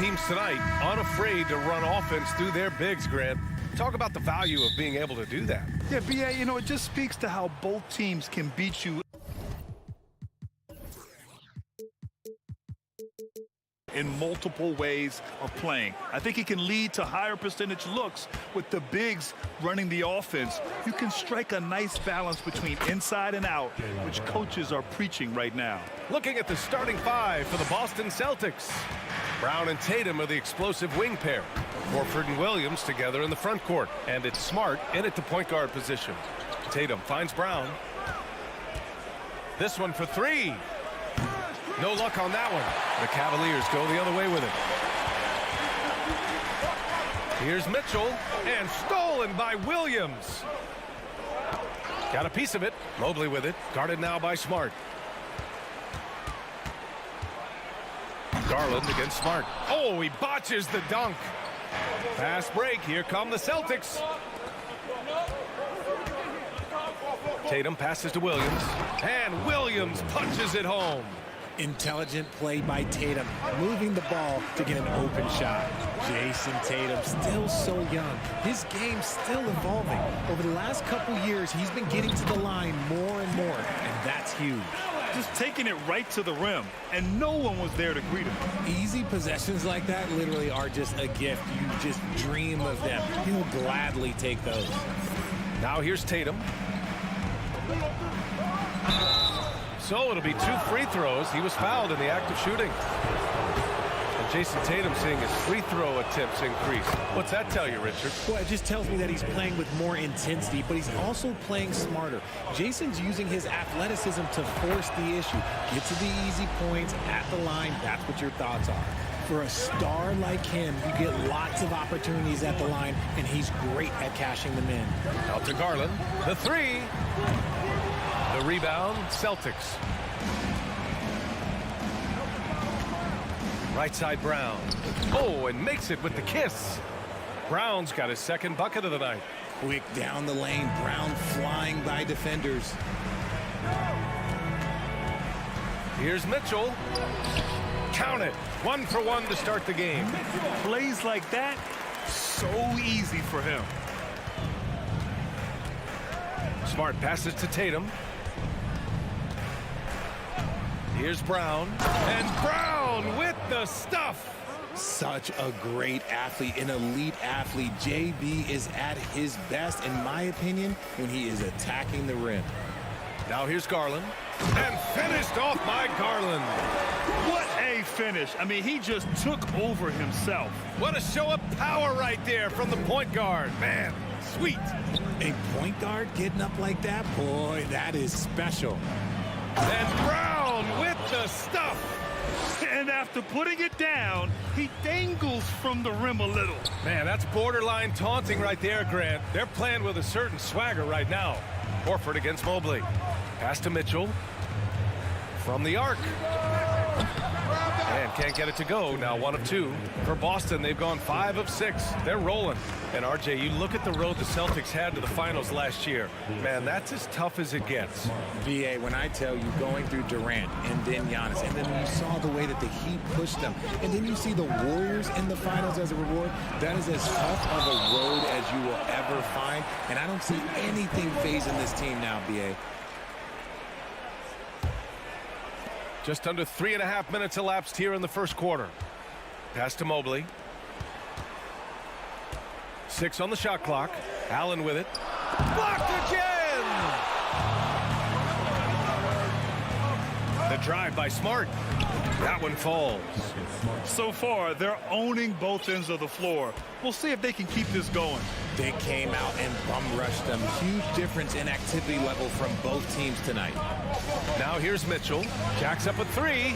teams tonight unafraid to run offense through their bigs, Grant. Talk about the value of being able to do that. Yeah, B.A., you know, it just speaks to how both teams can beat you in multiple ways of playing. I think he can lead to higher percentage looks with the bigs running the offense. You can strike a nice balance between inside and out, which coaches are preaching right now. Looking at the starting five for the Boston Celtics. Brown and Tatum are the explosive wing pair. Horford and Williams together in the front court. And it's Smart in at the point guard position. Tatum finds Brown. This one for three. No luck on that one. The Cavaliers go the other way with it. Here's Mitchell, and stolen by Williams. Got a piece of it. Mobley with it. Guarded now by Smart. Garland against Smart. Oh, he botches the dunk. Fast break. Here come the Celtics. Tatum passes to Williams, and Williams punches it home. Intelligent play by Tatum, moving the ball to get an open shot. Jason Tatum, still so young. His game's still evolving. Over the last couple years, he's been getting to the line more and more, and that's huge. Just taking it right to the rim, and no one was there to greet him. Easy possessions like that literally are just a gift. You just dream of them. He'll gladly take those. Now here's Tatum. So it'll be 2 free throws. He was fouled in the act of shooting. And Jason Tatum seeing his free throw attempts increase. What's that tell you, Richard? Well, it just tells me that he's playing with more intensity, but he's also playing smarter. Jason's using his athleticism to force the issue. Get to the easy points at the line. That's what your thoughts are. For a star like him, you get lots of opportunities at the line, and he's great at cashing them in. Out to Garland. The three. The rebound, Celtics. Right side, Brown. Oh, and makes it with the kiss. Brown's got his second bucket of the night. Quick down the lane. Brown flying by defenders. Here's Mitchell. Count it. 1 for 1 to start the game. Plays like that, so easy for him. Smart passes to Tatum. Here's Brown. And Brown with the stuff. Such a great athlete, an elite athlete. JB is at his best, in my opinion, when he is attacking the rim. Now here's Garland. And finished off by Garland. What a finish. I mean, he just took over himself. What a show of power right there from the point guard. Man, sweet. A point guard getting up like that? Boy, that is special. And Brown with the stuff. And after putting it down, he dangles from the rim a little. Man, that's borderline taunting right there, Grant. They're playing with a certain swagger right now. Horford against Mobley. Pass to Mitchell. From the arc. And can't get it to go. Now 1 of 2. For Boston, they've gone 5 of 6. They're rolling. And, RJ, you look at the road the Celtics had to the finals last year. Man, that's as tough as it gets. VA, when I tell you going through Durant and then Giannis, and then you saw the way that the Heat pushed them, and then you see the Warriors in the finals as a reward, that is as tough of a road as you will ever find. And I don't see anything phasing this team now, VA. Just under 3.5 minutes elapsed here in the first quarter. Pass to Mobley. 6 on the shot clock. Allen with it. Blocked again! The drive by Smart. That one falls. So far, they're owning both ends of the floor. We'll see if they can keep this going. They came out and bum rushed them. Huge difference in activity level from both teams tonight. Now here's Mitchell. Jacks up a 3.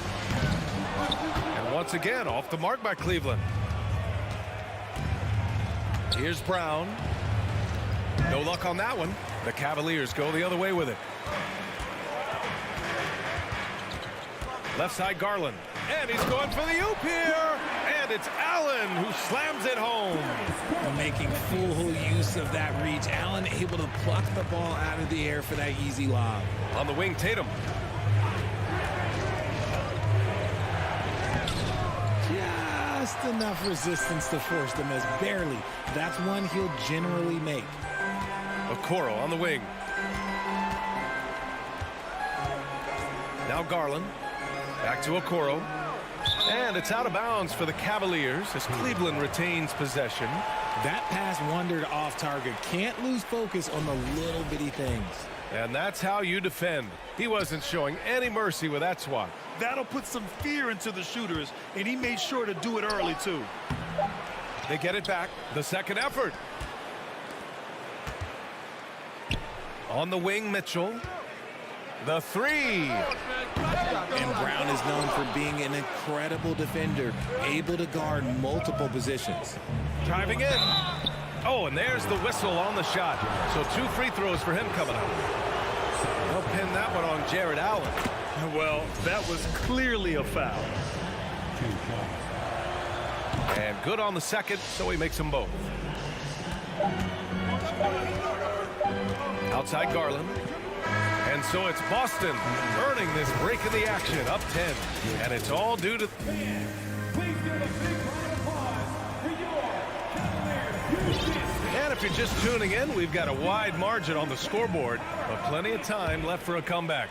And once again, off the mark by Cleveland. Here's Brown. No luck on that one. The Cavaliers go the other way with it. Left side, Garland. And he's going for the oop here. And it's Allen who slams it home. Making full use of that reach. Allen able to pluck the ball out of the air for that easy lob. On the wing, Tatum. just enough resistance to force the miss. Barely. That's one he'll generally make. Okoro on the wing. Now Garland. Back to Okoro. And it's out of bounds for the Cavaliers as Cleveland retains possession. That pass wandered off target. Can't lose focus on the little bitty things. And that's how you defend. He wasn't showing any mercy with that swat. That'll put some fear into the shooters, and he made sure to do it early, too. They get it back. The second effort. On the wing, Mitchell. The three. And Brown is known for being an incredible defender, able to guard multiple positions. Driving in. Oh, and there's the whistle on the shot. So 2 free throws for him coming up. They'll pin that one on Jared Allen. Well, that was clearly a foul. And good on the second, so he makes them both. Outside Garland. And so it's Boston earning this break in the action, up 10. And it's all due to... And if you're just tuning in, we've got a wide margin on the scoreboard, but plenty of time left for a comeback.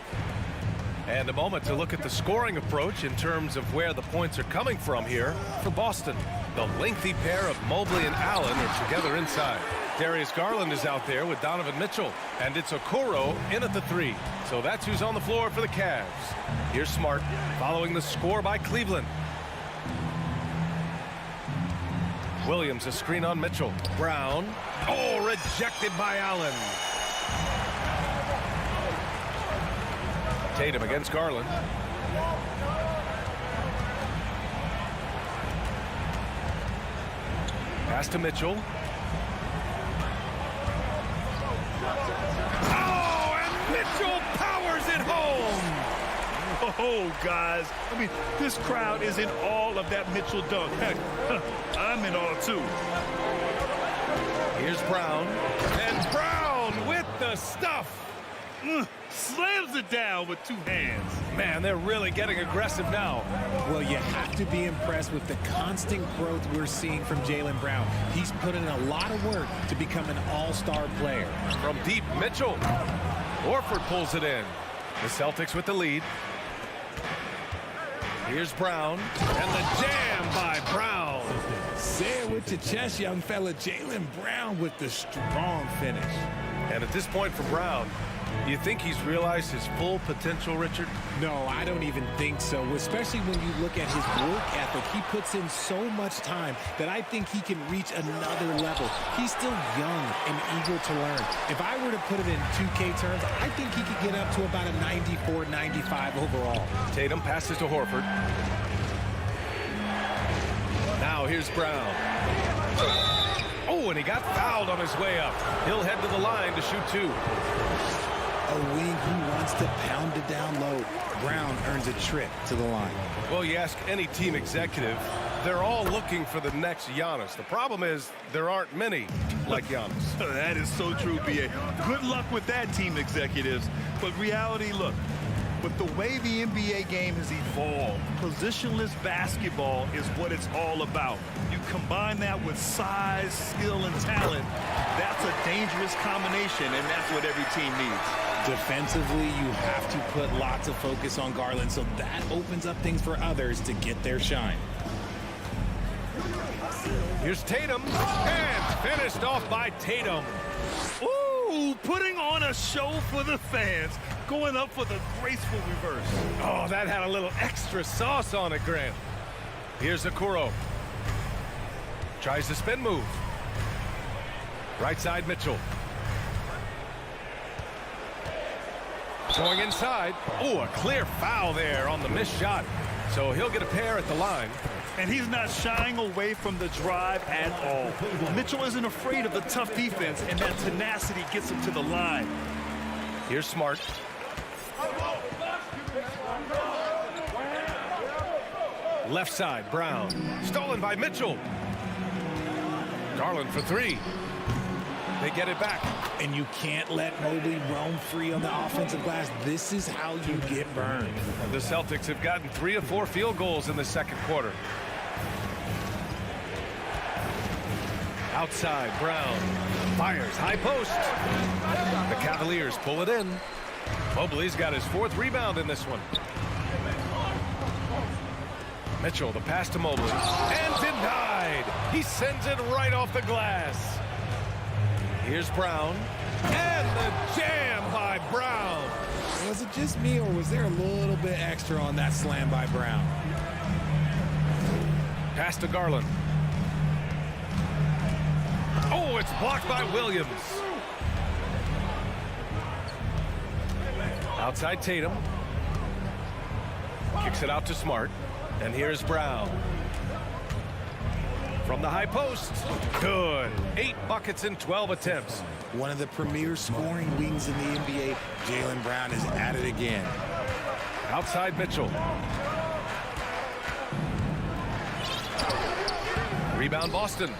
And a moment to look at the scoring approach in terms of where the points are coming from here for Boston. The lengthy pair of Mobley and Allen are together inside. Darius Garland is out there with Donovan Mitchell, and it's Okoro in at the 3. So that's who's on the floor for the Cavs. Here's Smart following the score by Cleveland. Williams, a screen on Mitchell. Brown. Oh, rejected by Allen. Tatum against Garland. Pass to Mitchell. Oh, and Mitchell powers it home. Oh, guys. I mean, this crowd is in awe of that Mitchell dunk. Heck, I'm in awe, too. Here's Brown. And Brown with the stuff. Slams it down with 2 hands. Man, they're really getting aggressive now. Well, you have to be impressed with the constant growth we're seeing from Jaylen Brown. He's put in a lot of work to become an all-star player. From deep, Mitchell. Horford pulls it in. The Celtics with the lead. Here's Brown. And the jam by Brown. Say it with your chest, young fella. Jaylen Brown with the strong finish. And at this point for Brown, do you think he's realized his full potential, Richard? No, I don't even think so, especially when you look at his work ethic. He puts in so much time that I think he can reach another level. He's still young and eager to learn. If I were to put it in 2K terms, I think he could get up to about a 94, 95 overall. Tatum passes to Horford. Now here's Brown. Oh, and he got fouled on his way up. He'll head to the line to shoot 2. A wing who wants to pound it down low. Brown earns a trip to the line. Well, you ask any team executive, they're all looking for the next Giannis. The problem is there aren't many like Giannis. That is so true, B.A. Good luck with that, team executives. But reality, look, with the way the NBA game has evolved, positionless basketball is what it's all about. You combine that with size, skill, and talent, that's a dangerous combination, and that's what every team needs. Defensively, you have to put lots of focus on Garland, so that opens up things for others to get their shine. Here's Tatum, and finished off by Tatum. Ooh, putting on a show for the fans, going up for the graceful reverse. Oh, that had a little extra sauce on it, Grant. Here's Okoro. Tries the spin move. Right side, Mitchell. Going inside. Oh, a clear foul there on the missed shot. So he'll get a pair at the line. And he's not shying away from the drive at all. Mitchell isn't afraid of the tough defense, and that tenacity gets him to the line. Here's Smart. Left side, Brown. Stolen by Mitchell. Garland for 3. They get it back. And you can't let Mobley roam free on the offensive glass. This is how you get burned. The Celtics have gotten 3 of 4 field goals in the second quarter. Outside, Brown fires, high post. The Cavaliers pull it in. Mobley's got his 4th rebound in this one. Mitchell, the pass to Mobley, and denied. He sends it right off the glass. Here's Brown, and the jam by Brown. Was it just me, or was there a little bit extra on that slam by Brown? Pass to Garland. Oh, it's blocked by Williams. Outside Tatum. Kicks it out to Smart. And here's Brown. From the high post. Good. 8 buckets in 12 attempts. One of the premier scoring wings in the NBA. Jaylen Brown is at it again. Outside Mitchell. Rebound Boston.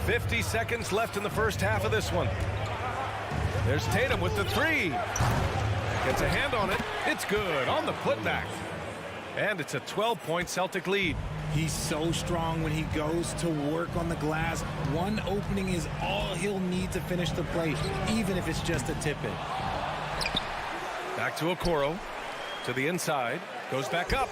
50 seconds left in the first half of this one. There's Tatum with the 3. Gets a hand on it. It's good on the putback. And it's a 12-point Celtic lead. He's so strong when he goes to work on the glass. One opening is all he'll need to finish the play, even if it's just a tip-in. Back to Okoro. To the inside. Goes back up.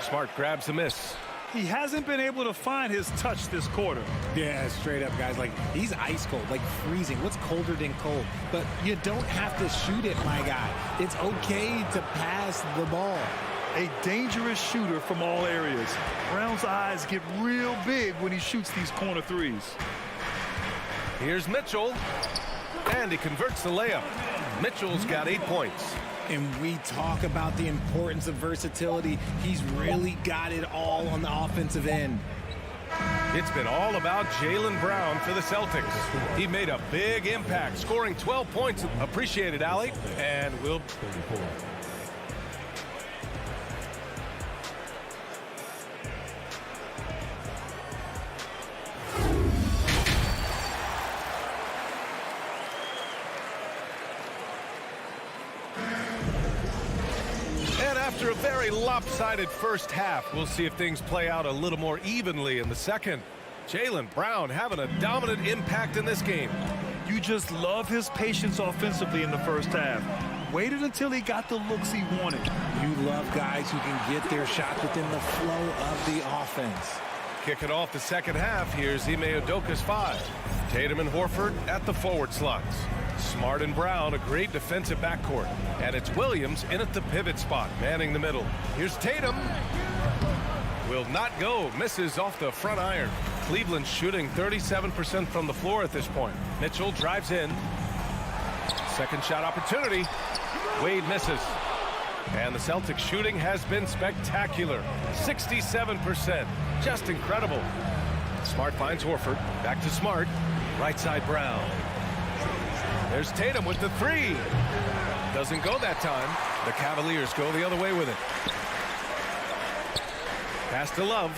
Smart grabs the miss. He hasn't been able to find his touch this quarter. Yeah, straight up, guys. Like, he's ice cold, like freezing. What's colder than cold? But you don't have to shoot it, my guy. It's okay to pass the ball. A dangerous shooter from all areas. Brown's eyes get real big when he shoots these corner threes. Here's Mitchell. And he converts the layup. Mitchell's got 8 points. And we talk about the importance of versatility. He's really got it all on the offensive end. It's been all about Jaylen Brown for the Celtics. He made a big impact, scoring 12 points. Appreciated, Allie. And we'll... After a very lopsided first half, we'll see if things play out a little more evenly in the second. Jaylen Brown having a dominant impact in this game. You just love his patience offensively in the first half. Waited until he got the looks he wanted. You love guys who can get their shot within the flow of the offense. Kicking off the second half, here's Ime Udoka's 5. Tatum and Horford at the forward slots. Smart and Brown, a great defensive backcourt. And it's Williams in at the pivot spot, manning the middle. Here's Tatum. Will not go. Misses off the front iron. Cleveland shooting 37% from the floor at this point. Mitchell drives in. Second shot opportunity. Wade misses. And the Celtics shooting has been spectacular. 67%. Just incredible. Smart finds Horford. Back to Smart. Right side Brown. There's Tatum with the 3. Doesn't go that time. The Cavaliers go the other way with it. Pass to Love.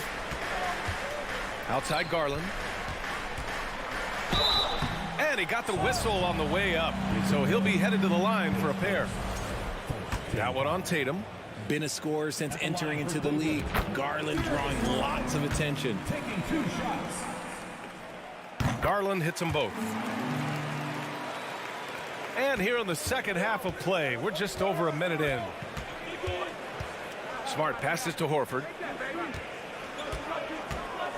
Outside Garland. And he got the whistle on the way up. So he'll be headed to the line for a pair. That one on Tatum. Been a scorer since entering into the league. Garland drawing lots of attention. Garland hits them both. And here in the second half of play, we're just over a minute in. Smart passes to Horford.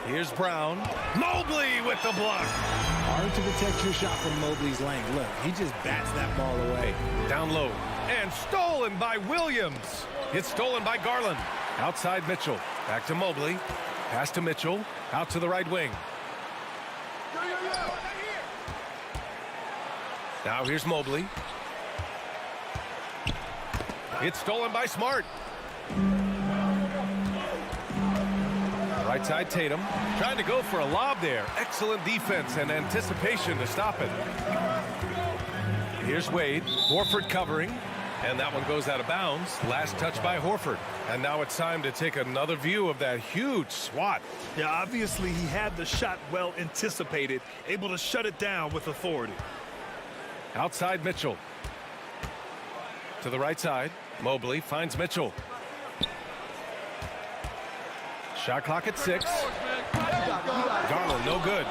Here's Brown. Mobley with the block. Hard to protect your shot from Mobley's length. Look, he just bats that ball away. Down low. And stolen by Williams. It's stolen by Garland. Outside Mitchell. Back to Mobley. Pass to Mitchell. Out to the right wing. Now here's Mobley. It's stolen by Smart. Right side Tatum. Trying to go for a lob there. Excellent defense and anticipation to stop it. Here's Wade. Horford covering. And that one goes out of bounds. Last touch by Horford. And now it's time to take another view of that huge swat. Yeah, obviously he had the shot well anticipated, able to shut it down with authority. Outside Mitchell. To the right side. Mobley finds Mitchell. Shot clock at 6. Garland, no good.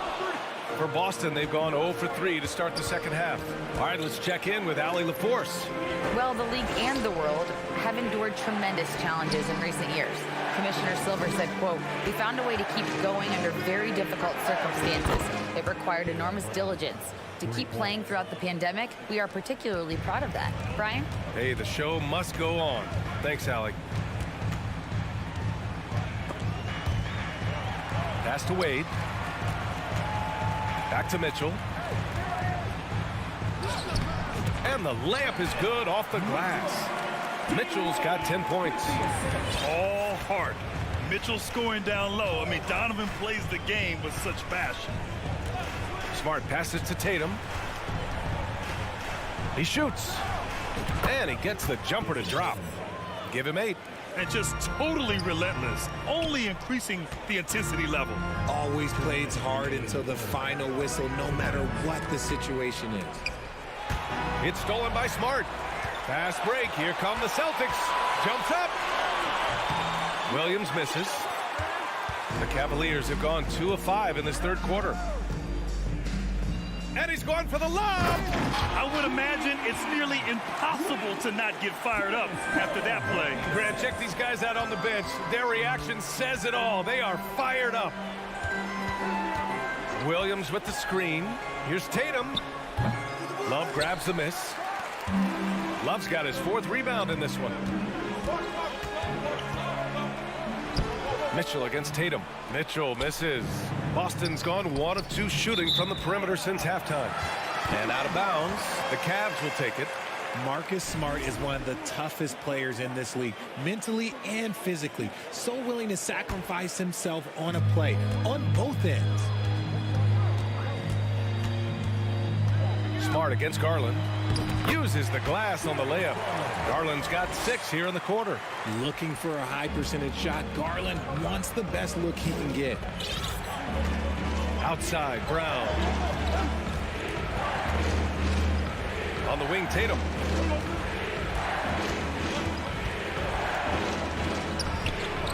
For Boston, they've gone 0 for 3 to start the second half. All right, let's check in with Allie LaForce. Well, the league and the world have endured tremendous challenges in recent years. Commissioner Silver said, quote, "We found a way to keep going under very difficult circumstances. It required enormous diligence. To keep playing throughout the pandemic, we are particularly proud of that." Brian? Hey, the show must go on. Thanks, Allie. Pass to Wade. Back to Mitchell. And the layup is good off the glass. Mitchell's got 10 points. All heart. Mitchell scoring down low. I mean, Donovan plays the game with such passion. Smart passes to Tatum. He shoots. And he gets the jumper to drop. Give him 8. And just totally relentless, only increasing the intensity level. Always plays hard until the final whistle, no matter what the situation is. It's stolen by Smart. Fast break. Here come the Celtics. Jumps up. Williams misses. The Cavaliers have gone 2 of 5 in this third quarter. And he's going for the lob. I would imagine it's nearly impossible to not get fired up after that play. Grant, check these guys out on the bench. Their reaction says it all. They are fired up. Williams with the screen. Here's Tatum. Love grabs the miss. Love's got his 4th rebound in this one. Mitchell against Tatum. Mitchell misses. Boston's gone 1 of 2 shooting from the perimeter since halftime. And out of bounds, the Cavs will take it. Marcus Smart is one of the toughest players in this league, mentally and physically. So willing to sacrifice himself on a play, on both ends. Smart against Garland. Uses the glass on the layup. Garland's got 6 here in the quarter. Looking for a high percentage shot. Garland wants the best look he can get. Outside, Brown. On the wing, Tatum.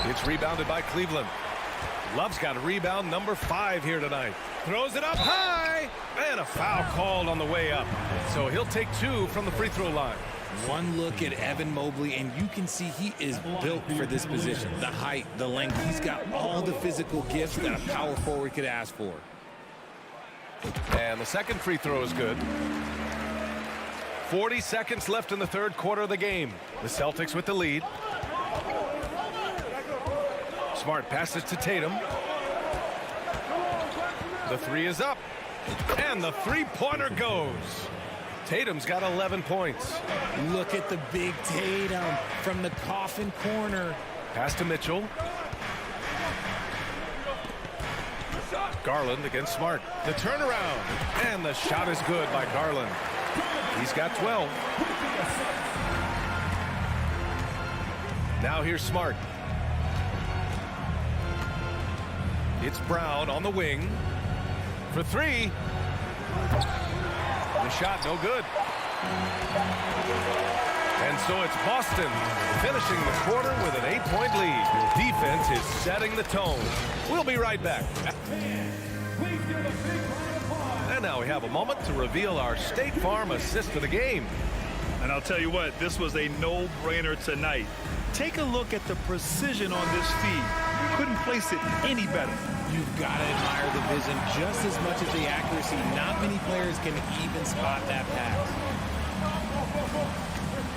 It's rebounded by Cleveland. Love's got a rebound number 5 here tonight. Throws it up high. And a foul called on the way up. So he'll take 2 from the free throw line. One look at Evan Mobley, and you can see he is built for this position. The height, the length, he's got all the physical gifts that a power forward could ask for. And the second free throw is good. 40 seconds left in the third quarter of the game. The Celtics with the lead. Smart passes to Tatum. The 3 is up. And the three-pointer goes. Tatum's got 11 points. Look at the big Tatum from the coffin corner. Pass to Mitchell. Garland against Smart. The turnaround. And the shot is good by Garland. He's got 12. Now here's Smart. It's Brown on the wing. For 3. The shot no good. And so it's Boston finishing the quarter with an 8-point lead. Defense is setting the tone. We'll be right back. And now we have a moment to reveal our State Farm assist of the game. And I'll tell you what, this was a no-brainer tonight. Take a look at the precision on this feed. Couldn't place it any better. You've got to admire the vision just as much as the accuracy. Not many players can even spot that pass.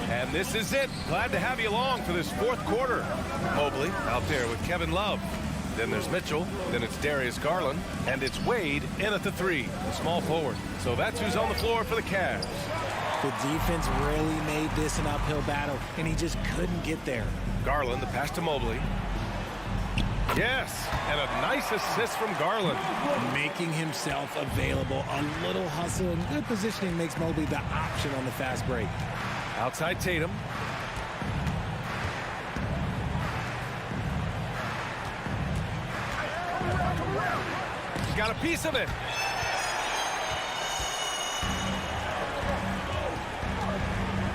And this is it. Glad to have you along for this fourth quarter. Mobley out there with Kevin Love. Then there's Mitchell. Then it's Darius Garland. And it's Wade in at the 3, the small forward. So that's who's on the floor for the Cavs. The defense really made this an uphill battle, and he just couldn't get there. Garland, the pass to Mobley. Yes, and a nice assist from Garland. Making himself available. A little hustle and good positioning makes Mobley the option on the fast break. Outside Tatum. He's got a piece of it.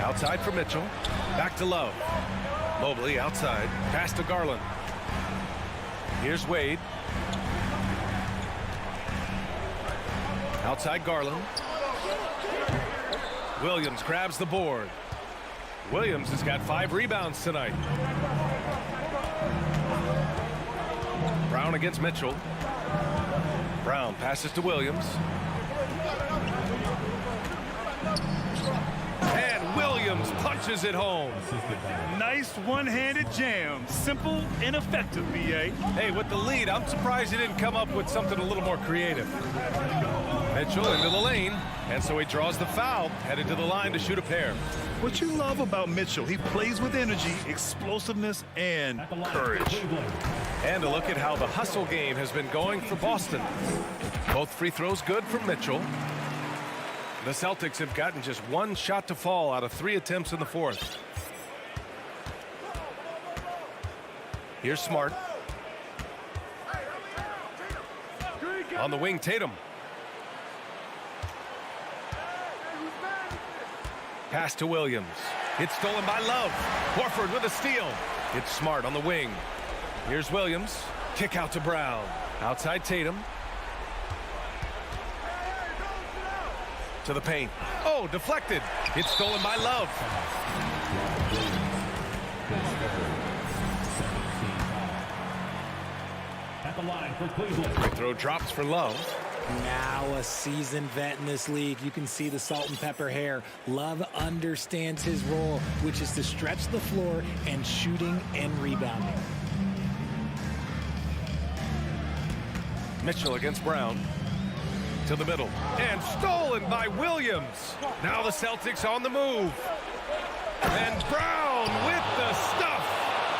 Outside for Mitchell. Back to Love. Mobley outside. Pass to Garland. Here's Wade. Outside Garland. Williams grabs the board. Williams has got 5 rebounds tonight. Brown against Mitchell. Brown passes to Williams. And Williams punches it home. Nice one-handed jam. Simple and effective, B.A. Hey, with the lead, I'm surprised he didn't come up with something a little more creative. Mitchell into the lane, and so he draws the foul, headed to the line to shoot a pair. What you love about Mitchell, he plays with energy, explosiveness, and courage. And a look at how the hustle game has been going for Boston. Both free throws good from Mitchell. The Celtics have gotten just 1 shot to fall out of 3 attempts in the fourth. Here's Smart. On the wing, Tatum. Pass to Williams. It's stolen by Love. Horford with a steal. It's Smart on the wing. Here's Williams. Kick out to Brown. Outside Tatum. To the paint. Oh, deflected. It's stolen by Love. At the line for Cleveland. Free throw drops for Love. Now a seasoned vet in this league. You can see the salt and pepper hair. Love understands his role, which is to stretch the floor and shooting and rebounding. Mitchell against Brown. To the middle. And stolen by Williams. Now the Celtics on the move. And Brown with the stuff.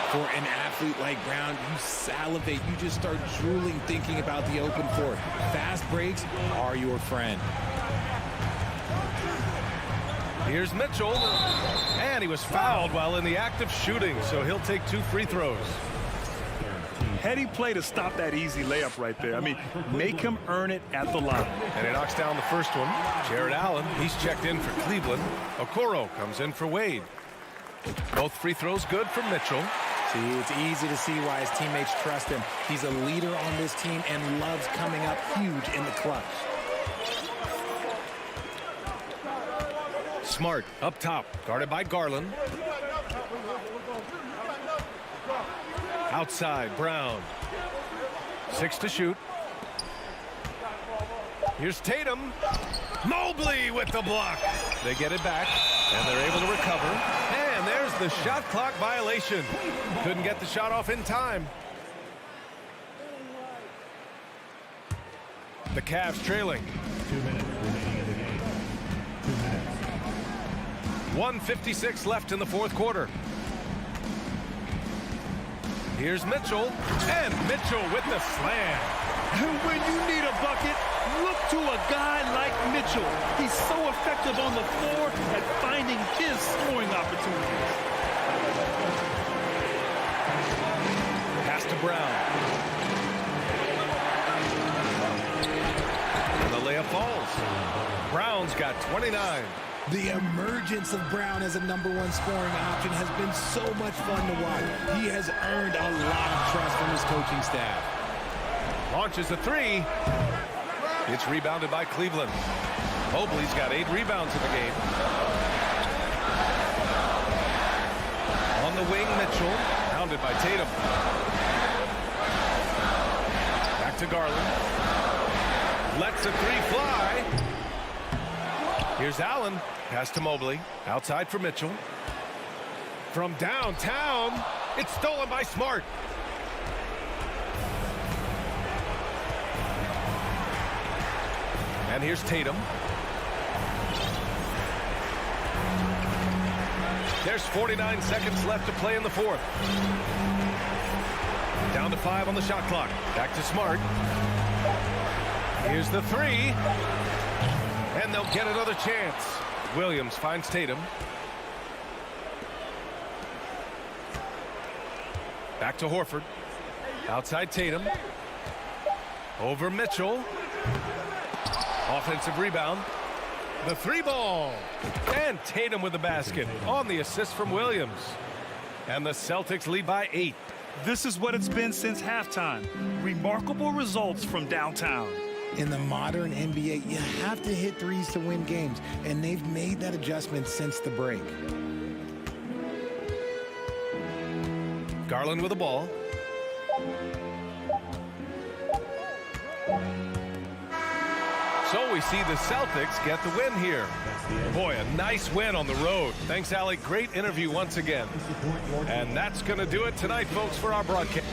For an athlete like Brown, you salivate. You just start drooling thinking about the open floor. Fast breaks are your friend. Here's Mitchell. And he was fouled while in the act of shooting, so he'll take 2 free throws. Heady play to stop that easy layup right there. I mean, make him earn it at the line. And he knocks down the first one. Jared Allen, he's checked in for Cleveland. Okoro comes in for Wade. Both free throws good from Mitchell. See, it's easy to see why his teammates trust him. He's a leader on this team and loves coming up huge in the clutch. Smart up top, guarded by Garland. Outside, Brown. 6 to shoot. Here's Tatum. Mobley with the block. They get it back, and they're able to recover. And there's the shot clock violation. Couldn't get the shot off in time. The Cavs trailing. 2 minutes remaining in the game. 2 minutes. 1:56 left in the fourth quarter. Here's Mitchell, and Mitchell with the slam. And when you need a bucket, look to a guy like Mitchell. He's so effective on the floor at finding his scoring opportunities. Pass to Brown. And the layup falls. Brown's got 29. The emergence of Brown as a #1 scoring option has been so much fun to watch. He has earned a lot of trust from his coaching staff. Launches a 3. It's rebounded by Cleveland. Mobley's got 8 rebounds in the game. On the wing, Mitchell, pounded by Tatum. Back to Garland. Lets a 3 fly. Here's Allen. Pass to Mobley. Outside for Mitchell. From downtown, it's stolen by Smart. And here's Tatum. There's 49 seconds left to play in the fourth. Down to 5 on the shot clock. Back to Smart. Here's the 3. And they'll get another chance. Williams finds Tatum. Back to Horford. Outside Tatum. Over Mitchell. Offensive rebound. The 3 ball. And Tatum with the basket on the assist from Williams. And the Celtics lead by 8. This is what it's been since halftime. Remarkable results from downtown. In the modern NBA, you have to hit threes to win games, and they've made that adjustment since the break. Garland with the ball. So we see the Celtics get the win here. Boy, a nice win on the road. Thanks, Allie. Great interview once again. And that's going to do it tonight, folks, for our broadcast.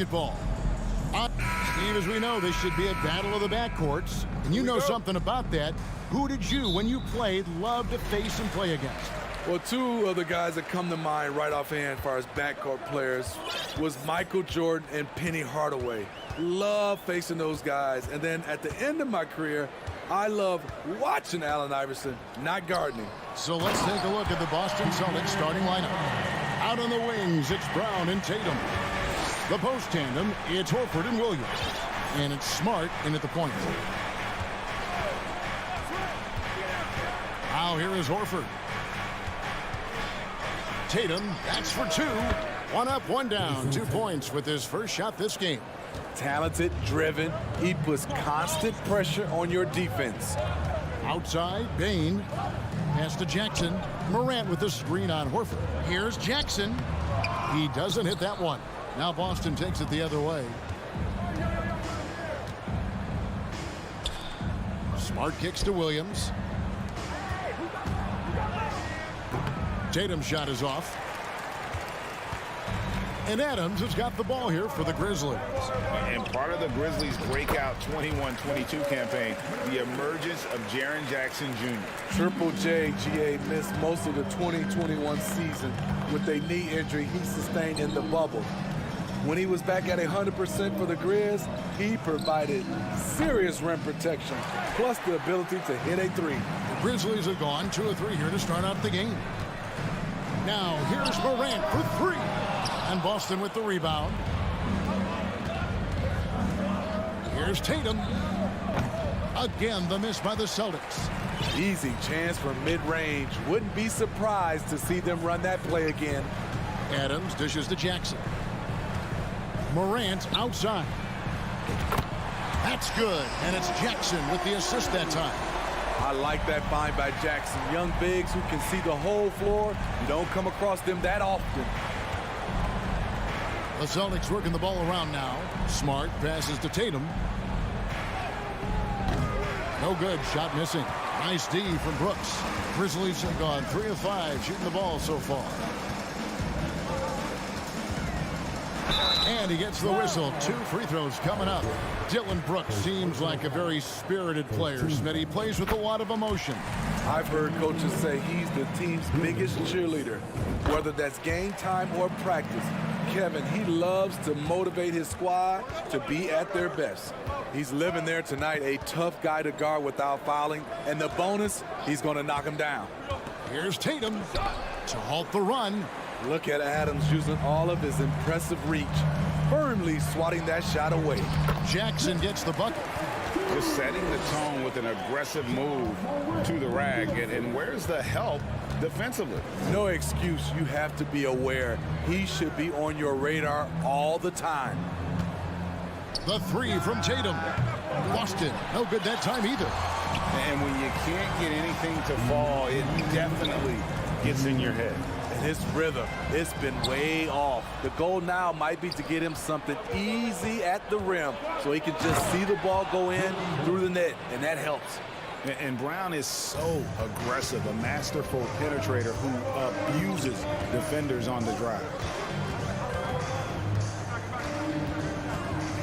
basketball. Steve, as we know, this should be a battle of the backcourts, and you know something about that. Who did you, when you played, love to face and play against? Well, two of the guys that come to mind right offhand as far as backcourt players was Michael Jordan and Penny Hardaway. Love facing those guys. And then at the end of my career, I love watching Allen Iverson, not gardening. So let's take a look at the Boston Celtics starting lineup. Out on the wings, it's Brown and Tatum. The post tandem, it's Horford and Williams. And it's Smart in at the point. Now here is Horford. Tatum, that's for two. One up, one down. 2 points with his first shot this game. Talented, driven. He puts constant pressure on your defense. Outside, Bain. Pass to Jackson. Morant with the screen on Horford. Here's Jackson. He doesn't hit that one. Now Boston takes it the other way. Smart kicks to Williams. Tatum's shot is off. And Adams has got the ball here for the Grizzlies. And part of the Grizzlies' breakout 21-22 campaign, the emergence of Jaren Jackson Jr. Triple J, GA, missed most of the 2021 season with a knee injury he sustained in the bubble. When he was back at 100% for the Grizz, he provided serious rim protection, plus the ability to hit a three. The Grizzlies have gone 2 of 3 here to start out the game. Now here's Morant for 3. And Boston with the rebound. Here's Tatum. Again, the miss by the Celtics. Easy chance for mid-range. Wouldn't be surprised to see them run that play again. Adams dishes to Jackson. Morant outside. That's good. And it's Jackson with the assist that time. I like that find by Jackson. Young bigs who can see the whole floor. You don't come across them that often. The Celtics working the ball around now. Smart passes to Tatum. No good. Shot missing. Nice D from Brooks. Grizzlies have gone 3 of 5 shooting the ball so far. And he gets the whistle. 2 free throws coming up. Dylan Brooks seems like a very spirited player. Smitty, he plays with a lot of emotion. I've heard coaches say he's the team's biggest cheerleader, whether that's game time or practice. Kevin, he loves to motivate his squad to be at their best. He's living there tonight, a tough guy to guard without fouling, and the bonus, he's going to knock him down. Here's Tatum to halt the run. Look at Adams using all of his impressive reach, firmly swatting that shot away. Jackson gets the bucket. Just setting the tone with an aggressive move to the rag. And where's the help defensively? No excuse. You have to be aware. He should be on your radar all the time. The 3 from Tatum. Boston, no good that time either. And when you can't get anything to fall, it definitely gets in your head. And his rhythm, it's been way off. The goal now might be to get him something easy at the rim so he can just see the ball go in through the net, and that helps. And Brown is so aggressive, a masterful penetrator who abuses defenders on the drive.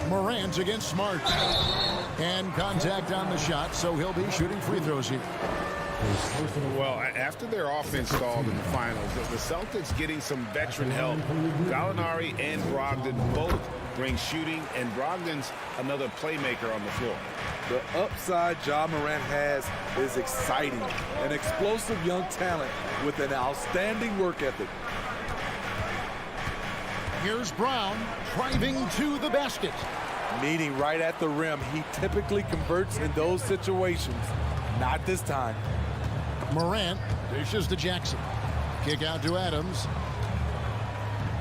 Morant against Smart. And contact on the shot, so he'll be shooting free throws here. Well, after their offense stalled in the finals, the Celtics getting some veteran help. Gallinari and Brogdon both bring shooting, and Brogdon's another playmaker on the floor. The upside Ja Morant has is exciting. An explosive young talent with an outstanding work ethic. Here's Brown driving to the basket. Meeting right at the rim. He typically converts in those situations. Not this time. Morant dishes to Jackson. Kick out to Adams.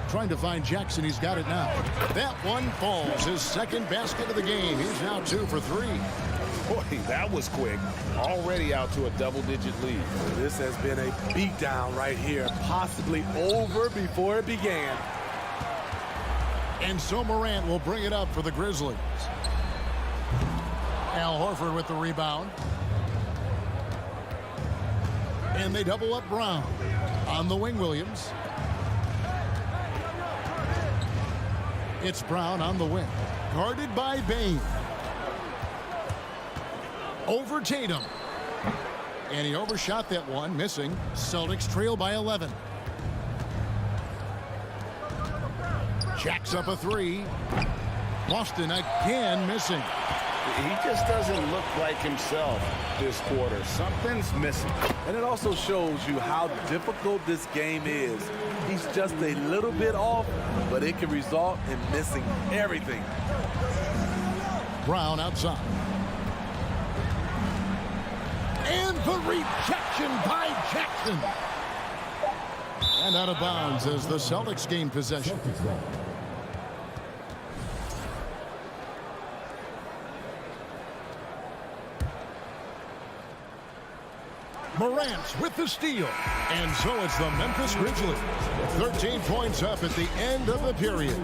Trying to find Jackson. He's got it now. That one falls. His second basket of the game. He's now 2 for 3. Boy, that was quick. Already out to a double-digit lead. This has been a beatdown right here. Possibly over before it began. And so Morant will bring it up for the Grizzlies. Al Horford with the rebound. And they double up Brown. On the wing, Williams. It's Brown on the wing. Guarded by Bain. Over Tatum. And he overshot that one, missing. Celtics trail by 11. Jacks up a three. Boston again missing. He just doesn't look like himself this quarter. Something's missing. And it also shows you how difficult this game is. He's just a little bit off, but it can result in missing everything. Brown outside. And the rejection by Jackson. And out of bounds as the Celtics gain possession. Morant with the steal. And so it's the Memphis Grizzlies. 13 points up at the end of the period.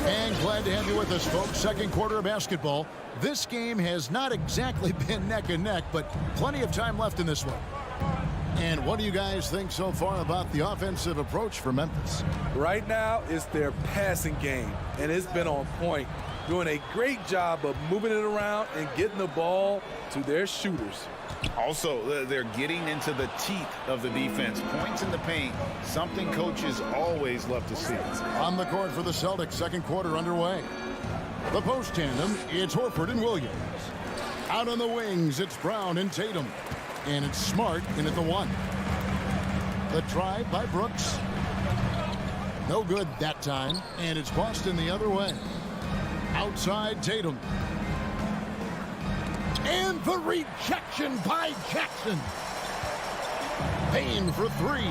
And glad to have you with us, folks. Second quarter of basketball. This game has not exactly been neck and neck, but plenty of time left in this one. And what do you guys think so far about the offensive approach for Memphis? Right now, it's their passing game, and it's been on point. Doing a great job of moving it around and getting the ball to their shooters. Also, they're getting into the teeth of the defense. Points in the paint, something coaches always love to see. On the court for the Celtics, second quarter underway. The post tandem, it's Horford and Williams. Out on the wings, it's Brown and Tatum. And it's Smart in at the one. The drive by Brooks. No good that time. And it's Boston the other way. Outside Tatum. And the rejection by Jackson. Payne for three.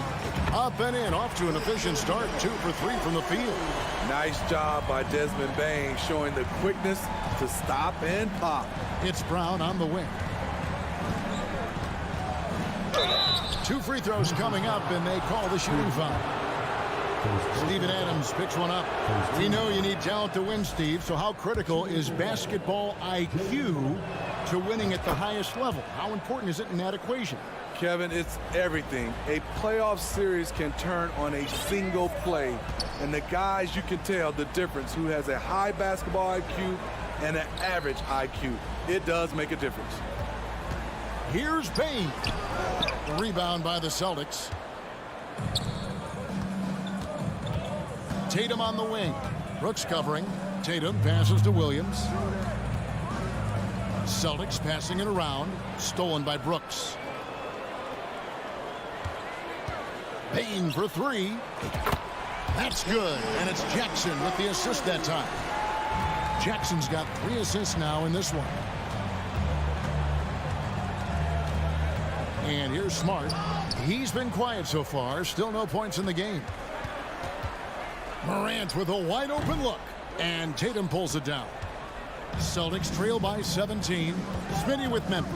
Up and in, off to an efficient start. 2 for 3 from the field. Nice job by Desmond Bane, showing the quickness to stop and pop. It's Brown on the wing. 2 free throws coming up, and they call the shooting foul. Steven Adams picks one up. We know you need talent to win, Steve, so how critical is basketball IQ to winning at the highest level? How important is it in that equation? Kevin, it's everything. A playoff series can turn on a single play. And the guys, you can tell the difference who has a high basketball IQ and an average IQ. It does make a difference. Here's Payne. Rebound by the Celtics. Tatum on the wing. Brooks covering. Tatum passes to Williams. Celtics passing it around. Stolen by Brooks. Payne for three. That's good. And it's Jackson with the assist that time. Jackson's got 3 assists now in this one. And here's Smart. He's been quiet so far. Still no points in the game. Morant with a wide open look. And Tatum pulls it down. Celtics trail by 17. Smitty with Memphis.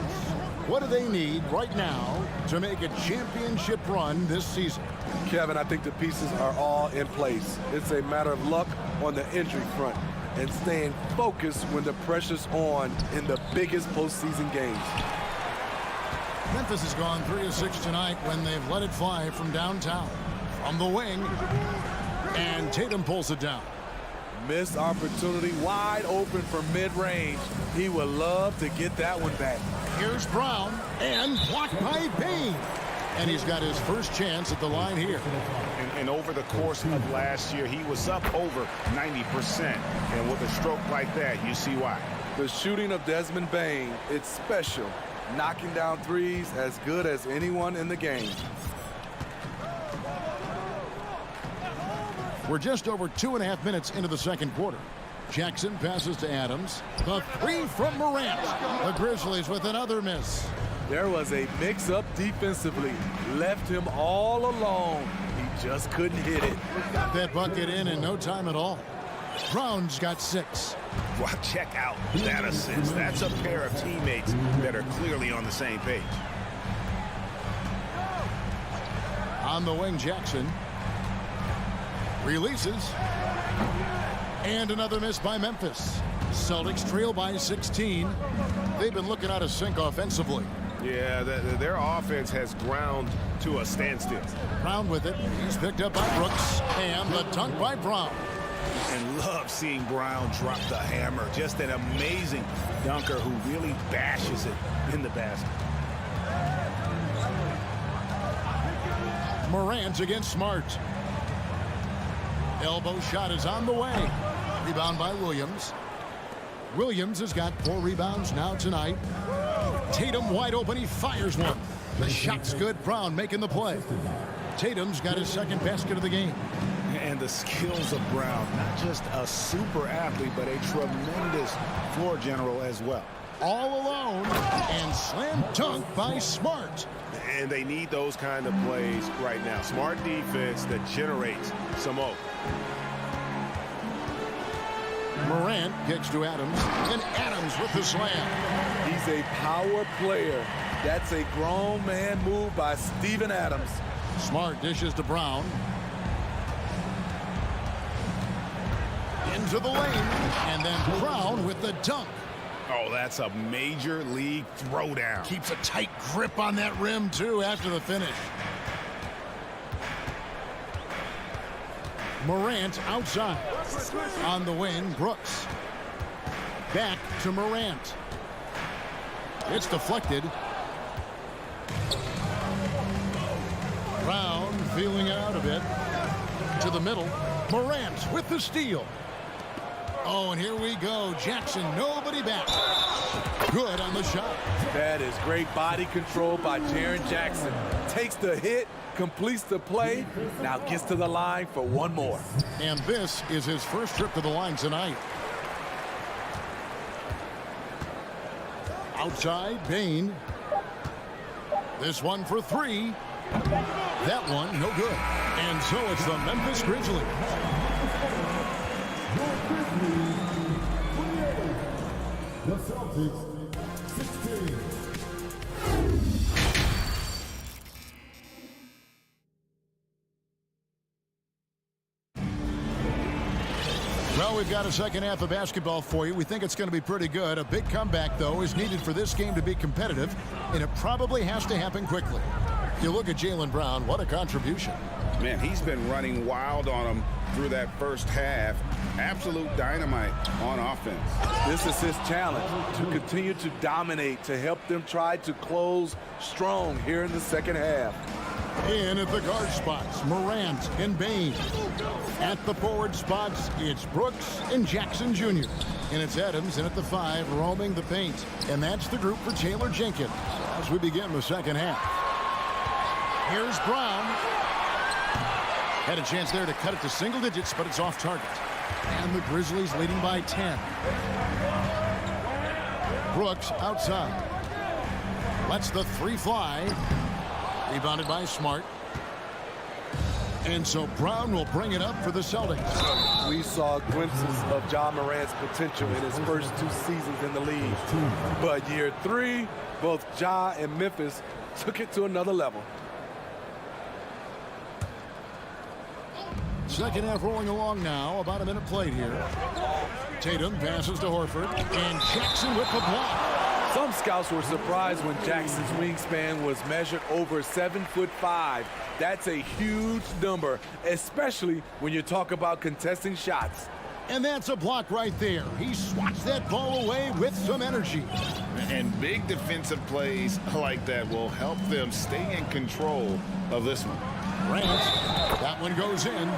What do they need right now to make a championship run this season? Kevin, I think the pieces are all in place. It's a matter of luck on the injury front and staying focused when the pressure's on in the biggest postseason games. Memphis has gone 3 of 6 tonight when they've let it fly from downtown. From the wing. And Tatum pulls it down. Missed opportunity, wide open from mid-range. He would love to get that one back. Here's Brown, and blocked by Payne. And he's got his first chance at the line here. And over the course of last year, he was up over 90%. And with a stroke like that, you see why. The shooting of Desmond Bane, it's special. Knocking down threes as good as anyone in the game. We're just over 2.5 minutes into the second quarter. Jackson passes to Adams. The three from Morant. The Grizzlies with another miss. There was a mix-up defensively. Left him all alone. He just couldn't hit it. Got that bucket in no time at all. Brown's got 6. Well, check out that assist. That's a pair of teammates that are clearly on the same page. On the wing, Jackson. Releases. And another miss by Memphis. Celtics trail by 16. They've been looking out of sync offensively. Yeah, their offense has ground to a standstill. Brown with it. He's picked up by Brooks. And the dunk by Brown. And love seeing Brown drop the hammer. Just an amazing dunker who really bashes it in the basket. Morant against Smart. Elbow shot is on the way. Rebound by Williams. Williams has got 4 rebounds now tonight. Tatum wide open. He fires one. The shot's good. Brown making the play. Tatum's got his second basket of the game. And the skills of Brown, not just a super athlete, but a tremendous floor general as well. All alone, and slam dunk by Smart. And they need those kind of plays right now. Smart defense that generates some hope. Morant kicks to Adams, and Adams with the slam. He's a power player. That's a grown man move by Steven Adams. Smart dishes to Brown. Into the lane, and then Brown with the dunk. Oh, that's a major league throwdown. Keeps a tight grip on that rim, too, after the finish. Morant outside. On the wing, Brooks. Back to Morant. It's deflected. Brown feeling it out a bit. To the middle. Morant with the steal. Oh, and here we go. Jackson, nobody back. Good on the shot. That is great body control by Jaren Jackson. Takes the hit, completes the play, now gets to the line for one more. And this is his first trip to the line tonight. Outside, Bain. This one for 3. That one, no good. And so it's the Memphis Grizzlies. The Celtics 16. Well, we've got a second half of basketball for you. We think it's going to be pretty good. A big comeback, though, is needed for this game to be competitive, and it probably has to happen quickly. You look at Jaylen Brown, what a contribution. Man, he's been running wild on him through that first half. Absolute dynamite on offense. This is his challenge, to continue to dominate, to help them try to close strong here in the second half. In at the guard spots, Morant and Bain. At the forward spots, it's Brooks and Jackson Jr. And it's Adams in at the 5, roaming the paint. And that's the group for Taylor Jenkins as we begin the second half. Here's Brown. Had a chance there to cut it to single digits, but it's off target. And the Grizzlies leading by 10. Brooks outside. Lets the 3 fly. Rebounded by Smart. And so Brown will bring it up for the Celtics. We saw glimpses of Ja Morant's potential in his first 2 seasons in the league. But year 3, both Ja and Memphis took it to another level. Second half rolling along now. About a minute played here. Tatum passes to Horford. And Jackson with the block. Some scouts were surprised when Jackson's wingspan was measured over 7'5". That's a huge number, especially when you talk about contesting shots. And that's a block right there. He swats that ball away with some energy. And big defensive plays like that will help them stay in control of this one. Morant, that one goes in.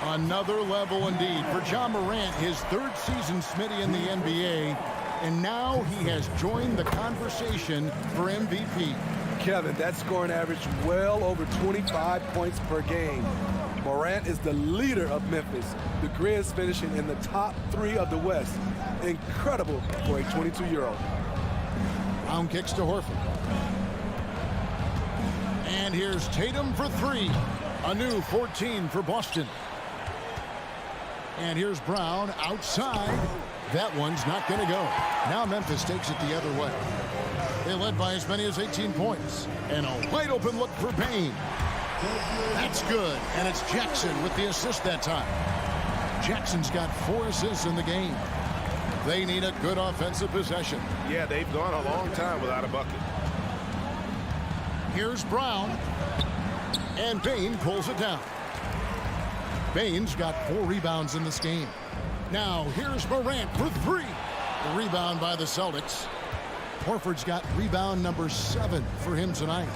Another level indeed for Ja Morant, his 3rd season, Smitty, in the NBA. And now he has joined the conversation for MVP. Kevin, that scoring average well over 25 points per game. Morant is the leader of Memphis. The Grizz finishing in the top 3 of the West. Incredible for a 22-year-old. Brown kicks to Horford. And here's Tatum for 3. A new 14 for Boston. And here's Brown outside. That one's not going to go. Now Memphis takes it the other way. They led by as many as 18 points. And a wide open look for Bain. That's good. And it's Jackson with the assist that time. Jackson's got 4 assists in the game. They need a good offensive possession. Yeah, they've gone a long time without a bucket. Here's Brown. And Bain pulls it down. Bain's got 4 rebounds in this game. Now here's Morant for 3. The rebound by the Celtics. Horford's got rebound number 7 for him tonight.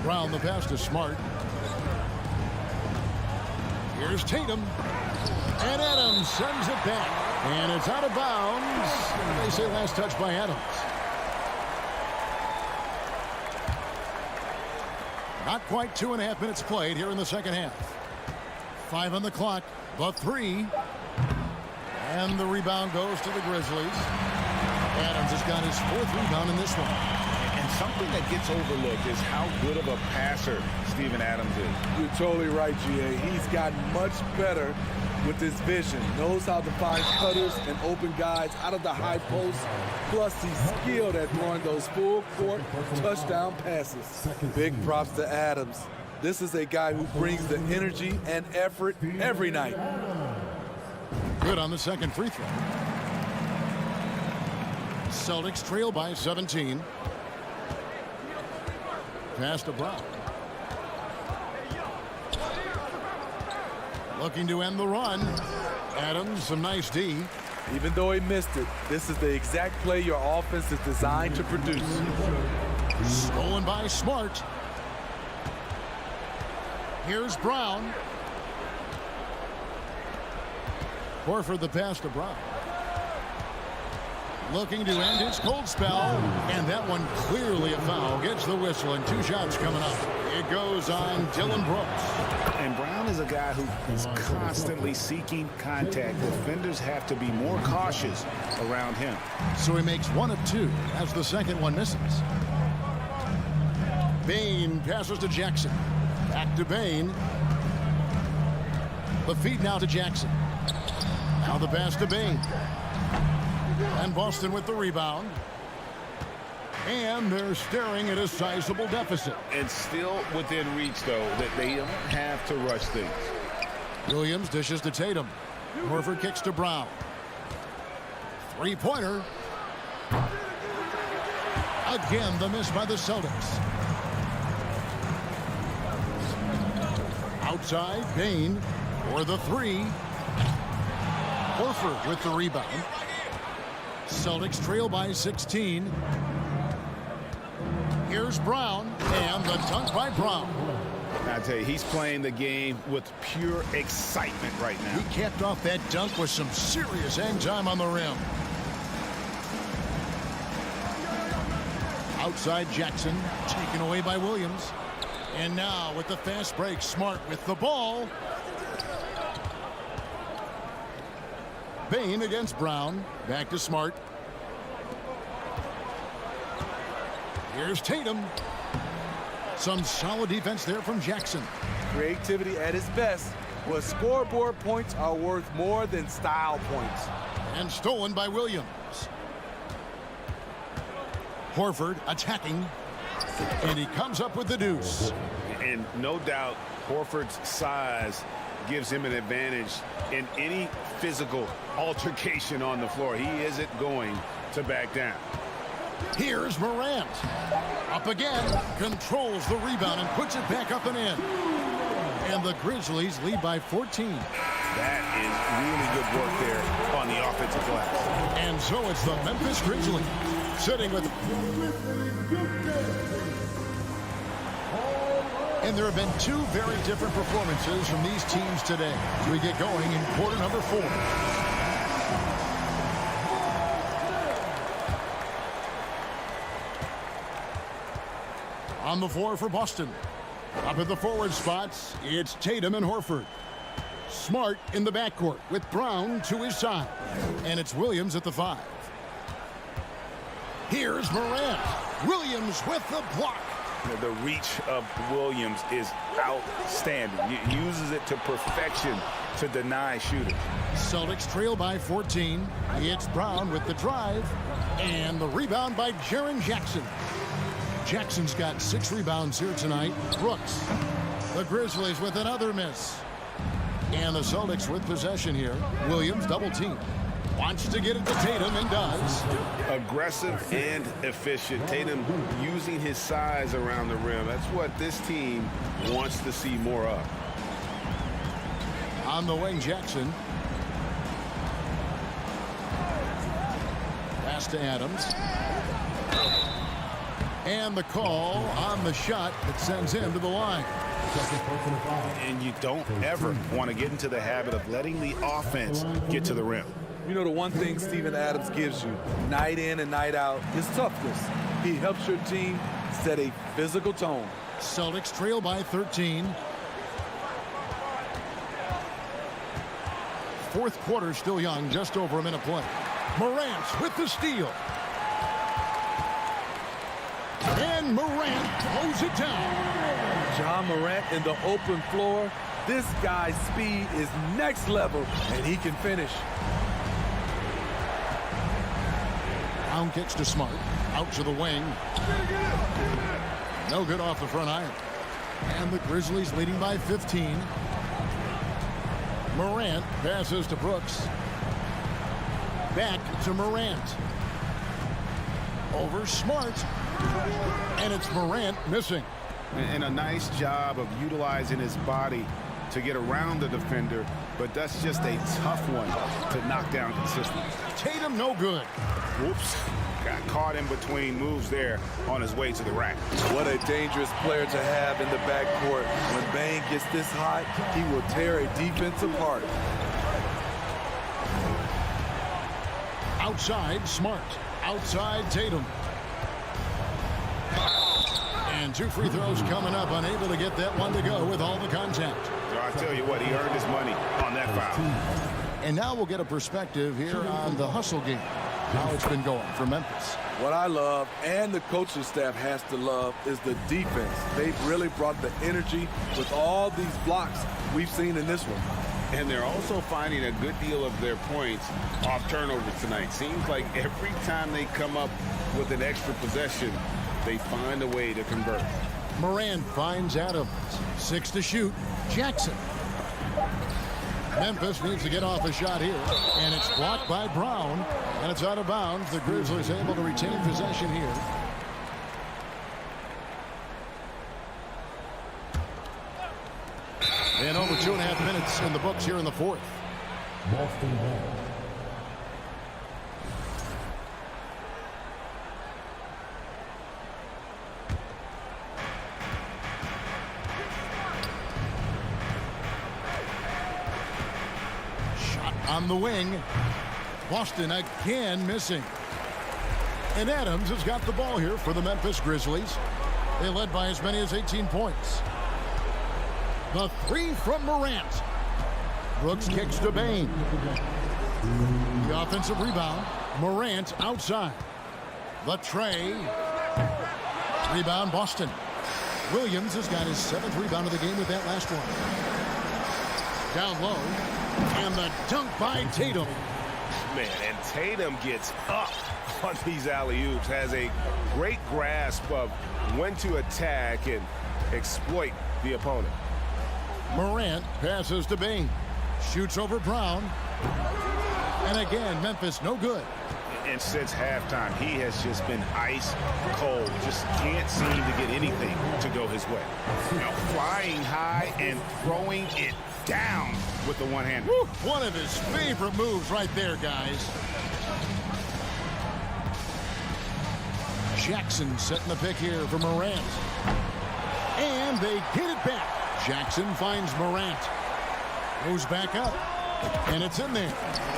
Brown the pass to Smart. Here's Tatum. And Adams sends it back. And it's out of bounds. They say last touch by Adams. Not quite 2.5 minutes played here in the second half. 5 on the clock. The 3. And the rebound goes to the Grizzlies. Adams has got his 4th rebound in this one. And something that gets overlooked is how good of a passer Steven Adams is. You're totally right, GA. He's gotten much better with his vision. Knows how to find cutters and open guys out of the high post. Plus, he's skilled at throwing those full-court touchdown passes. Big props to Adams. This is a guy who brings the energy and effort every night. Good on the second free throw. Celtics trail by 17. Pass to Brown. Looking to end the run. Adams, some nice D. Even though he missed it, this is the exact play your offense is designed to produce. Stolen by Smart. Here's Brown. Horford the pass to Brown. Looking to end his cold spell. And that one clearly a foul. Gets the whistle and 2 shots coming up. It goes on Dylan Brooks. And Brown is a guy who is constantly seeking contact. Defenders have to be more cautious around him. So he makes 1 of 2 as the second one misses. Bain passes to Jackson. Back to Bain. The feed now to Jackson. Now the pass to Bain. And Boston with the rebound. And they're staring at a sizable deficit. And still within reach, though, that they don't have to rush things. Williams dishes to Tatum. Horford kicks to Brown. 3-pointer. Again, the miss by the Celtics. Outside, Bain for the 3. Horford with the rebound. Celtics trail by 16. Here's Brown, and the dunk by Brown. I tell you, he's playing the game with pure excitement right now. He capped off that dunk with some serious hang time on the rim. Outside Jackson, taken away by Williams. And now with the fast break, Smart with the ball. Bain against Brown. Back to Smart. Here's Tatum. Some solid defense there from Jackson. Creativity at its best, where scoreboard points are worth more than style points. And stolen by Williams. Horford attacking. And he comes up with the deuce. And no doubt, Horford's size gives him an advantage in any physical altercation on the floor. He isn't going to back down. Here's Morant. Up again. Controls the rebound and puts it back up and in. And the Grizzlies lead by 14. That is really good work there on the offensive glass. And so it's the Memphis Grizzlies sitting with... And there have been 2 very different performances from these teams today as we get going in quarter number 4. On the floor for Boston. Up at the forward spots, it's Tatum and Horford. Smart in the backcourt with Brown to his side. And it's Williams at the 5. Here's Morant. Williams with the block. The reach of Williams is outstanding. He uses it to perfection to deny shooters. Celtics trail by 14. It's Brown with the drive. And the rebound by Jaren Jackson. Jackson's got 6 rebounds here tonight. Brooks. The Grizzlies with another miss. And the Celtics with possession here. Williams double team. Wants to get it to Tatum and does. Aggressive and efficient. Tatum using his size around the rim. That's what this team wants to see more of. On the wing, Jackson. Pass to Adams. And the call on the shot that sends him to the line. And you don't ever want to get into the habit of letting the offense get to the rim. You know, the one thing Steven Adams gives you night in and night out is toughness. He helps your team set a physical tone. Celtics trail by 13. Fourth quarter still young, just over a minute play. Morant with the steal. And Morant throws it down. John Morant in the open floor. This guy's speed is next level, and he can finish. Brown kicks to Smart. Out to the wing. No good off the front iron. And the Grizzlies leading by 15. Morant passes to Brooks. Back to Morant. Over Smart. And it's Morant missing. And a nice job of utilizing his body to get around the defender, but that's just a tough one to knock down consistently. Tatum no good. Whoops. Got caught in between moves there on his way to the rack. What a dangerous player to have in the backcourt. When Bane gets this hot, he will tear a defense apart. Outside, Smart. Outside, Tatum. And 2 free throws coming up, unable to get that one to go with all the contact. So I tell you what, he earned his money on that foul. And now we'll get a perspective here on the hustle game. How it's been going for Memphis. What I love, and the coaching staff has to love, is the defense. They've really brought the energy with all these blocks we've seen in this one. And they're also finding a good deal of their points off turnovers tonight. Seems like every time they come up with an extra possession, they find a way to convert. Morant finds Adams. 6 to shoot. Jackson. Memphis needs to get off a shot here. And it's blocked by Brown. And it's out of bounds. The Grizzlies able to retain possession here. And over 2.5 minutes in the books here in the fourth. Boston ball. Shot on the wing. Boston again missing. And Adams has got the ball here for the Memphis Grizzlies. They led by as many as 18 points. The 3 from Morant. Brooks kicks to Bane. The offensive rebound. Morant outside. The tray. Rebound Boston. Williams has got his 7th rebound of the game with that last one. Down low. And the dunk by Tatum. Man, and Tatum gets up on these alley-oops. Has a great grasp of when to attack and exploit the opponent. Morant passes to Bane. Shoots over Brown. And again, Memphis no good. And since halftime, he has just been ice cold. Just can't seem to get anything to go his way. Now flying high and throwing it down with the one hand. One of his favorite moves right there, guys. Jackson setting the pick here for Morant. And they get it back. Jackson finds Morant. Goes back up. And it's in there.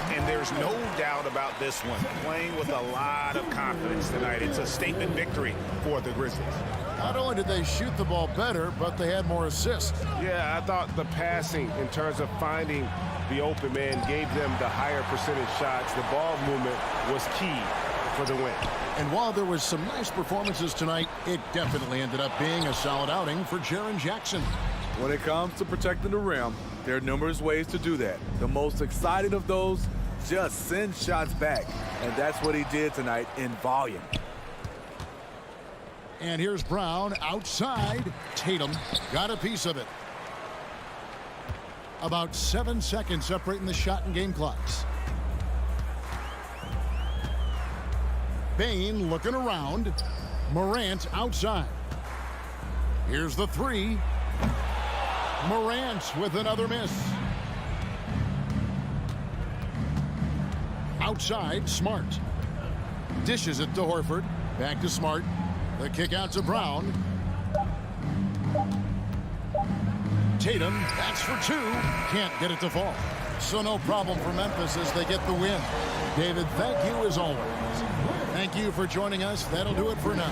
And there's no doubt about this one. Playing with a lot of confidence tonight. It's a statement victory for the Grizzlies. Not only did they shoot the ball better, but they had more assists. Yeah, I thought the passing in terms of finding the open man gave them the higher percentage shots. The ball movement was key for the win. And while there was some nice performances tonight, it definitely ended up being a solid outing for Jaren Jackson. When it comes to protecting the rim, there are numerous ways to do that. The most exciting of those, just send shots back. And that's what he did tonight in volume. And here's Brown outside. Tatum got a piece of it. About 7 seconds separating the shot and game clocks. Bain looking around. Morant outside. Here's the three. Morant with another miss. Outside, Smart. Dishes it to Horford. Back to Smart. The kick out to Brown. Tatum, that's for two. Can't get it to fall. So no problem for Memphis as they get the win. David, thank you as always. Thank you for joining us. That'll do it for now.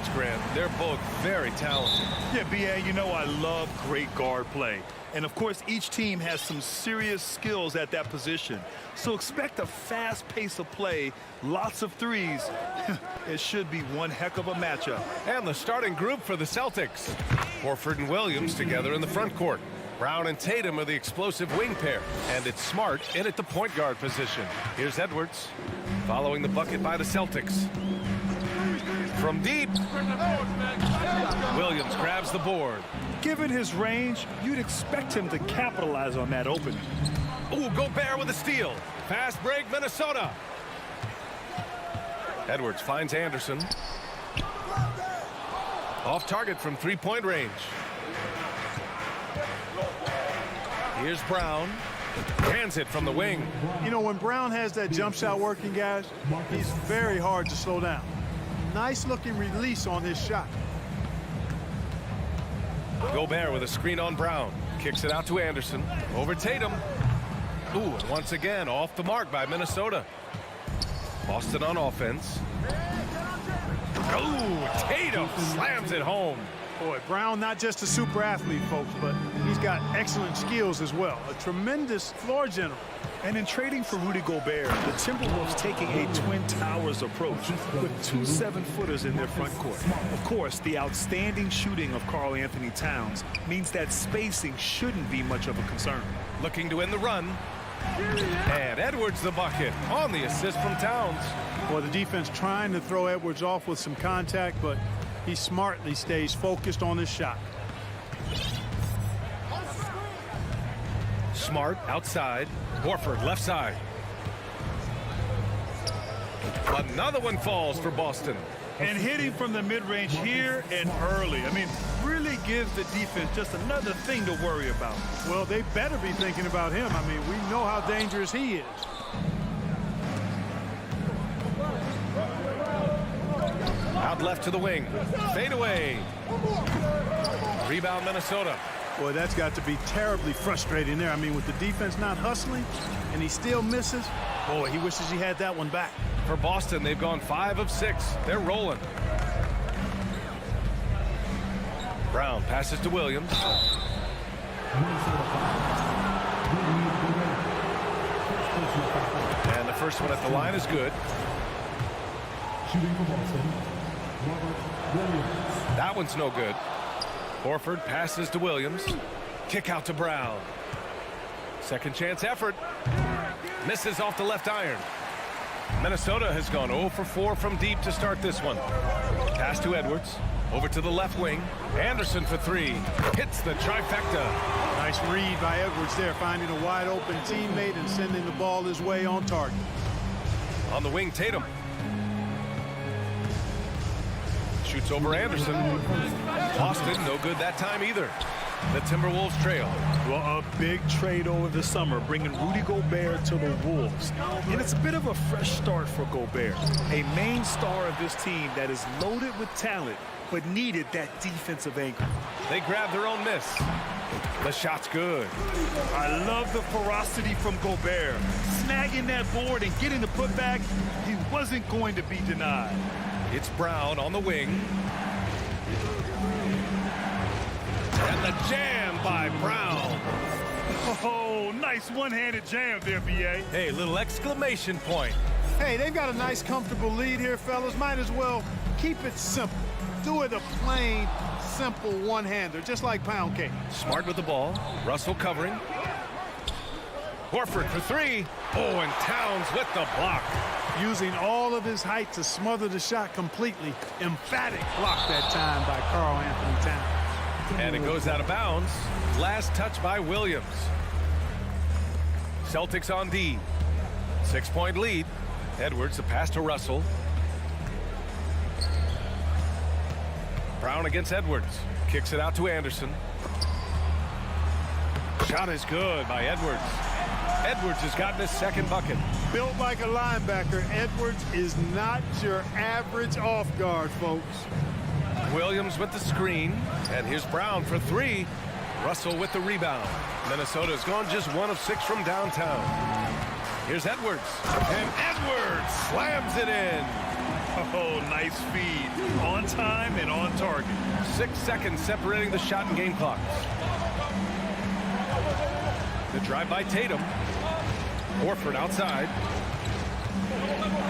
guards, Grant. They're both very talented. Yeah, B.A., you know I love great guard play. And, of course, each team has some serious skills at that position. So expect a fast pace of play, lots of threes. It should be one heck of a matchup. And the starting group for the Celtics. Horford and Williams together in the front court. Brown and Tatum are the explosive wing pair. And it's Smart in at the point guard position. Here's Edwards following the bucket by the Celtics. From deep, Williams grabs the board. Given his range, you'd expect him to capitalize on that opening. Ooh, Gobert with a steal. Fast break, Minnesota. Edwards finds Anderson. Off target from three-point range. Here's Brown. Hands it from the wing. You know, when Brown has that jump shot working, guys, he's very hard to slow down. Nice looking release on his shot. Gobert with a screen on Brown. Kicks it out to Anderson. Over Tatum. Ooh, and once again off the mark by Minnesota. Boston on offense. Ooh, Tatum slams it home. Boy, Brown not just a super athlete, folks, but he's got excellent skills as well. A tremendous floor general. And in trading for Rudy Gobert, the Timberwolves taking a Twin Towers approach with two 7-footers in their front court. Of course, the outstanding shooting of Karl Anthony Towns means that spacing shouldn't be much of a concern. Looking to win the run. And Edwards the bucket on the assist from Towns. Well, the defense trying to throw Edwards off with some contact, but he smartly stays focused on his shot. Smart outside. Horford left side. Another one falls for Boston. And hitting from the mid-range here and early. I mean, really gives the defense just another thing to worry about. Well, they better be thinking about him. I mean, we know how dangerous he is. Out left to the wing. Fade away. Rebound Minnesota. Boy, that's got to be terribly frustrating there. I mean, with the defense not hustling and he still misses, boy, he wishes he had that one back. For Boston, they've gone 5 of 6. They're rolling. Brown passes to Williams. And the first one at the line is good. Shooting for Boston, Robert Williams. That one's no good. Horford passes to Williams. Kick out to Brown. Second chance effort. Misses off the left iron. Minnesota has gone 0 for 4 from deep to start this one. Pass to Edwards. Over to the left wing. Anderson for 3. Hits the trifecta. Nice read by Edwards there, finding a wide open teammate and sending the ball his way on target. On the wing, Tatum. Shoots over Anderson. Boston, no good that time either. The Timberwolves trail. Well, a big trade over the summer, bringing Rudy Gobert to the Wolves. And it's a bit of a fresh start for Gobert, a main star of this team that is loaded with talent, but needed that defensive anchor. They grab their own miss. The shot's good. I love the ferocity from Gobert. Snagging that board and getting the putback, he wasn't going to be denied. It's Brown on the wing. And the jam by Brown. Oh, nice one-handed jam there, B.A. Hey, little exclamation point. Hey, they've got a nice, comfortable lead here, fellas. Might as well keep it simple. Do it a plain, simple one-hander, just like pound cake. Smart with the ball. Russell covering. Horford for 3. Oh, and Towns with the block. Using all of his height to smother the shot completely. Emphatic block that time by Karl Anthony Towns. And it goes out of bounds. Last touch by Williams. Celtics on D. 6-point lead. Edwards, the pass to Russell. Brown against Edwards. Kicks it out to Anderson. Shot is good by Edwards. Edwards has gotten his second bucket. Built like a linebacker, Edwards is not your average off guard, folks. Williams with the screen. And here's Brown for 3. Russell with the rebound. Minnesota's gone just 1 of 6 from downtown. Here's Edwards. And Edwards slams it in. Oh, nice feed. On time and on target. 6 seconds separating the shot and game clock. The drive by Tatum. Horford outside.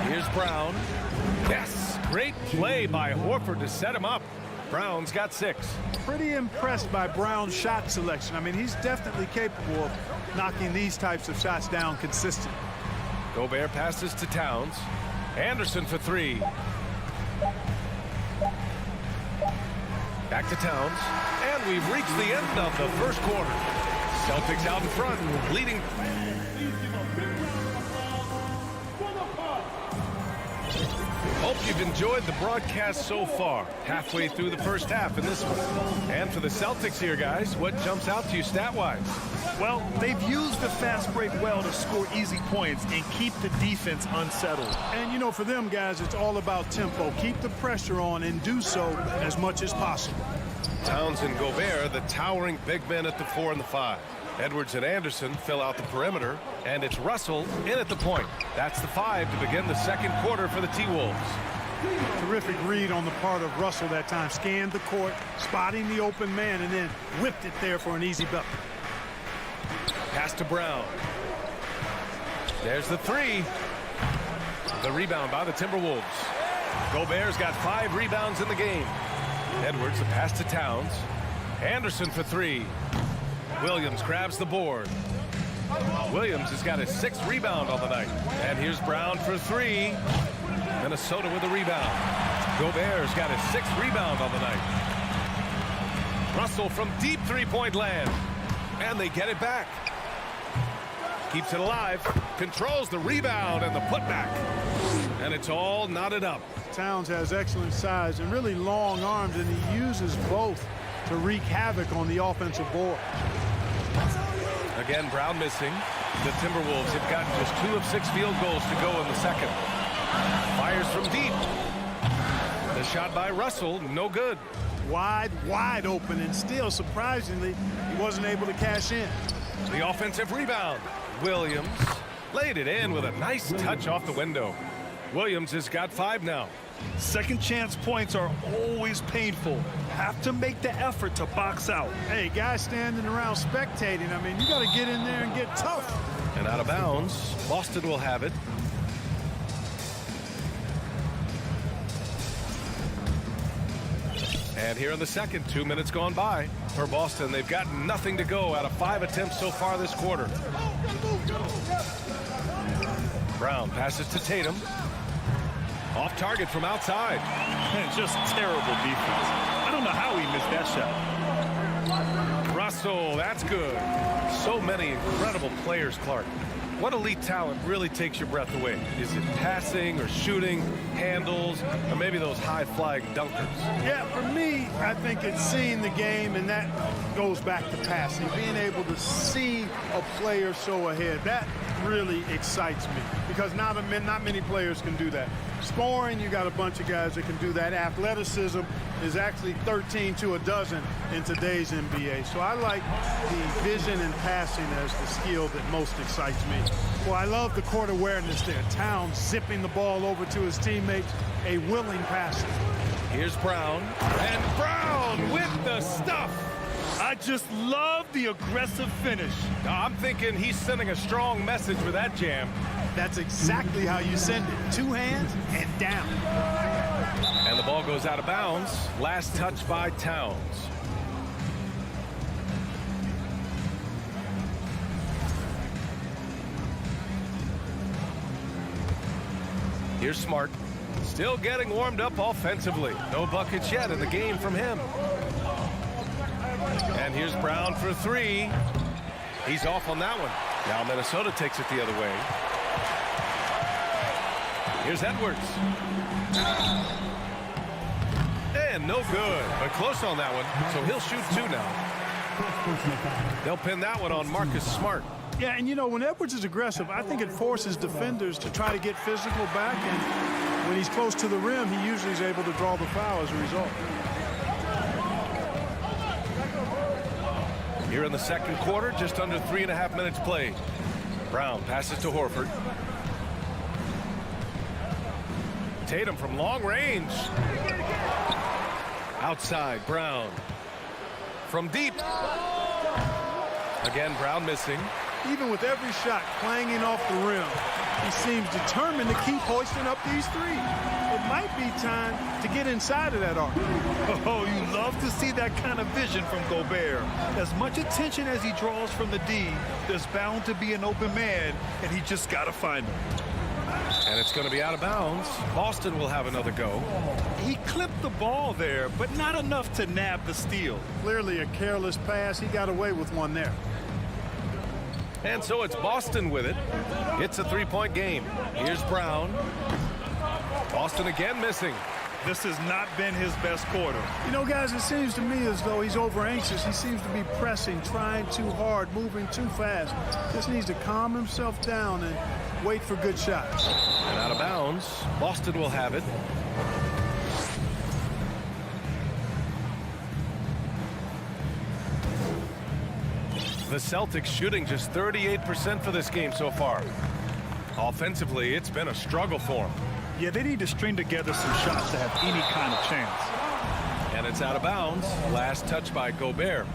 Here's Brown. Yes, great play by Horford to set him up. Brown's got 6. Pretty impressed by Brown's shot selection. I mean, he's definitely capable of knocking these types of shots down consistently. Gobert passes to Towns. Anderson for 3. Back to Towns. And we've reached the end of the first quarter. Celtics out in front, leading. Hope you've enjoyed the broadcast so far. Halfway through the first half in this one. And for the Celtics here, guys, what jumps out to you stat-wise? Well, they've used the fast break well to score easy points and keep the defense unsettled. And, you know, for them guys, it's all about tempo. Keep the pressure on and do so as much as possible. Towns and Gobert, the towering big men at the 4 and the 5. Edwards and Anderson fill out the perimeter, and it's Russell in at the point. That's the 5 to begin the second quarter for the T-Wolves. Terrific read on the part of Russell that time. Scanned the court, spotting the open man, and then whipped it there for an easy bucket. Pass to Brown. There's the 3. The rebound by the Timberwolves. Gobert's got 5 rebounds in the game. Edwards, the pass to Towns. Anderson for 3. Williams grabs the board. Williams has got his 6th rebound on the night. And here's Brown for 3. Minnesota with the rebound. Gobert's got his 6th rebound on the night. Russell from deep three-point land. And they get it back. Keeps it alive. Controls the rebound and the putback. And it's all knotted up. Towns has excellent size and really long arms, and he uses both to wreak havoc on the offensive board. Again, Brown missing. The Timberwolves have gotten just 2 of 6 field goals to go in the second. Fires from deep. The shot by Russell, no good. Wide open, and still, surprisingly, he wasn't able to cash in. The offensive rebound. Williams laid it in with a nice touch off the window. Williams has got 5 now. Second chance points are always painful. Have to make the effort to box out. Hey, guys standing around spectating, I mean, you got to get in there and get tough. And out of bounds, Boston will have it. And here in the second, 2 minutes gone by. For Boston, they've got nothing to go out of 5 attempts so far this quarter. Brown passes to Tatum. Off target from outside. Just terrible defense. I don't know how he missed that shot. Russell, that's good. So many incredible players, Clark. What elite talent really takes your breath away? Is it passing or shooting, handles, or maybe those high-flying dunkers? Yeah, for me, I think it's seeing the game, and that goes back to passing. Being able to see a player so ahead, that really excites me because not many players can do that. Scoring, you got a bunch of guys that can do that. Athleticism is actually 13 to a dozen in today's NBA. So I like the vision and passing as the skill that most excites me. Well, I love the court awareness there. Towns zipping the ball over to his teammates, a willing passer. Here's Brown, and Brown with the stuff. I just love the aggressive finish. I'm thinking he's sending a strong message with that jam. That's exactly how you send it. 2 hands and down. And the ball goes out of bounds. Last touch by Towns. Here's Smart. Still getting warmed up offensively. No buckets yet in the game from him. And here's Brown for 3. He's off on that one. Now Minnesota takes it the other way. Here's Edwards. And no good, but close on that one. So he'll shoot 2 now. They'll pin that one on Marcus Smart. Yeah, and you know, when Edwards is aggressive, I think it forces defenders to try to get physical back, and when he's close to the rim, he usually is able to draw the foul as a result. Here in the second quarter, just under 3.5 minutes played. Brown passes to Horford. Tatum from long range. Outside, Brown. From deep. Again, Brown missing. Even with every shot clanging off the rim, he seems determined to keep hoisting up these threes. It might be time to get inside of that arc. Oh, you love to see that kind of vision from Gobert. As much attention as he draws from the D, there's bound to be an open man, and he just got to find him. And it's going to be out of bounds. Boston will have another go. He clipped the ball there, but not enough to nab the steal. Clearly a careless pass. He got away with one there. And so it's Boston with it. It's a three-point game. Here's Brown. Boston again missing. This has not been his best quarter. You know, guys, it seems to me as though he's over-anxious. He seems to be pressing, trying too hard, moving too fast. Just needs to calm himself down and wait for good shots. And out of bounds. Boston will have it. The Celtics shooting just 38% for this game so far. Offensively, it's been a struggle for them. Yeah, they need to string together some shots to have any kind of chance. And it's out of bounds. Last touch by Gobert.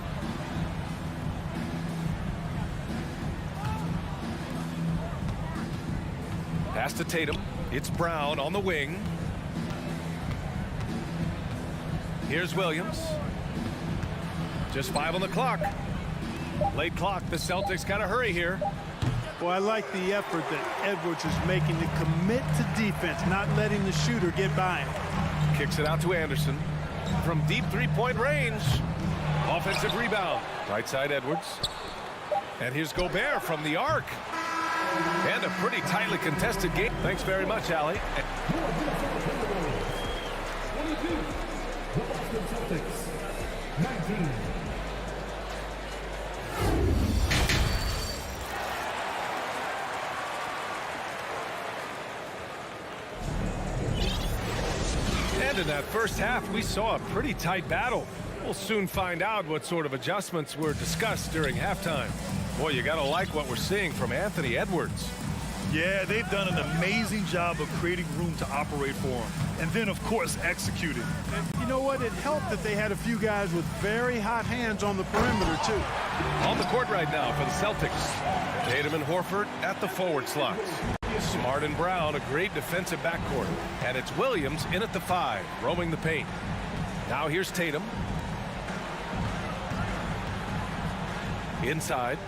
Pass to Tatum. It's Brown on the wing. Here's Williams. Just 5 on the clock. Late clock. The Celtics got to hurry here. Well, I like the effort that Edwards is making to commit to defense, not letting the shooter get by him. Kicks it out to Anderson. From deep three-point range. Offensive rebound. Right side Edwards. And here's Gobert from the arc. And a pretty tightly contested game. Thanks very much, Allie. Boston Celtics, 19. And in that first half, we saw a pretty tight battle. We'll soon find out what sort of adjustments were discussed during halftime. Boy, you got to like what we're seeing from Anthony Edwards. Yeah, they've done an amazing job of creating room to operate for him. And then, of course, executing. And you know what? It helped that they had a few guys with very hot hands on the perimeter, too. On the court right now for the Celtics. Tatum and Horford at the forward slots. Smart and Brown, a great defensive backcourt. And it's Williams in at the 5, roaming the paint. Now here's Tatum. Inside.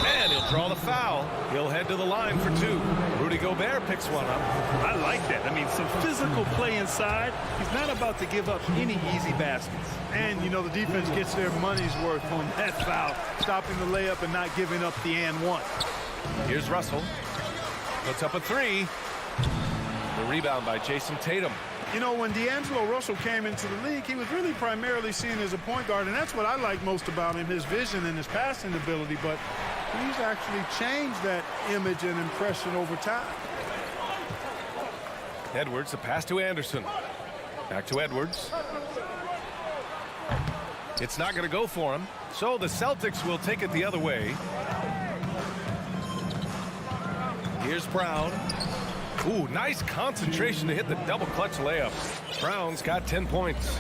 And he'll draw the foul. He'll head to the line for 2. Rudy Gobert picks one up. I like that. I mean, some physical play inside. He's not about to give up any easy baskets. And, you know, the defense gets their money's worth on that foul, stopping the layup and not giving up the and one. Here's Russell. Puts up a 3. The rebound by Jason Tatum. You know, when D'Angelo Russell came into the league, he was really primarily seen as a point guard, and that's what I like most about him, his vision and his passing ability, but he's actually changed that image and impression over time. Edwards, a pass to Anderson. Back to Edwards. It's not going to go for him, so the Celtics will take it the other way. Here's Brown. Ooh, nice concentration to hit the double clutch layup. Brown's got 10 points.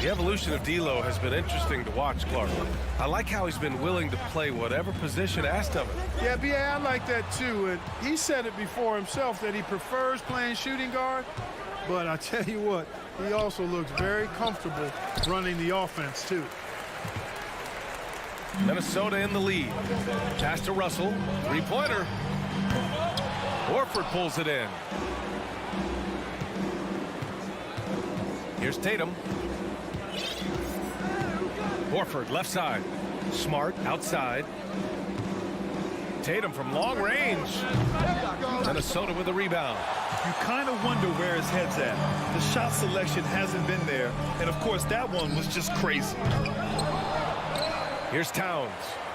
The evolution of D'Lo has been interesting to watch, Clark. I like how he's been willing to play whatever position asked of him. Yeah, B.A., I like that too. And he said it before himself that he prefers playing shooting guard. But I tell you what, he also looks very comfortable running the offense too. Minnesota in the lead. Pass to Russell. Three-pointer. Horford pulls it in. Here's Tatum. Horford left side. Smart outside. Tatum from long range. Minnesota with the rebound. You kind of wonder where his head's at. The shot selection hasn't been there. And, of course, that one was just crazy. Here's Towns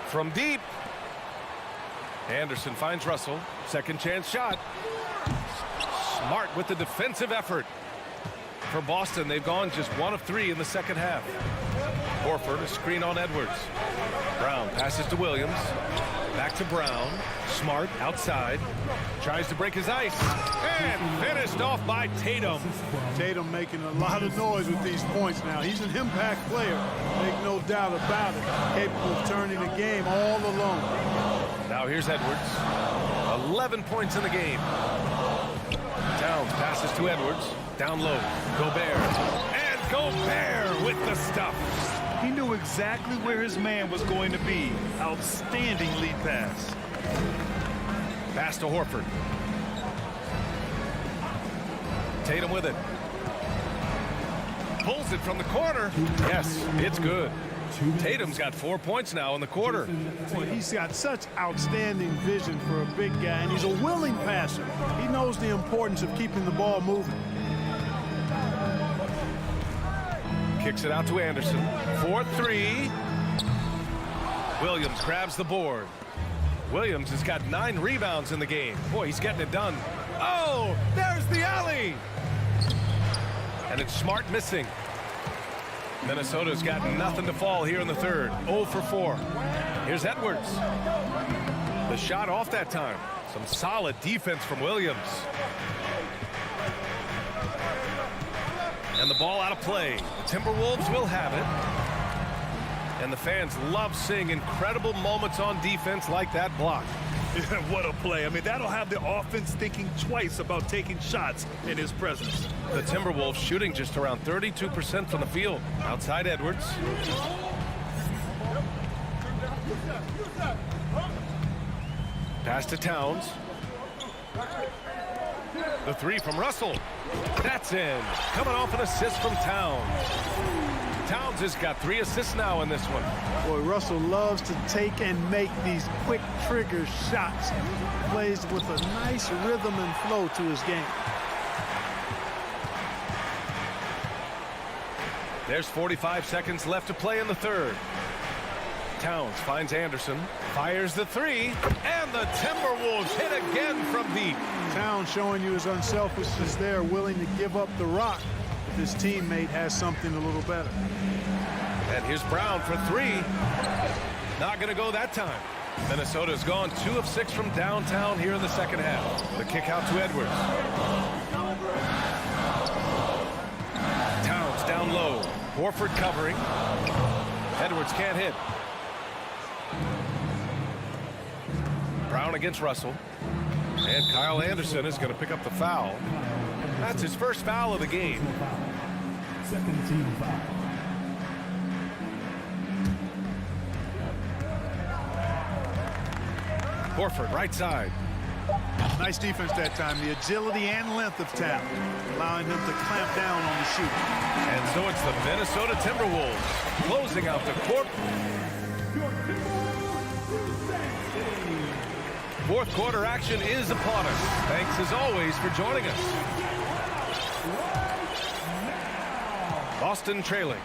from deep. Anderson finds Russell. Second chance shot. Smart with the defensive effort. For Boston, they've gone just 1 of 3 in the second half. Horford, a screen on Edwards. Brown passes to Williams. Back to Brown. Smart outside. Tries to break his ice. And finished off by Tatum. Tatum making a lot of noise with these points now. He's an impact player. Make no doubt about it. Capable of turning the game all alone. Now here's Edwards. 11 points in the game. Towns passes to Edwards. Down low. Gobert. And Gobert with the stuff. He knew exactly where his man was going to be. Outstanding lead pass. Pass to Horford. Tatum with it. Pulls it from the corner. Yes, it's good. Tatum's got 4 points now in the quarter. Well, he's got such outstanding vision for a big guy, and he's a willing passer. He knows the importance of keeping the ball moving. Kicks it out to Anderson. 4-3. Williams grabs the board. Williams has got 9 rebounds in the game. Boy, he's getting it done. Oh, there's the alley. And it's Smart missing. Minnesota's got nothing to fall here in the third. 0 for 4. Here's Edwards. The shot off that time. Some solid defense from Williams. And the ball out of play. Timberwolves will have it. And the fans love seeing incredible moments on defense like that block. What a play. I mean, that'll have the offense thinking twice about taking shots in his presence. The Timberwolves shooting just around 32% from the field. Outside Edwards. Pass to Towns. The 3 from Russell. That's in. Coming off an assist from Towns. Towns has got 3 assists now in this one. Boy, Russell loves to take and make these quick trigger shots. Plays with a nice rhythm and flow to his game. There's 45 seconds left to play in the third. Towns finds Anderson, fires the 3, and the Timberwolves hit again from deep. Towns showing you his unselfishness there, willing to give up the rock if his teammate has something a little better. And here's Brown for 3. Not going to go that time. Minnesota's gone 2 of 6 from downtown here in the second half. The kick out to Edwards. Towns down low. Horford covering. Edwards can't hit. Brown against Russell. And Kyle Anderson is going to pick up the foul. That's his first foul of the game. Second team foul. Horford, right side. Nice defense that time. The agility and length of Towns, allowing him to clamp down on the shoot. And so it's the Minnesota Timberwolves closing out the quarter. Fourth quarter action is upon us. Thanks as always for joining us. Boston trailing.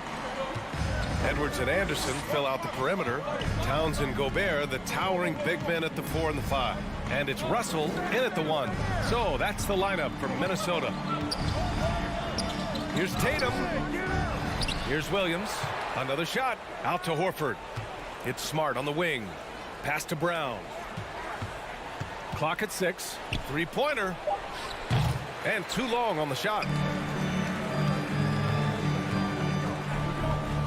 Edwards and Anderson fill out the perimeter. Towns and Gobert, the towering big men at the 4 and the 5. And it's Russell in at the 1. So that's the lineup for Minnesota. Here's Tatum. Here's Williams. Another shot. Out to Horford. It's Smart on the wing. Pass to Brown. Clock at 6. 3-pointer. And too long on the shot.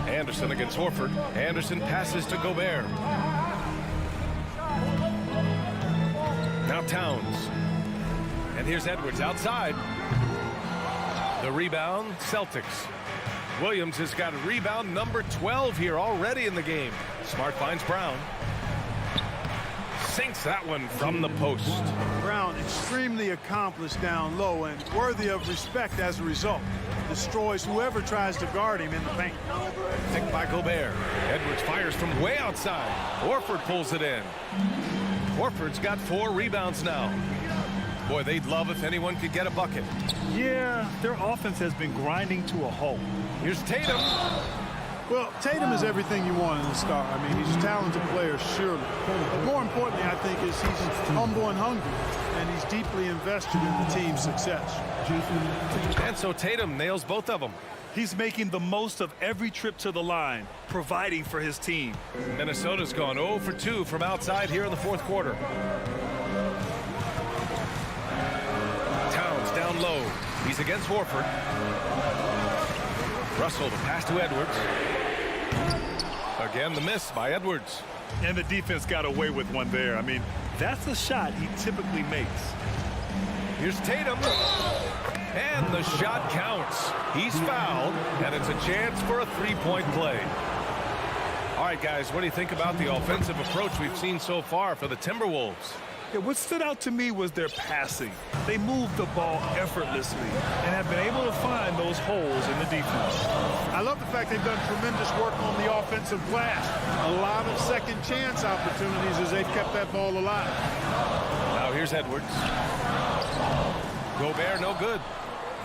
Anderson against Horford. Anderson passes to Gobert. Now Towns. And here's Edwards outside. The rebound, Celtics. Williams has got rebound number 12 here already in the game. Smart finds Brown. Sinks that one from the post. Brown extremely accomplished down low and worthy of respect as a result. Destroys whoever tries to guard him in the paint. Picked by Gobert. Edwards fires from way outside. Horford pulls it in. Horford's got 4 rebounds now. Boy, they'd love if anyone could get a bucket. Yeah, their offense has been grinding to a halt. Here's Tatum. Well, Tatum is everything you want in a star. I mean, he's a talented player, surely. But more importantly, I think, is he's humble and hungry, and he's deeply invested in the team's success. And so Tatum nails both of them. He's making the most of every trip to the line, providing for his team. Minnesota's gone 0 for 2 from outside here in the fourth quarter. Towns down low. He's against Horford. Russell, the pass to Edwards. Again, the miss by Edwards. And the defense got away with one there. I mean, that's a shot he typically makes. Here's Tatum. And the shot counts. He's fouled, and it's a chance for a three-point play. All right, guys, what do you think about the offensive approach we've seen so far for the Timberwolves? Yeah, what stood out to me was their passing. They moved the ball effortlessly and have been able to find those holes in the defense. I love the fact they've done tremendous work on the offensive glass. A lot of second chance opportunities as they've kept that ball alive. Now here's Edwards. Gobert, no good.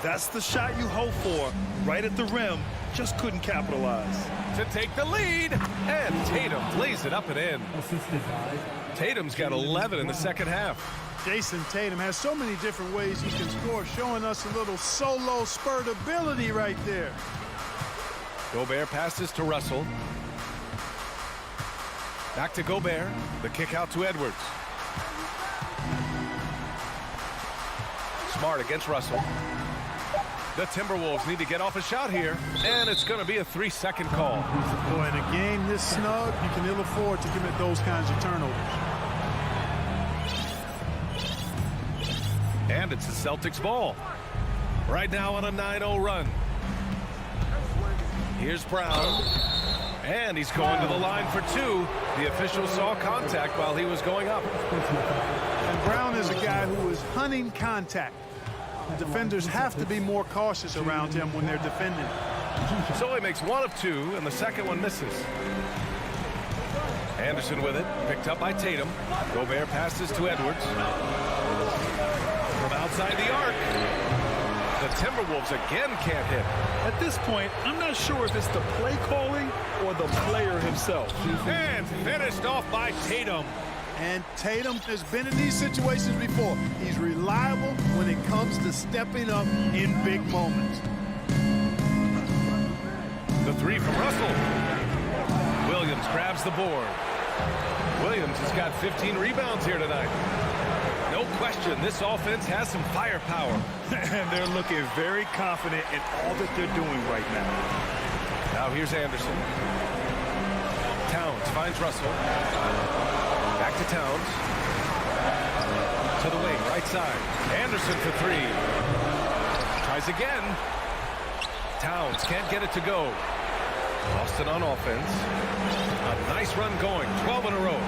That's the shot you hope for. Right at the rim, just couldn't capitalize. To take the lead, and Tatum plays it up and in. Assisted by Tatum's got 11 in the second half. Jason Tatum has so many different ways he can score, showing us a little solo spurt ability right there. Gobert passes to Russell. Back to Gobert. The kick out to Edwards. Smart against Russell. The Timberwolves need to get off a shot here, and it's going to be a 3-second call. Boy, in a game this snug, you can ill afford to commit those kinds of turnovers. And it's the Celtics ball. Right now on a 9-0 run. Here's Brown. And he's going to the line for two. The official saw contact while he was going up. And Brown is a guy who is hunting contact. Defenders have to be more cautious around him when they're defending. So he makes one of two, and the second one misses. Anderson with it, picked up by Tatum. Gobert passes to Edwards. From outside the arc. The Timberwolves again can't hit. At this point, I'm not sure if it's the play calling or the player himself. And finished off by Tatum. And Tatum has been in these situations before. He's reliable when it comes to stepping up in big moments. The three from Russell. Williams grabs the board. Williams has got 15 rebounds here tonight. No question, this offense has some firepower. And they're looking very confident in all that they're doing right now. Now here's Anderson. Towns finds Russell. Back to Towns. To the wing, right side. Anderson for three. Tries again. Towns can't get it to go. Boston on offense. A nice run going, 12 in a row.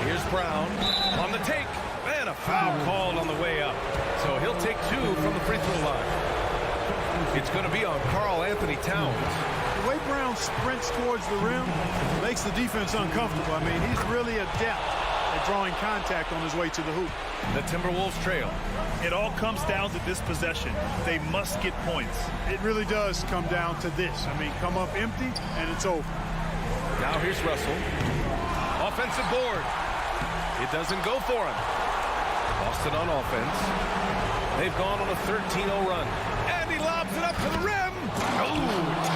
Here's Brown on the take. And a foul called on the way up. So he'll take two from the free throw line. It's going to be on Karl Anthony Towns. The way Brown sprints towards the rim makes the defense uncomfortable. I mean, he's really adept at drawing contact on his way to the hoop. The Timberwolves trail. It all comes down to this possession. They must get points. It really does come down to this. I mean, come up empty, and it's over. Now here's Russell. Offensive board. It doesn't go for him. Boston on offense. They've gone on a 13-0 run. And he lobs it up to the rim. Oh,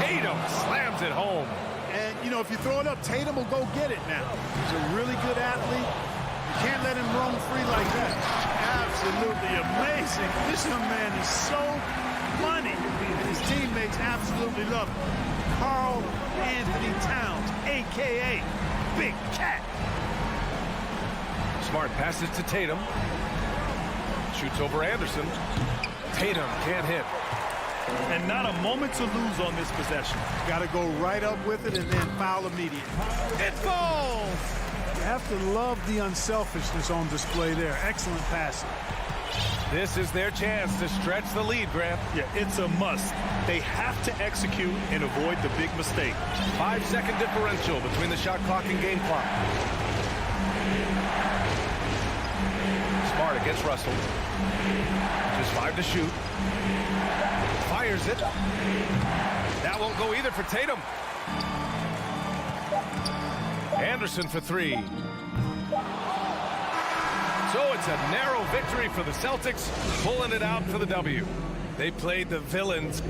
Tatum slams it home. And, you know, if you throw it up, Tatum will go get it now. He's a really good athlete. You can't let him roam free like that. Absolutely amazing. This young man is so money. And his teammates absolutely love him. Karl Anthony Towns, a.k.a. Big Cat. Smart passes to Tatum. Shoots over Anderson. Tatum can't hit. And not a moment to lose on this possession. Got to go right up with it and then foul immediately. It falls! You have to love the unselfishness on display there. Excellent passing. This is their chance to stretch the lead, Grant. Yeah, it's a must. They have to execute and avoid the big mistake. 5-second differential between the shot clock and game clock. Smart against Russell. Just 5 to shoot. Fires it. That won't go either for Tatum. Anderson for three. So it's a narrow victory for the Celtics, pulling it out for the W. They played the villains.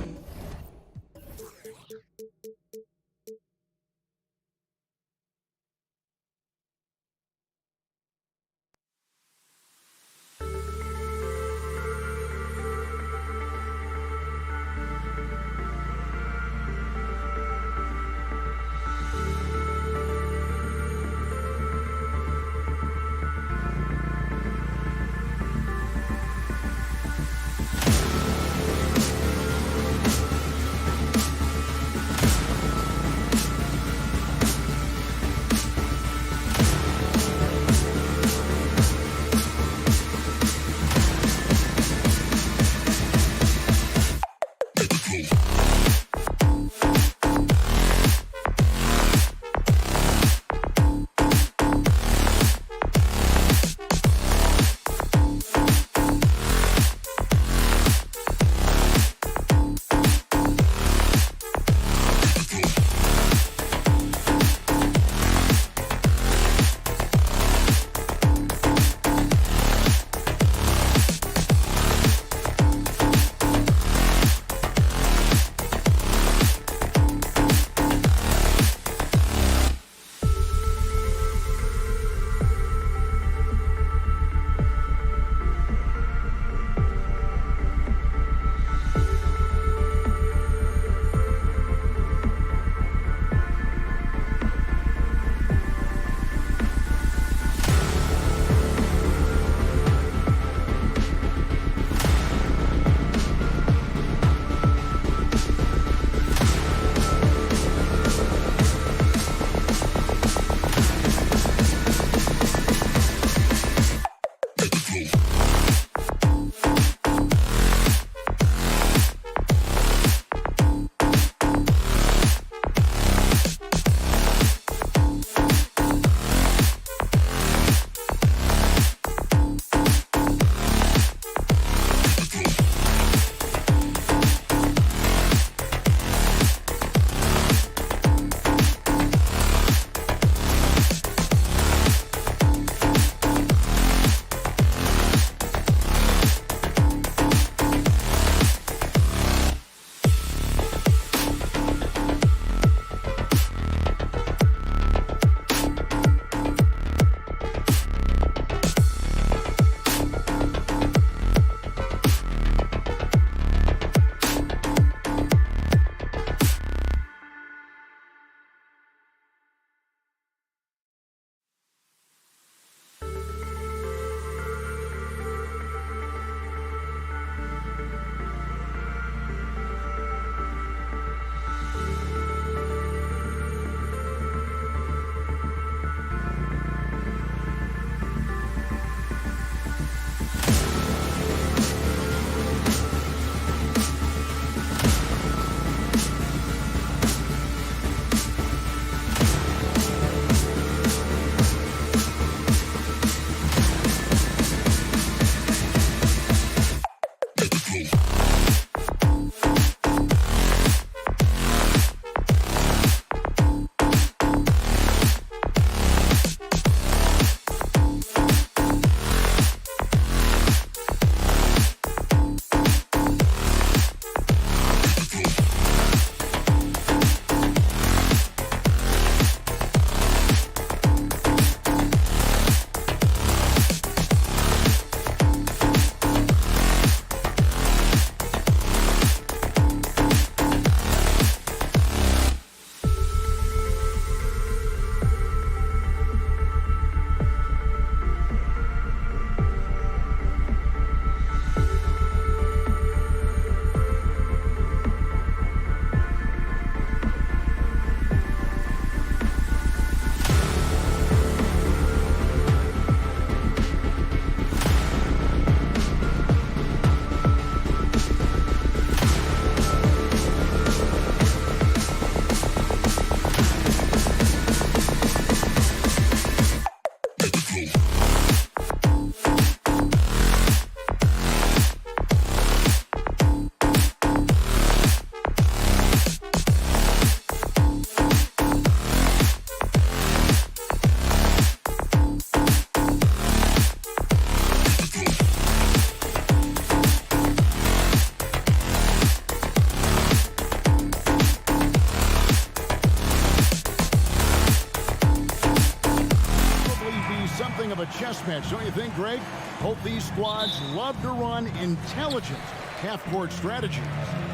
something of a chess match, don't you think, Greg? Both these squads love to run intelligent half-court strategies.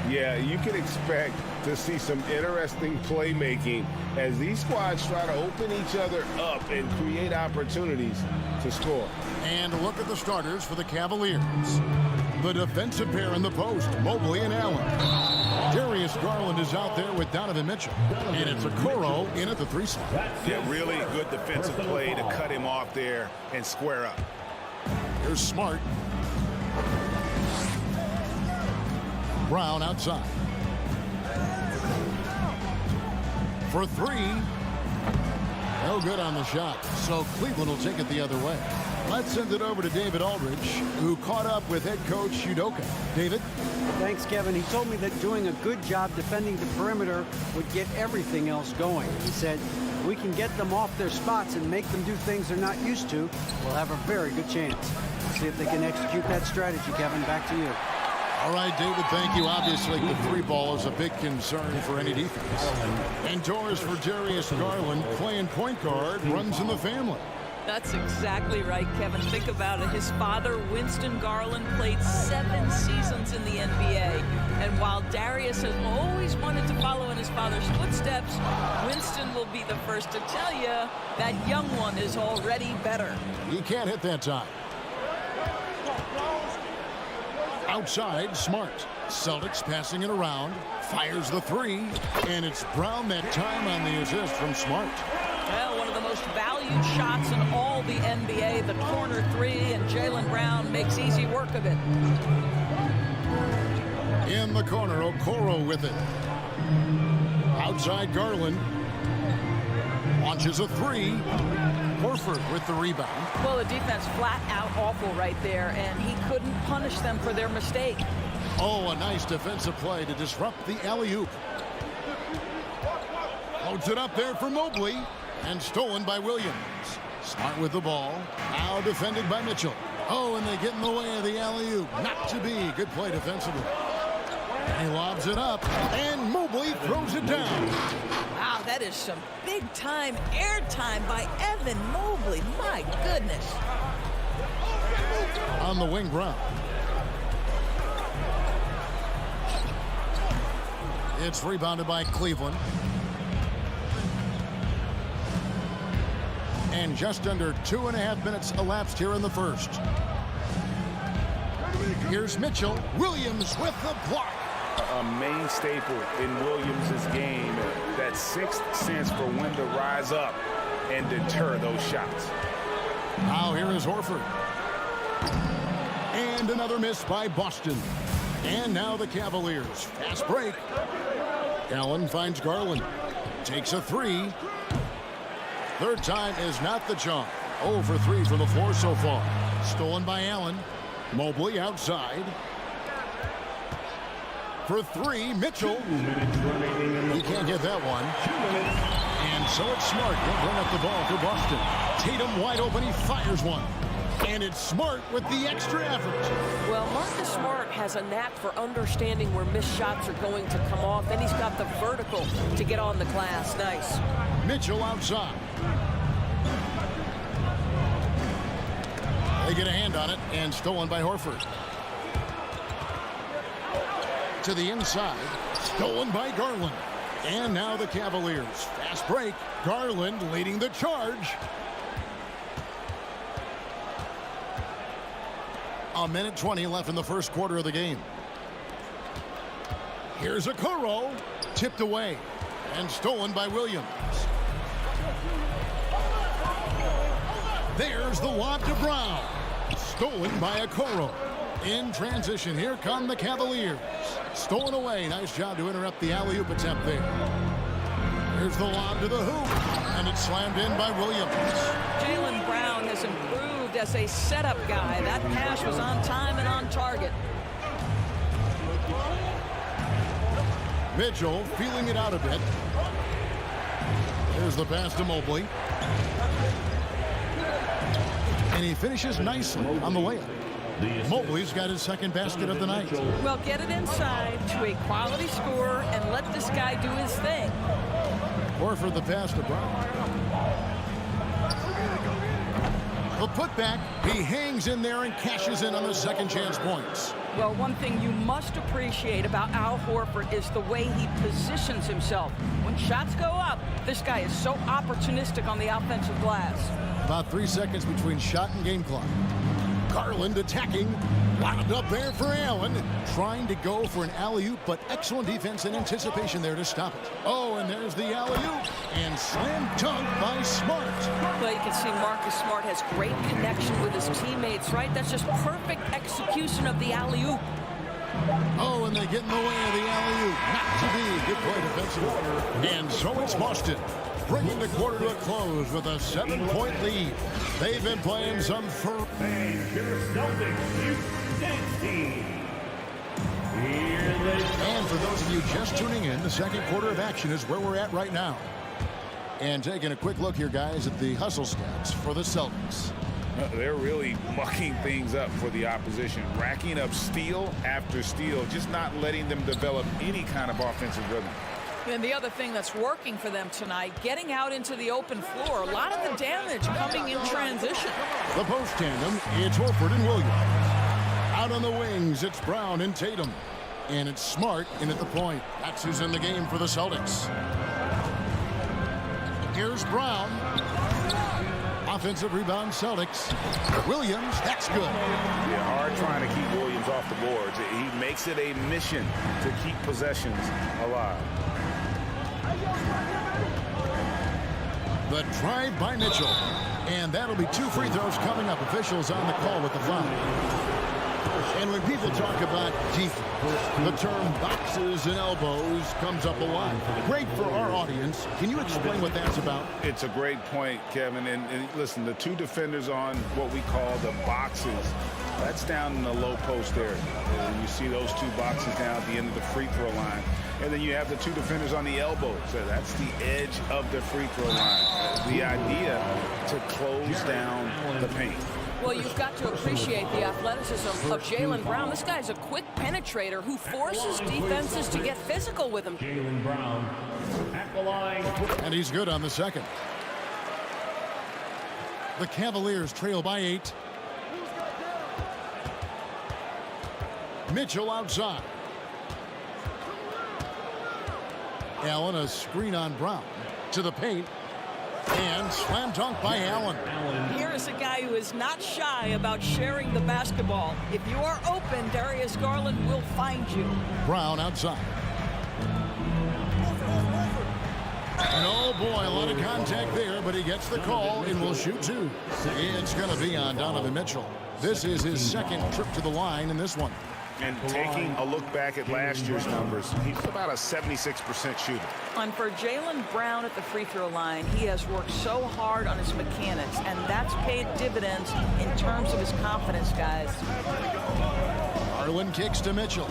Yeah, you can expect to see some interesting playmaking as these squads try to open each other up and create opportunities to score. And look at the starters for the Cavaliers. The defensive pair in the post, Mobley and Allen. Darius Garland is out there with Donovan Mitchell. And it's Okoro in at the 3 slot. Yeah, really good defensive play to cut him off there and square up. Here's Smart. Brown outside. For 3. No good on the shot. So Cleveland will take it the other way. Let's send it over to David Aldridge, who caught up with head coach Udoka. David? Thanks, Kevin. He told me that doing a good job defending the perimeter would get everything else going. He said, we can get them off their spots and make them do things they're not used to. We'll have a very good chance. See if they can execute that strategy, Kevin. Back to you. All right, David, thank you. Obviously, the 3 ball is a big concern for any defense. Indoors for Darius Garland, playing point guard, runs in the family. That's exactly right, Kevin. Think about it. His father, Winston Garland, played 7 seasons in the NBA. And while Darius has always wanted to follow in his father's footsteps, Winston will be the first to tell you that young one is already better. He can't hit that time. Outside, Smart. Celtics passing it around. Fires the 3. And it's Brown that time on the assist from Smart. Well, one of the most valued shots in all the NBA, the corner 3, and Jaylen Brown makes easy work of it. In the corner, Okoro with it. Outside, Garland. Launches a 3. Horford with the rebound. Well, the defense flat out awful right there, and he couldn't punish them for their mistake. Oh, a nice defensive play to disrupt the alley-oop. Loads it up there for Mobley, and stolen by Williams. Smart with the ball. Now defended by Mitchell. Oh, and they get in the way of the alley-oop. Not to be. Good play defensively. And he lobs it up, and Mobley throws it down. Wow, that is some big-time airtime by Evan Mobley. My goodness. On the wing, Brown. It's rebounded by Cleveland. And just under 2.5 minutes elapsed here in the first. Here's Mitchell. Williams with the block. A main staple in Williams' game, that 6th sense for when to rise up and deter those shots. Now here is Horford. And another miss by Boston. And now the Cavaliers. Fast break. Allen finds Garland. Takes a 3. Third time is not the charm. 0 for 3 from the floor so far. Stolen by Allen. Mobley outside. For 3, Mitchell. He can't get that one. And so it's Smart. He'll bring up the ball for Boston. Tatum wide open. He fires one. And it's Smart with the extra effort. Well, Marcus Smart has a knack for understanding where missed shots are going to come off, and he's got the vertical to get on the glass. Nice. Mitchell outside. They get a hand on it, and stolen by Horford. To the inside, stolen by Garland. And now the Cavaliers. Fast break. Garland leading the charge. A minute 20 left in the first quarter of the game. Here's Okoro. Tipped away. And stolen by Williams. There's the lob to Brown. Stolen by Okoro. In transition, here come the Cavaliers. Stolen away. Nice job to interrupt the alley-oop attempt there. Here's the lob to the hoop. And it's slammed in by Williams. Jaylen Brown has improved as a setup guy. That pass was on time and on target. Mitchell feeling it out a bit. There's the pass to Mobley. And he finishes nicely on the layup. Mobley's got his second basket of the night. Well, get it inside to a quality scorer and let this guy do his thing. Horford the pass to Brown. A putback. He hangs in there and cashes in on the second chance points. Well, one thing you must appreciate about Al Horford is the way he positions himself. When shots go up, this guy is so opportunistic on the offensive glass. About 3 seconds between shot and game clock. Garland attacking. Wound up there for Allen. Trying to go for an alley-oop, but excellent defense and anticipation there to stop it. Oh, and there's the alley-oop. And slam dunk by Smart. Well, you can see Marcus Smart has great connection with his teammates, right? That's just perfect execution of the alley-oop. Oh, and they get in the way of the alley-oop. Not to be. Good play defensively. And so it's Boston, bringing the quarter to a close with a 7-point lead. They've been playing some fun. And for those of you just tuning in, the second quarter of action is where we're at right now. And taking a quick look here, guys, at the hustle stats for the Celtics. They're really mucking things up for the opposition, racking up steal after steal, just not letting them develop any kind of offensive rhythm. And the other thing that's working for them tonight, getting out into the open floor. A lot of the damage coming in transition. The post tandem, it's Horford and Williams. Out on the wings, it's Brown and Tatum. And it's Smart in at the point. That's who's in the game for the Celtics. Here's Brown. Offensive rebound, Celtics. Williams, that's good. Yeah, hard trying to keep Williams off the boards. He makes it a mission to keep possessions alive. The drive by Mitchell. And that'll be 2 free throws coming up. Officials on the call with the foul. And when people talk about defense, the term boxes and elbows comes up a lot. Great for our audience. Can you explain what that's about? It's a great point, Kevin. And listen, the 2 defenders on what we call the boxes, that's down in the low post area. And you see those 2 boxes down at the end of the free throw line. And then you have the 2 defenders on the elbows. So that's the edge of the free throw line. The idea to close down the paint. Well, you've got to appreciate the athleticism of Jaylen Brown. This guy's a quick penetrator who forces defenses to get physical with him. Jaylen Brown at the line. And he's good on the second. The Cavaliers trail by 8. Mitchell outside. Allen, a screen on Brown. To the paint. And slam dunk by Allen. Here is a guy who is not shy about sharing the basketball. If you are open, Darius Garland will find you. Brown outside. And oh boy, a lot of contact there, but he gets the call and will shoot 2. It's going to be on Donovan Mitchell. This is his second trip to the line in this one. And taking a look back at last year's numbers, he's about a 76% shooter. And for Jaylen Brown at the free throw line, he has worked so hard on his mechanics, and that's paid dividends in terms of his confidence, guys. Garland kicks to Mitchell.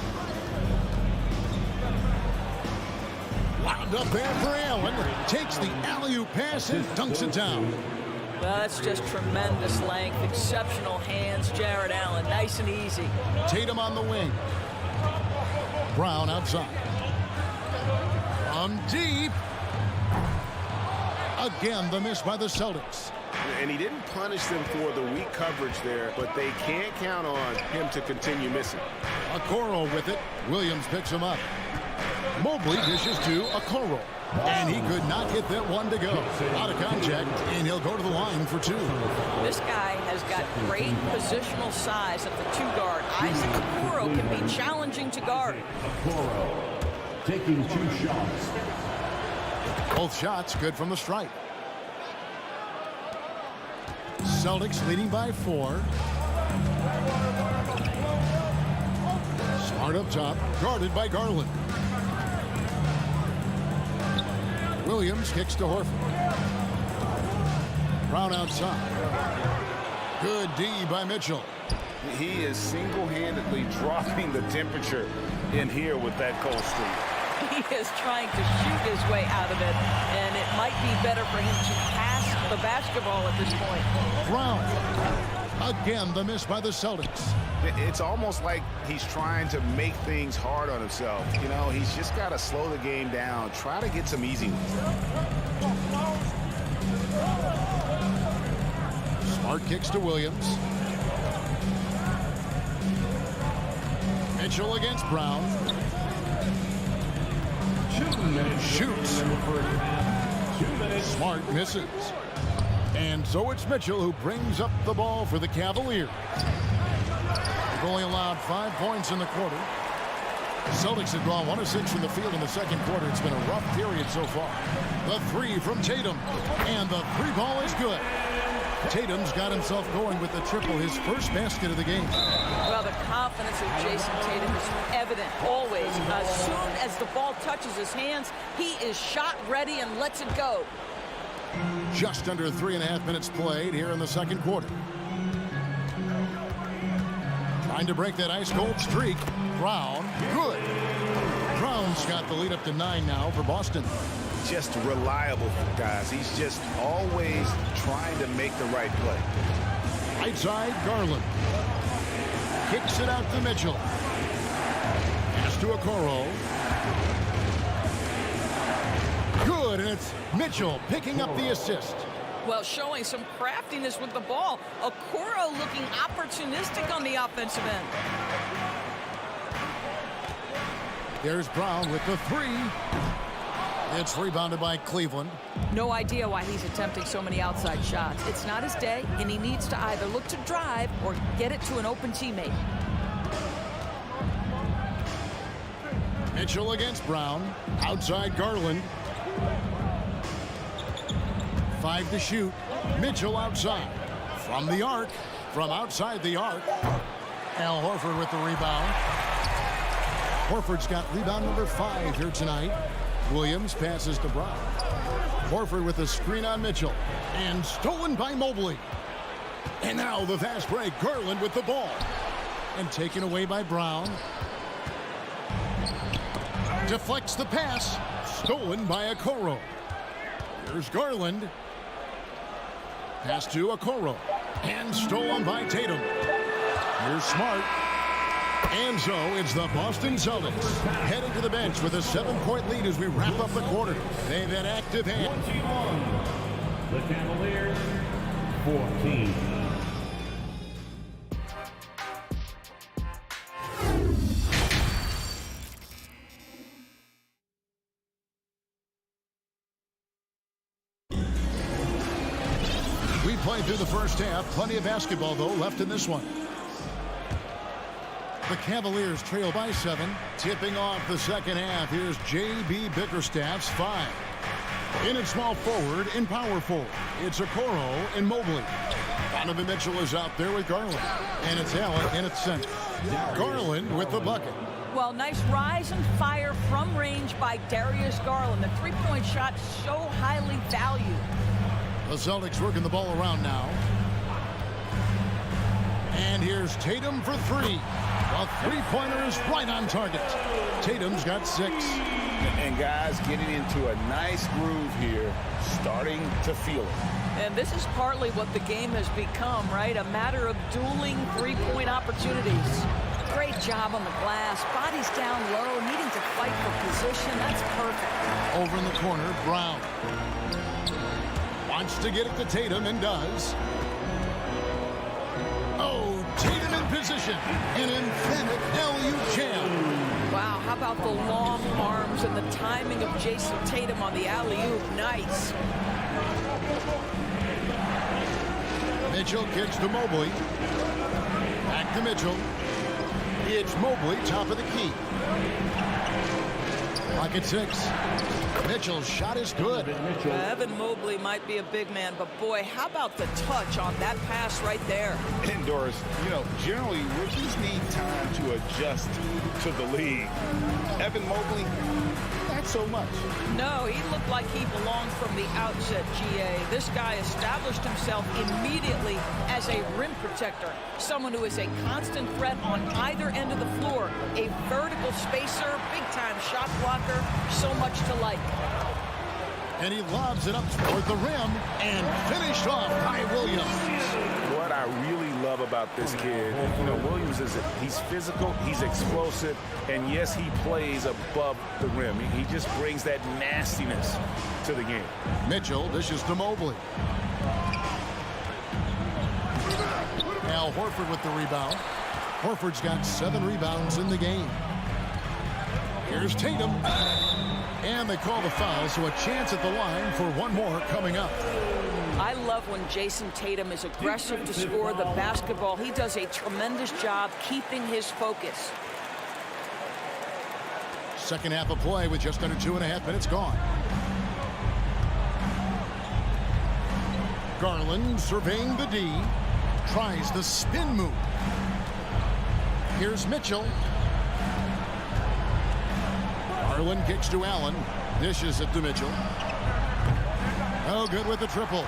Wound up there for Allen. Takes the alley-oop pass and dunks it down. Well, that's just tremendous length, exceptional hands, Jared Allen, nice and easy. Tatum on the wing. Brown outside. From deep. Again, the miss by the Celtics. And he didn't punish them for the weak coverage there, but they can't count on him to continue missing. Okoro with it. Williams picks him up. Mobley dishes to Okoro. And he could not get that one to go. Out of contact, and he'll go to the line for 2. This guy has got great positional size at the 2 guard. Isaac Okoro can be challenging to guard. Okoro taking 2 shots. Both shots good from the stripe. Celtics leading by 4. Smart up top, guarded by Garland. Williams kicks to Horford. Brown outside. Good D by Mitchell. He is single-handedly dropping the temperature in here with that cold streak. He is trying to shoot his way out of it, and it might be better for him to pass the basketball at this point. Brown. Again, the miss by the Celtics. It's almost like he's trying to make things hard on himself. You know, he's just got to slow the game down. Try to get some easy ones. Smart kicks to Williams. Mitchell against Brown. Shoots. Smart misses. And so it's Mitchell who brings up the ball for the Cavaliers. They've only allowed 5 points in the quarter. The Celtics have gone 1 of 6 from the field in the second quarter. It's been a rough period so far. The three from Tatum. And the three ball is good. Tatum's got himself going with the triple, his first basket of the game. Well, the confidence of Jason Tatum is evident always. As soon as the ball touches his hands, he is shot ready and lets it go. Just under 3.5 minutes played here in the second quarter. Trying to break that ice-cold streak. Brown, good. Brown's got the lead up to 9 now for Boston. Just reliable, guys. He's just always trying to make the right play. Right side, Garland. Kicks it out to Mitchell. Pass to Okoro. Good, and it's Mitchell picking up the assist. Well, showing some craftiness with the ball. Okoro looking opportunistic on the offensive end. There's Brown with the three. It's rebounded by Cleveland. No idea why he's attempting so many outside shots. It's not his day, and he needs to either look to drive or get it to an open teammate. Mitchell against Brown. Outside Garland. 5 to shoot. Mitchell outside. From the arc. From outside the arc. Al Horford with the rebound. Horford's got rebound number 5 here tonight. Williams passes to Brown. Horford with a screen on Mitchell. And stolen by Mobley. And now the fast break. Garland with the ball. And taken away by Brown. Deflects the pass. Stolen by Okoro. Here's Garland. Pass to Okoro. And stolen by Tatum. Here's Smart. And so it's the Boston Celtics heading to the bench with a 7-point lead as we wrap up the quarter. They've had active hands. The Cavaliers, 14. We played through the first half. Plenty of basketball, though, left in this one. The Cavaliers trail by 7. Tipping off the second half. Here's J.B. Bickerstaff's 5. In at small forward, in power forward. It's Okoro and Mobley. Donovan Mitchell is out there with Garland. And it's Allen in at center. Garland with the bucket. Well, nice rise and fire from range by Darius Garland. The three-point shot so highly valued. The Celtics working the ball around now. And here's Tatum for 3. A three-pointer is right on target. Tatum's got 6. And guys getting into a nice groove here, starting to feel it. And this is partly what the game has become, right? A matter of dueling three-point opportunities. Great job on the glass. Bodies down low, needing to fight for position. That's perfect. Over in the corner, Brown. Wants to get it to Tatum and does. Oh, Tatum in position. An emphatic LU jam. Wow, how about the long arms and the timing of Jason Tatum on the alley-oop? Nice. Mitchell kicks to Mobley. Back to Mitchell. It's Mobley, top of the key. Clock at 6. Mitchell's shot is good. Evan Mobley might be a big man, but boy, how about the touch on that pass right there? Indoors, generally rookies need time to adjust to the league. Evan Mobley, not so much. No, he looked like he belonged from the outset, GA. This guy established himself immediately as a rim protector, someone who is a constant threat on either end of the floor, a vertical spacer, big-time shot blocker, so much to like. And he lobs it up toward the rim and finished off by Williams. What I really love about this kid, Williams he's physical, he's explosive, and yes, he plays above the rim. He just brings that nastiness to the game. Mitchell dishes to Mobley. Al Horford with the rebound. Horford's got 7 rebounds in the game. Here's Tatum. And they call the foul, so a chance at the line for one more coming up. I love when Jason Tatum is aggressive to score the basketball. He does a tremendous job keeping his focus. Second half of play with just under 2.5 minutes gone. Garland surveying the D. Tries the spin move. Here's Mitchell. Garland kicks to Allen. Dishes it to Mitchell. Oh, good with the triple.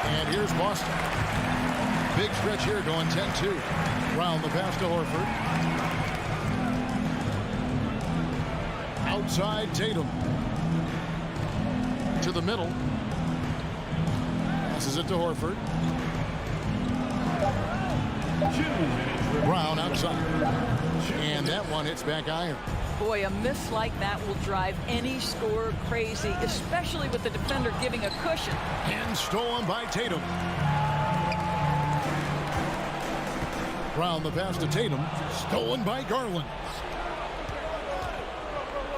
And here's Boston. Big stretch here going 10-2. Brown the pass to Horford. Outside Tatum. To the middle. Passes it to Horford. Brown outside. And that one hits back iron. Boy, a miss like that will drive any scorer crazy, especially with the defender giving a cushion. And stolen by Tatum. Brown the pass to Tatum. Stolen by Garland.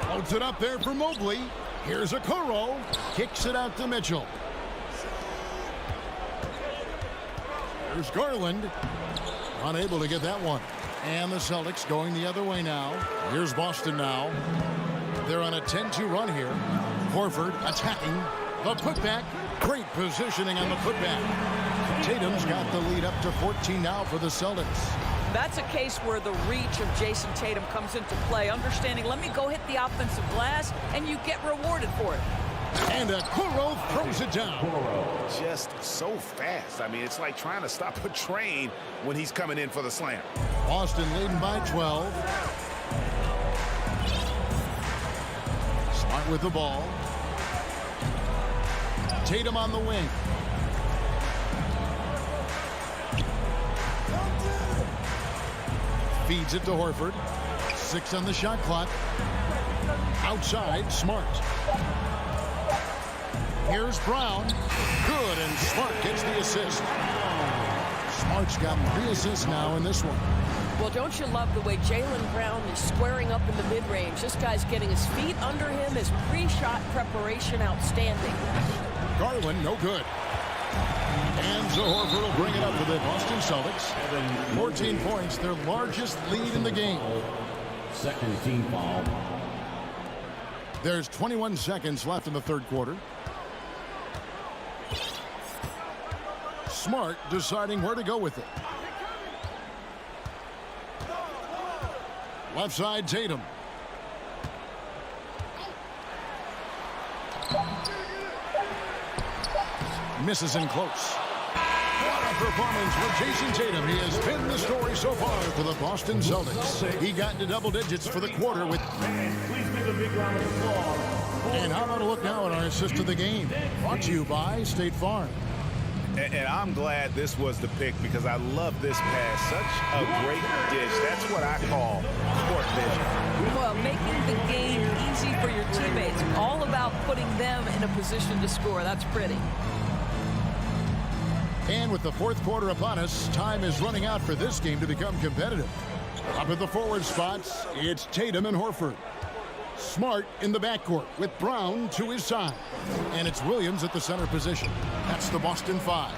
Floats it up there for Mobley. Here's Okoro. Kicks it out to Mitchell. Here's Garland. Unable to get that one. And the Celtics going the other way now. Here's Boston now. They're on a 10-2 run here. Horford attacking the putback. Great positioning on the putback. Tatum's got the lead up to 14 now for the Celtics. That's a case where the reach of Jason Tatum comes into play. Understanding, let me go hit the offensive glass, and you get rewarded for it. And Okoro throws it down. Just so fast. I mean, it's like trying to stop a train when he's coming in for the slam. Boston leading by 12. Smart with the ball. Tatum on the wing. Feeds it to Horford. 6 on the shot clock. Outside, Smart. Here's Brown. Good, and Smart gets the assist. Smart's got 3 assists now in this one. Well, don't you love the way Jaylen Brown is squaring up in the mid-range? This guy's getting his feet under him. His pre-shot preparation outstanding. Garland, no good. And so Horford will bring it up for the Boston Celtics. 14 points, their largest lead in the game. Second team foul. There's 21 seconds left in the third quarter. Smart deciding where to go with it. Left side, Tatum. Misses in close. What a performance for Jason Tatum. He has been the story so far for the Boston Celtics. He got into double digits for the quarter with... And how about a look now at our assist of the game? Brought to you by State Farm. And I'm glad this was the pick because I love this pass. Such a great dish. That's what I call court vision. Well, making the game easy for your teammates. All about putting them in a position to score. That's pretty. And with the fourth quarter upon us, time is running out for this game to become competitive. Up at the forward spots, it's Tatum and Horford. Smart in the backcourt with Brown to his side. And it's Williams at the center position. That's the Boston 5.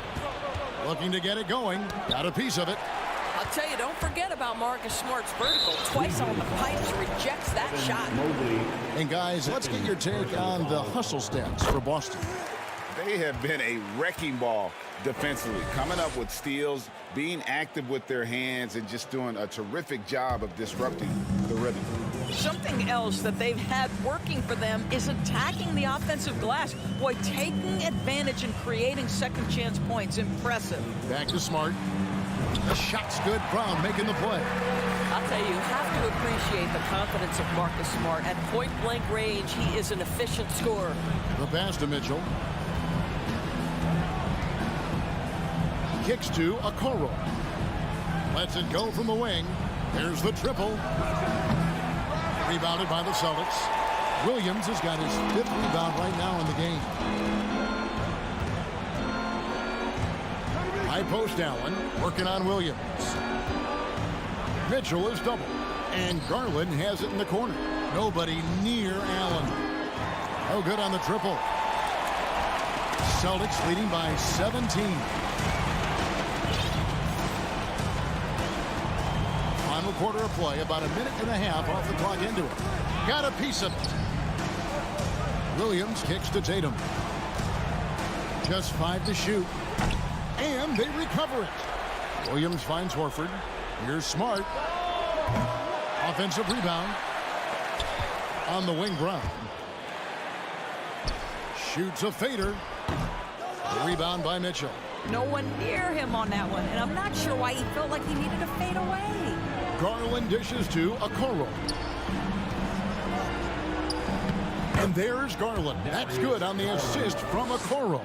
Looking to get it going. Got a piece of it. I'll tell you, don't forget about Marcus Smart's vertical. Twice on the pipes, rejects that shot. And guys, let's get your take on the hustle stats for Boston. They have been a wrecking ball defensively, coming up with steals, being active with their hands, and just doing a terrific job of disrupting the rhythm. Something else that they've had working for them is attacking the offensive glass. Boy, taking advantage and creating second chance points. Impressive. Back to Smart. The shot's good. Brown making the play. I'll tell you have to appreciate the confidence of Marcus Smart. At point-blank range, he is an efficient scorer. The pass to Mitchell. Kicks to Okoro. Lets it go from the wing. There's the triple. Rebounded by the Celtics. Williams has got his 5th rebound right now in the game. High post Allen, working on Williams. Mitchell is double, and Garland has it in the corner. Nobody near Allen. No good on the triple. Celtics leading by 17. Final quarter of play, about a minute and a half off the clock into it. Got a piece of it. Williams kicks to Tatum. Just 5 to shoot. And they recover it. Williams finds Horford. Here's Smart. Offensive rebound. On the wing, Brown. Shoots a fader. Rebound by Mitchell. No one near him on that one, and I'm not sure why he felt like he needed to fade away. Garland dishes to Okoro. And there's Garland. That's good on the assist from Okoro.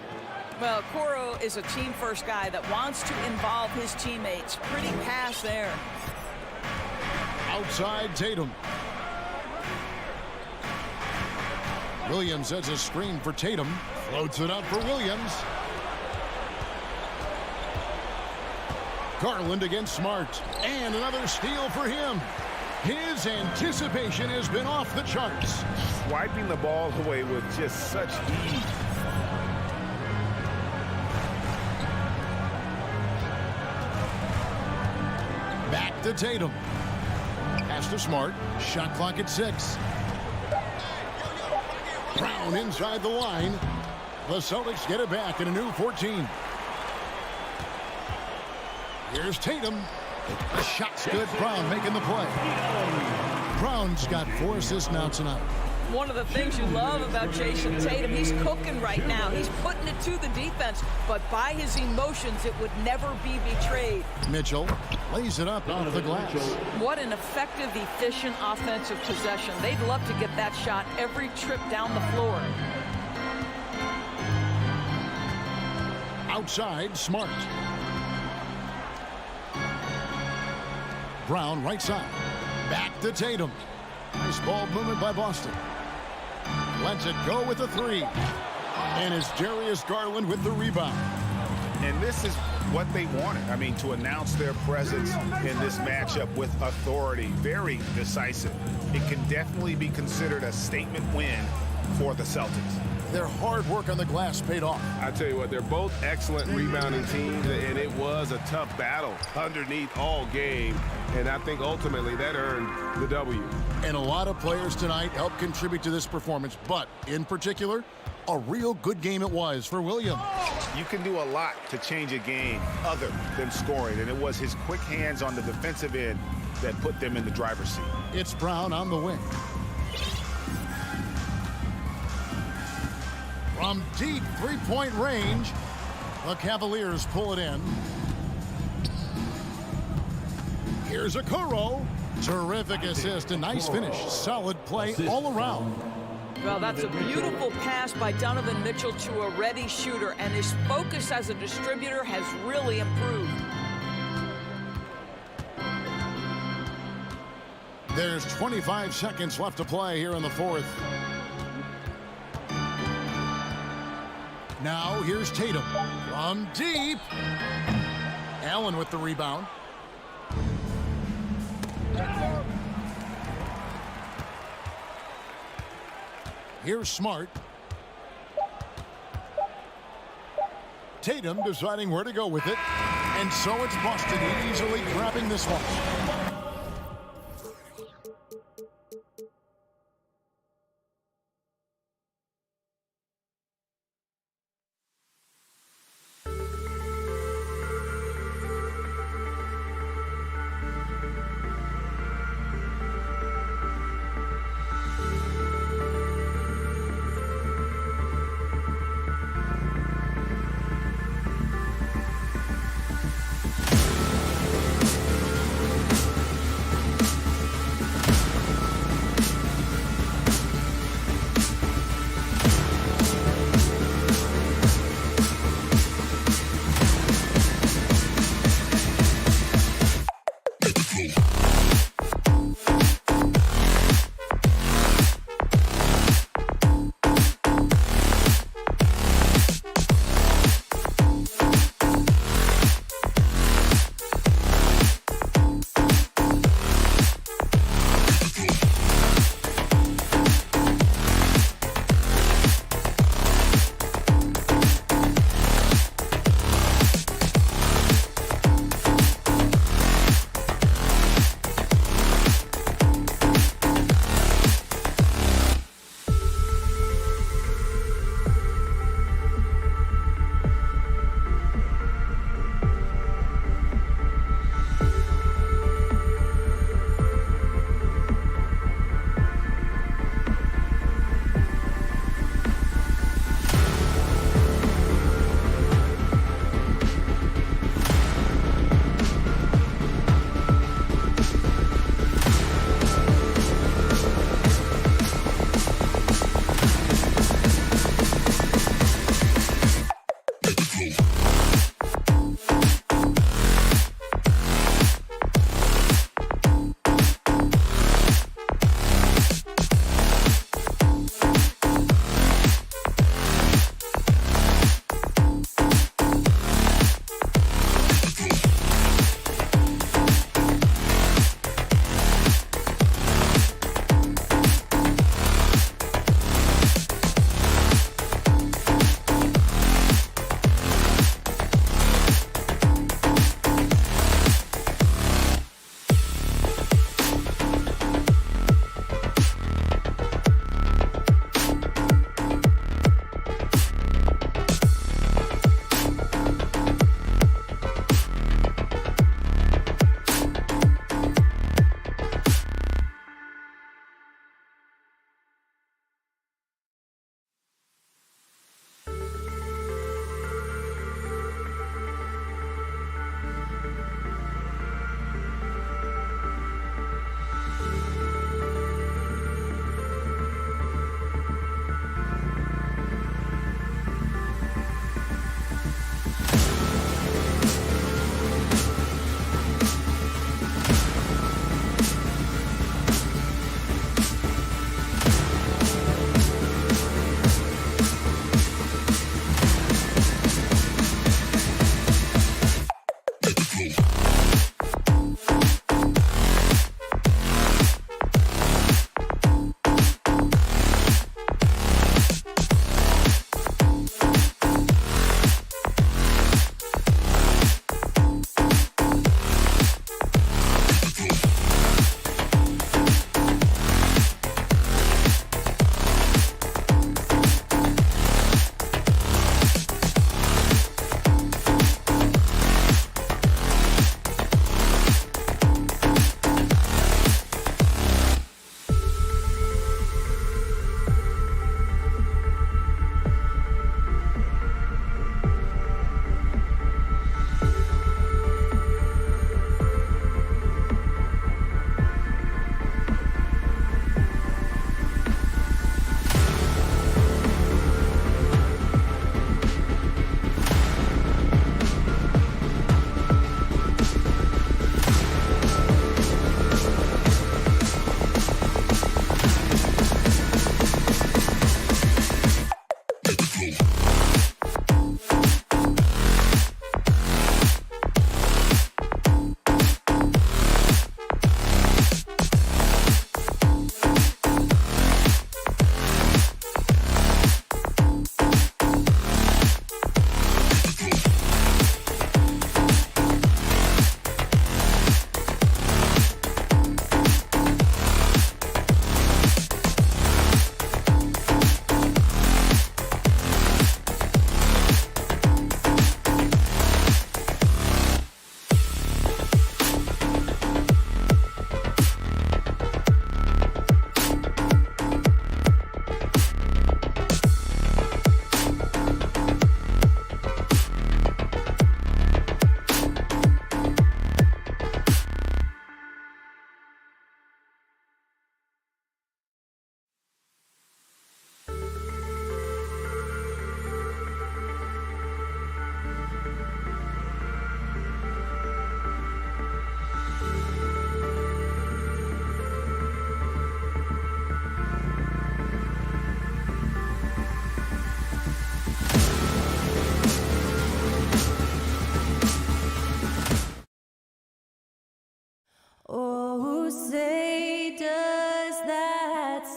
Well, Okoro is a team-first guy that wants to involve his teammates. Pretty pass there. Outside Tatum. Williams has a screen for Tatum. Floats it up for Williams. Garland against Smart. And another steal for him. His anticipation has been off the charts. Wiping the ball away with just such ease. Back to Tatum. Pass to Smart. Shot clock at 6. Brown inside the line. The Celtics get it back in a new 14. Here's Tatum. The shot's good. Brown making the play. Brown's got 4 assists now tonight. One of the things you love about Jason Tatum, he's cooking right now. He's putting it to the defense, but by his emotions, it would never be betrayed. Mitchell lays it up out of the glass. What an effective, efficient offensive possession. They'd love to get that shot every trip down the floor. Outside, Smart. Brown right side. Back to Tatum. Nice ball movement by Boston. Lets it go with a 3. And it's Darius Garland with the rebound. And this is what they wanted. I mean, to announce their presence in this matchup with authority. Very decisive. It can definitely be considered a statement win for the Celtics. Their hard work on the glass paid off. I tell you what, they're both excellent rebounding teams, and it was a tough battle underneath all game. And I think ultimately that earned the W. And a lot of players tonight helped contribute to this performance, but in particular, a real good game it was for Williams. You can do a lot to change a game other than scoring, and it was his quick hands on the defensive end that put them in the driver's seat. It's Brown on the wing. From deep three-point range, the Cavaliers pull it in. Here's Okoro. Terrific assist, a nice finish. Solid play all around. Well, that's a beautiful pass by Donovan Mitchell to a ready shooter, and his focus as a distributor has really improved. There's 25 seconds left to play here in the 4th. Now here's Tatum from deep. Allen with the rebound. Here's Smart. Tatum deciding where to go with it. And so it's Boston easily grabbing this one.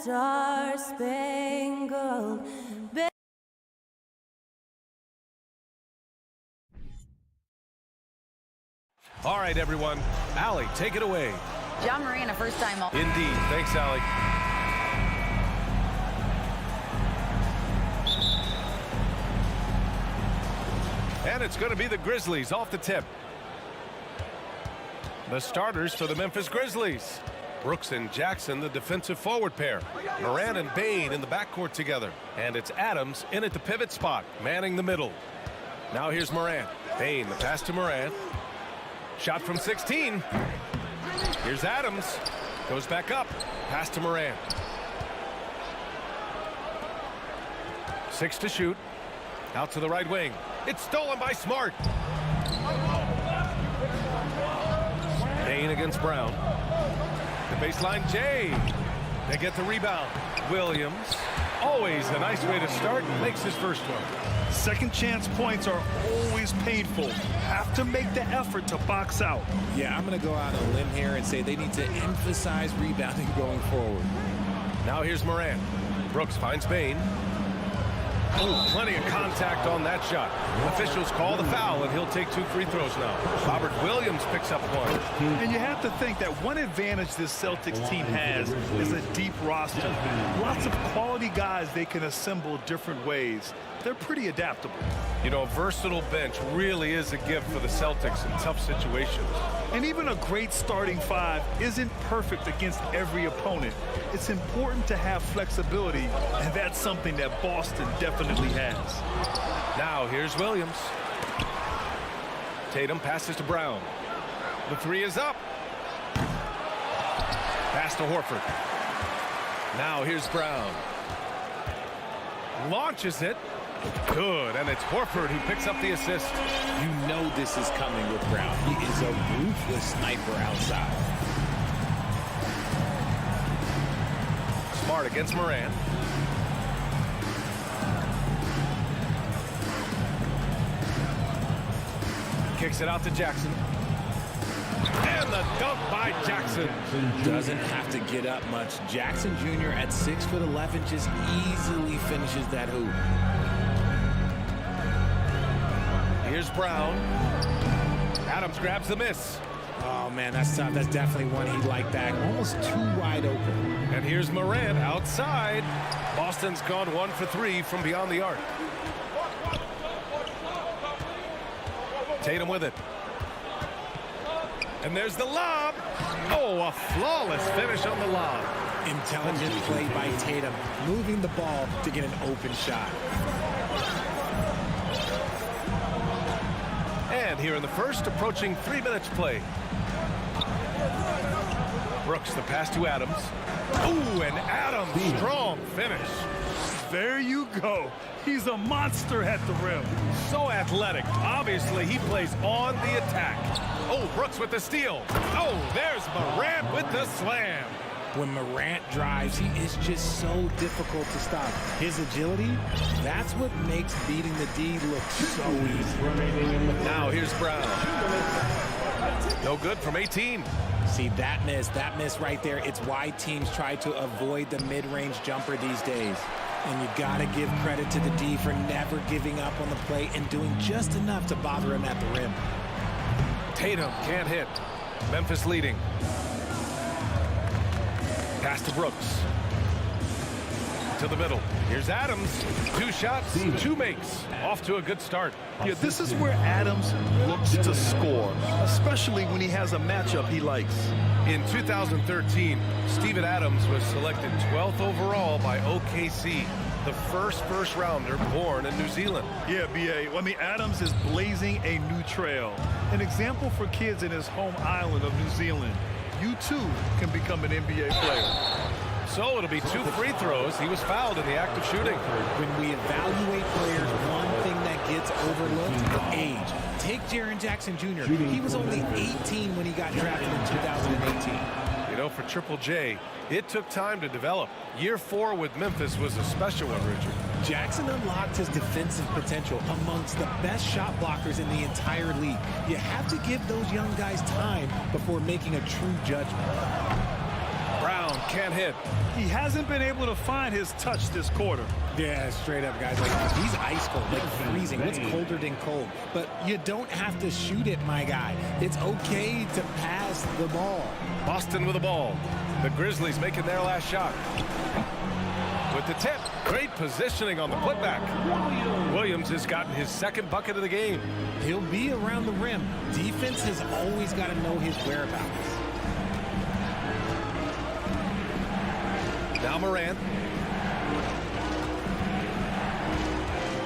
Star-Spangled Banner. All right, everyone. Allie, take it away. John Moran, a first-time all. Indeed. Thanks, Allie. And it's going to be the Grizzlies off the tip. The starters for the Memphis Grizzlies. Brooks and Jackson, the defensive forward pair. Moran and Bain in the backcourt together. And it's Adams in at the pivot spot, manning the middle. Now here's Moran. Bain, the pass to Moran. Shot from 16. Here's Adams. Goes back up. Pass to Moran. 6 to shoot. Out to the right wing. It's stolen by Smart. Bain against Brown. The baseline, Jay. They get the rebound. Williams, always a nice way to start, makes his first one. Second chance points are always painful. Have to make the effort to box out. Yeah, I'm going to go out on a limb here and say they need to emphasize rebounding going forward. Now here's Morant. Brooks finds Bain. Oh, plenty of contact on that shot. Officials call the foul, and he'll take 2 free throws now. Robert Williams picks up one. And you have to think that one advantage this Celtics team has is a deep roster. Lots of quality guys they can assemble different ways. They're pretty adaptable. You know, a versatile bench really is a gift for the Celtics in tough situations. And even a great starting 5 isn't perfect against every opponent. It's important to have flexibility, and that's something that Boston definitely has. Now here's Williams. Tatum passes to Brown. The 3 is up. Pass to Horford. Now here's Brown. Launches it. Good, and it's Horford who picks up the assist. You know this is coming with Brown. He is a ruthless sniper outside. Smart against Morant. Kicks it out to Jackson. And the dunk by Jackson. Doesn't have to get up much. Jackson Jr. at 6'11" just easily finishes that hoop. Here's Brown. Adams grabs the miss. Oh, man, that's tough. That's definitely one he'd like back. Almost too wide open. And here's Morant outside. Boston's gone 1 for 3 from beyond the arc. Tatum with it. And there's the lob. Oh, a flawless finish on the lob. Intelligent play by Tatum, moving the ball to get an open shot. And here in the first, approaching 3 minutes play. Brooks, the pass to Adams. Ooh, and Adams, strong finish. There you go. He's a monster at the rim. So athletic. Obviously, he plays on the attack. Oh, Brooks with the steal. Oh, there's Morant with the slam. When Morant drives, he is just so difficult to stop. His agility, that's what makes beating the D look so easy. Now here's Brown. No good from 18. See, that miss right there, it's why teams try to avoid the mid-range jumper these days. And you got to give credit to the D for never giving up on the play and doing just enough to bother him at the rim. Tatum can't hit. Memphis leading. Pass to Brooks. To the middle. Here's Adams. 2 shots, 2 makes. Off to a good start. Yeah, this is where Adams looks to score, especially when he has a matchup he likes. In 2013, Steven Adams was selected 12th overall by OKC, the first rounder born in New Zealand. Yeah, B.A. I mean, Adams is blazing a new trail. An example for kids in his home island of New Zealand. You, too, can become an NBA player. So it'll be 2 free throws. He was fouled in the act of shooting. When we evaluate players, one thing that gets overlooked, age. Take Jaren Jackson Jr. He was only 18 when he got drafted in 2018. You know, for Triple J, it took time to develop. Year 4 with Memphis was a special one, Richard. Jackson unlocked his defensive potential amongst the best shot blockers in the entire league. You have to give those young guys time before making a true judgment. Brown can't hit. He hasn't been able to find his touch this quarter. Yeah, straight up, guys. Like, he's ice cold, like freezing. What's colder than cold? But you don't have to shoot it, my guy. It's okay to pass the ball. Boston with the ball. The Grizzlies making their last shot. With the tip. Great positioning on the putback. Williams has gotten his 2nd bucket of the game. He'll be around the rim. Defense has always got to know his whereabouts. Now Morant.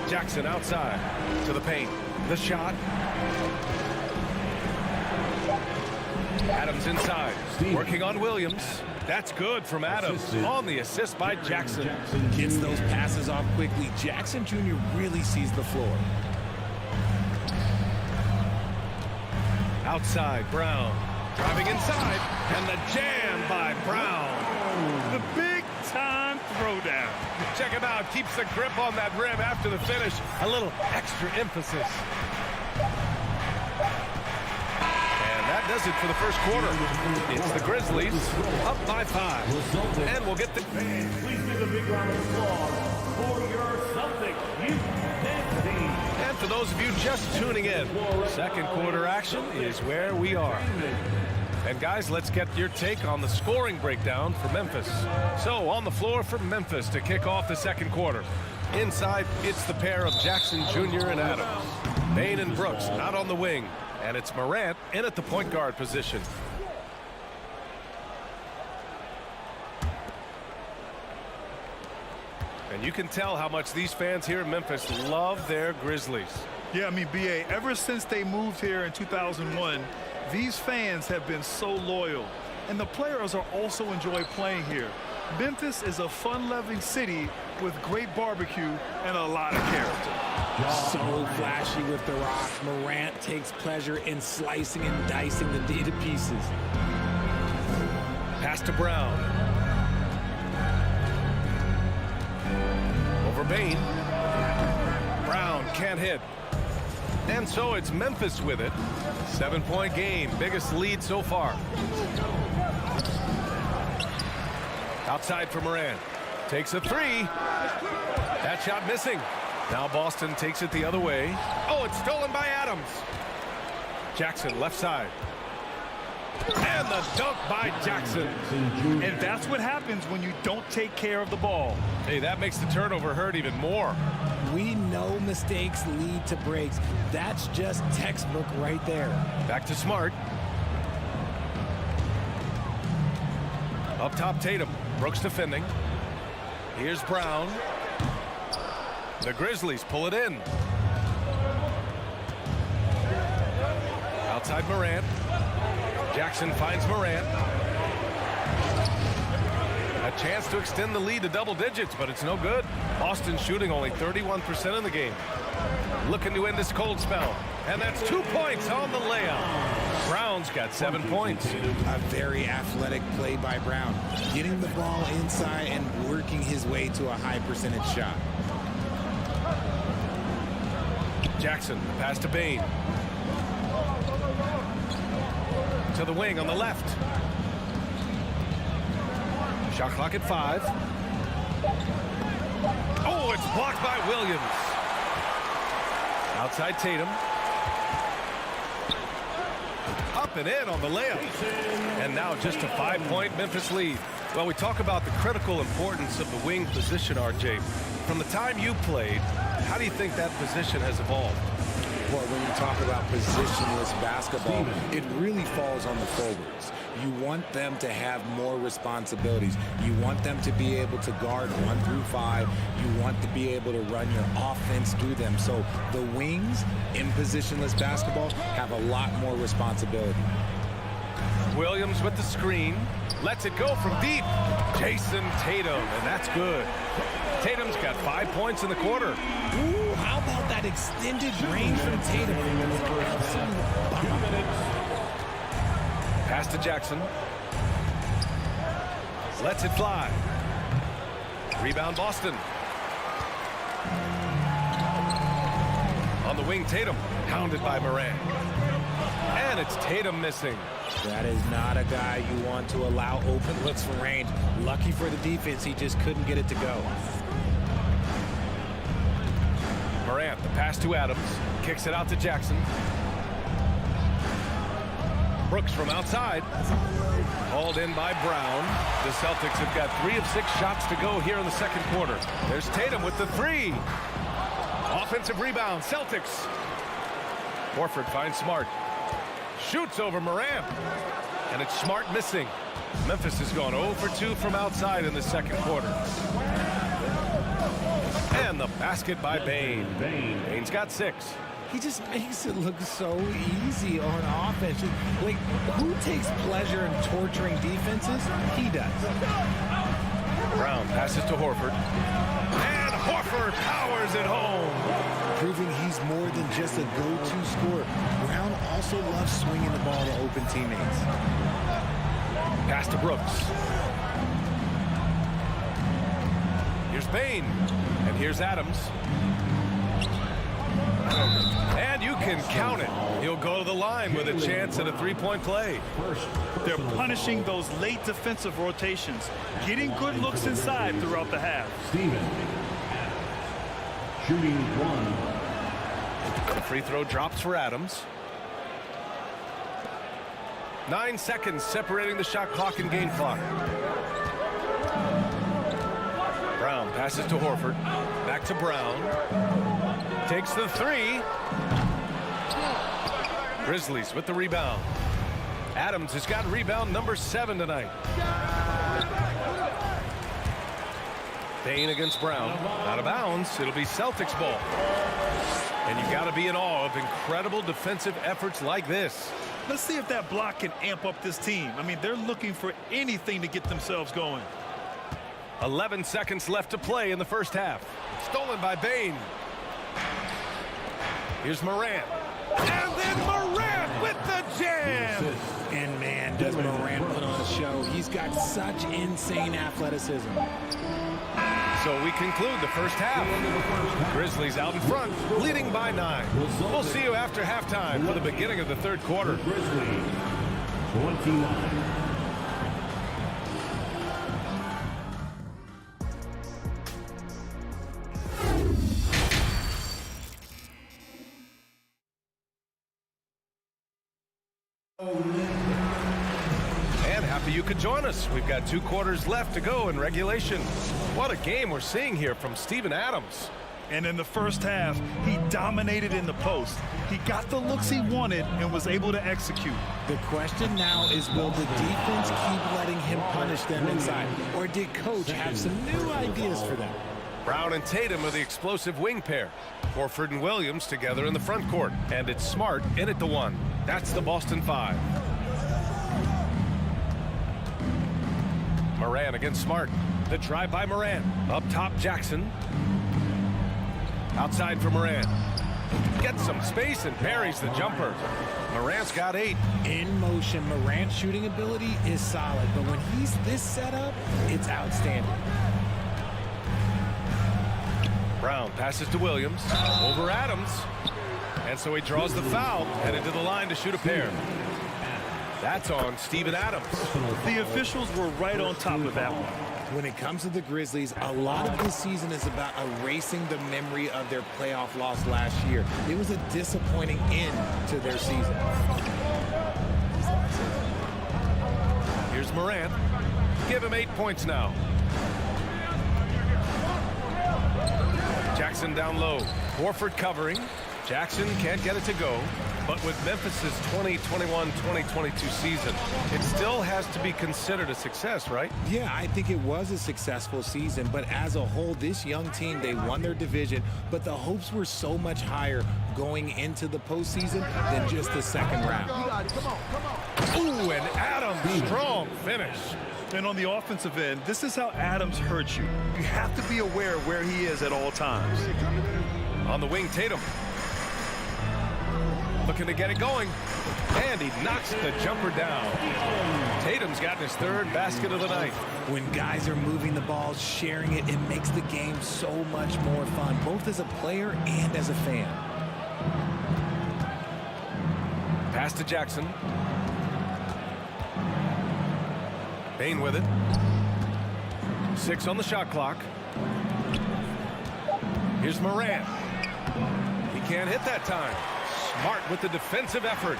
Jackson outside to the paint. The shot. Adams inside. Working on Williams. That's good from Adams on the assist by Jackson. Gets those passes off quickly. Jackson Jr. really sees the floor. Outside, Brown. Driving inside, and the jam by Brown. The big-time throwdown. Check him out. Keeps the grip on that rim after the finish. A little extra emphasis. And that does it for the first quarter. It's the Grizzlies up by 5. And we'll get the... Please give a big round of applause for your Celtics youth team. And for those of you just tuning in, second quarter action is where we are. And guys, let's get your take on the scoring breakdown for Memphis. So on the floor for Memphis to kick off the second quarter. Inside, it's the pair of Jackson Jr. and Adams. Bane and Brooks out on the wing. And it's Morant in at the point guard position. And you can tell how much these fans here in Memphis love their Grizzlies. Yeah, I mean, B.A., ever since they moved here in 2001, these fans have been so loyal. And the players are also enjoy playing here. Memphis is a fun-loving city with great barbecue and a lot of character. So flashy with the rock. Morant takes pleasure in slicing and dicing the D to pieces. Pass to Brown. Over Bane. Brown can't hit. And so it's Memphis with it. 7-point game. Biggest lead so far. Outside for Morant. Takes a 3. That shot missing. Now Boston takes it the other way. Oh, it's stolen by Adams. Jackson left side. And the dunk by Jackson. And that's what happens when you don't take care of the ball. Hey, that makes the turnover hurt even more. We know mistakes lead to breaks. That's just textbook right there. Back to Smart. Up top, Tatum. Brooks defending. Here's Brown. The Grizzlies pull it in. Outside Morant. Jackson finds Morant. A chance to extend the lead to double digits, but it's no good. Boston shooting only 31% in the game. Looking to end this cold spell. And that's 2 points on the layup. Brown's got 7 points. A very athletic play by Brown. Getting the ball inside and working his way to a high percentage shot. Jackson, pass to Bane. To the wing on the left. Shot clock at 5. Oh, it's blocked by Williams. Outside Tatum. Up and in on the layup. And now just a 5-point Memphis lead. Well, we talk about the critical importance of the wing position, RJ. From the time you played, how do you think that position has evolved? Well, when you talk about positionless basketball, it really falls on the forwards. You want them to have more responsibilities. You want them to be able to guard 1 through 5. You want to be able to run your offense through them. So the wings in positionless basketball have a lot more responsibility. Williams with the screen. Lets it go from deep. Jason Tatum, and that's good. Tatum's got 5 points in the quarter. Ooh, how about that extended range from Tatum? Pass to Jackson. Lets it fly. Rebound Boston. On the wing, Tatum. Pounded by Morant. And it's Tatum missing. That is not a guy you want to allow open looks from range. Lucky for the defense, he just couldn't get it to go. Morant, the pass to Adams. Kicks it out to Jackson. Brooks from outside. Hauled in by Brown. The Celtics have got 3 of 6 shots to go here in the second quarter. There's Tatum with the 3. Offensive rebound, Celtics. Horford finds Smart. Shoots over Morant. And it's Smart missing. Memphis has gone 0 for 2 from outside in the second quarter. And the basket by Bane. Bane's got 6. He just makes it look so easy on offense. Like, who takes pleasure in torturing defenses? He does. Brown passes to Horford. And Horford powers it home. Proving he's more than just a go-to scorer. Brown also loves swinging the ball to open teammates. Pass to Brooks. Here's Bane. And here's Adams. And you can count it. He'll go to the line with a chance at a three-point play. They're punishing those late defensive rotations, getting good looks inside throughout the half. Steven. Shooting one. The free throw drops for Adams. 9 seconds separating the shot clock and game clock. Brown passes to Horford. Back to Brown. Takes the three. Grizzlies with the rebound. Adams has got rebound number 7 tonight. Bane against Brown. Out of bounds. It'll be Celtics ball. And you got to be in awe of incredible defensive efforts like this. Let's see if that block can amp up this team. I mean, they're looking for anything to get themselves going. 11 seconds left to play in the first half. Stolen by Bane. Here's Morant. And then Morant with the jam. And man, does Morant put on a show. He's got such insane athleticism. So we conclude the first half. Grizzlies out in front, leading by 9. We'll see you after halftime for the beginning of the third quarter. Grizzlies 29. And happy you could join us. We've got 2 quarters left to go in regulation. What a game we're seeing here from Steven Adams. And in the first half, he dominated in the post. He got the looks he wanted and was able to execute. The question now is, will the defense keep letting him punish them inside? Or did coach have some new ideas for them? Brown and Tatum are the explosive wing pair. Horford and Williams together in the front court. And it's Smart in at the 1. That's the Boston 5. Morant against Smart. The drive by Morant. Up top, Jackson. Outside for Morant. Gets some space and parries the jumper. Morant's got 8. In motion, Morant's shooting ability is solid, but when he's this set up, it's outstanding. Brown passes to Williams. Over Adams. And so he draws the foul. Headed to the line to shoot a pair. That's on Steven Adams. The officials were right on top of that one. When it comes to the Grizzlies, a lot of this season is about erasing the memory of their playoff loss last year. It was a disappointing end to their season. Here's Morant. Give him 8 points now. Jackson down low. Horford covering. Jackson can't get it to go. But with Memphis's 2021-2022 season, it still has to be considered a success, right? Yeah, I think it was a successful season, but as a whole, this young team, they won their division, but the hopes were so much higher going into the postseason than just the second round. Ooh, and Adams, strong finish. And on the offensive end, this is how Adams hurts you. You have to be aware of where he is at all times. On the wing, Tatum. Looking to get it going. And he knocks the jumper down. Tatum's gotten his 3rd basket of the night. When guys are moving the ball, sharing it, it makes the game so much more fun, both as a player and as a fan. Pass to Jackson. Bane with it. 6 on the shot clock. Here's Morant. He can't hit that time. Smart with the defensive effort.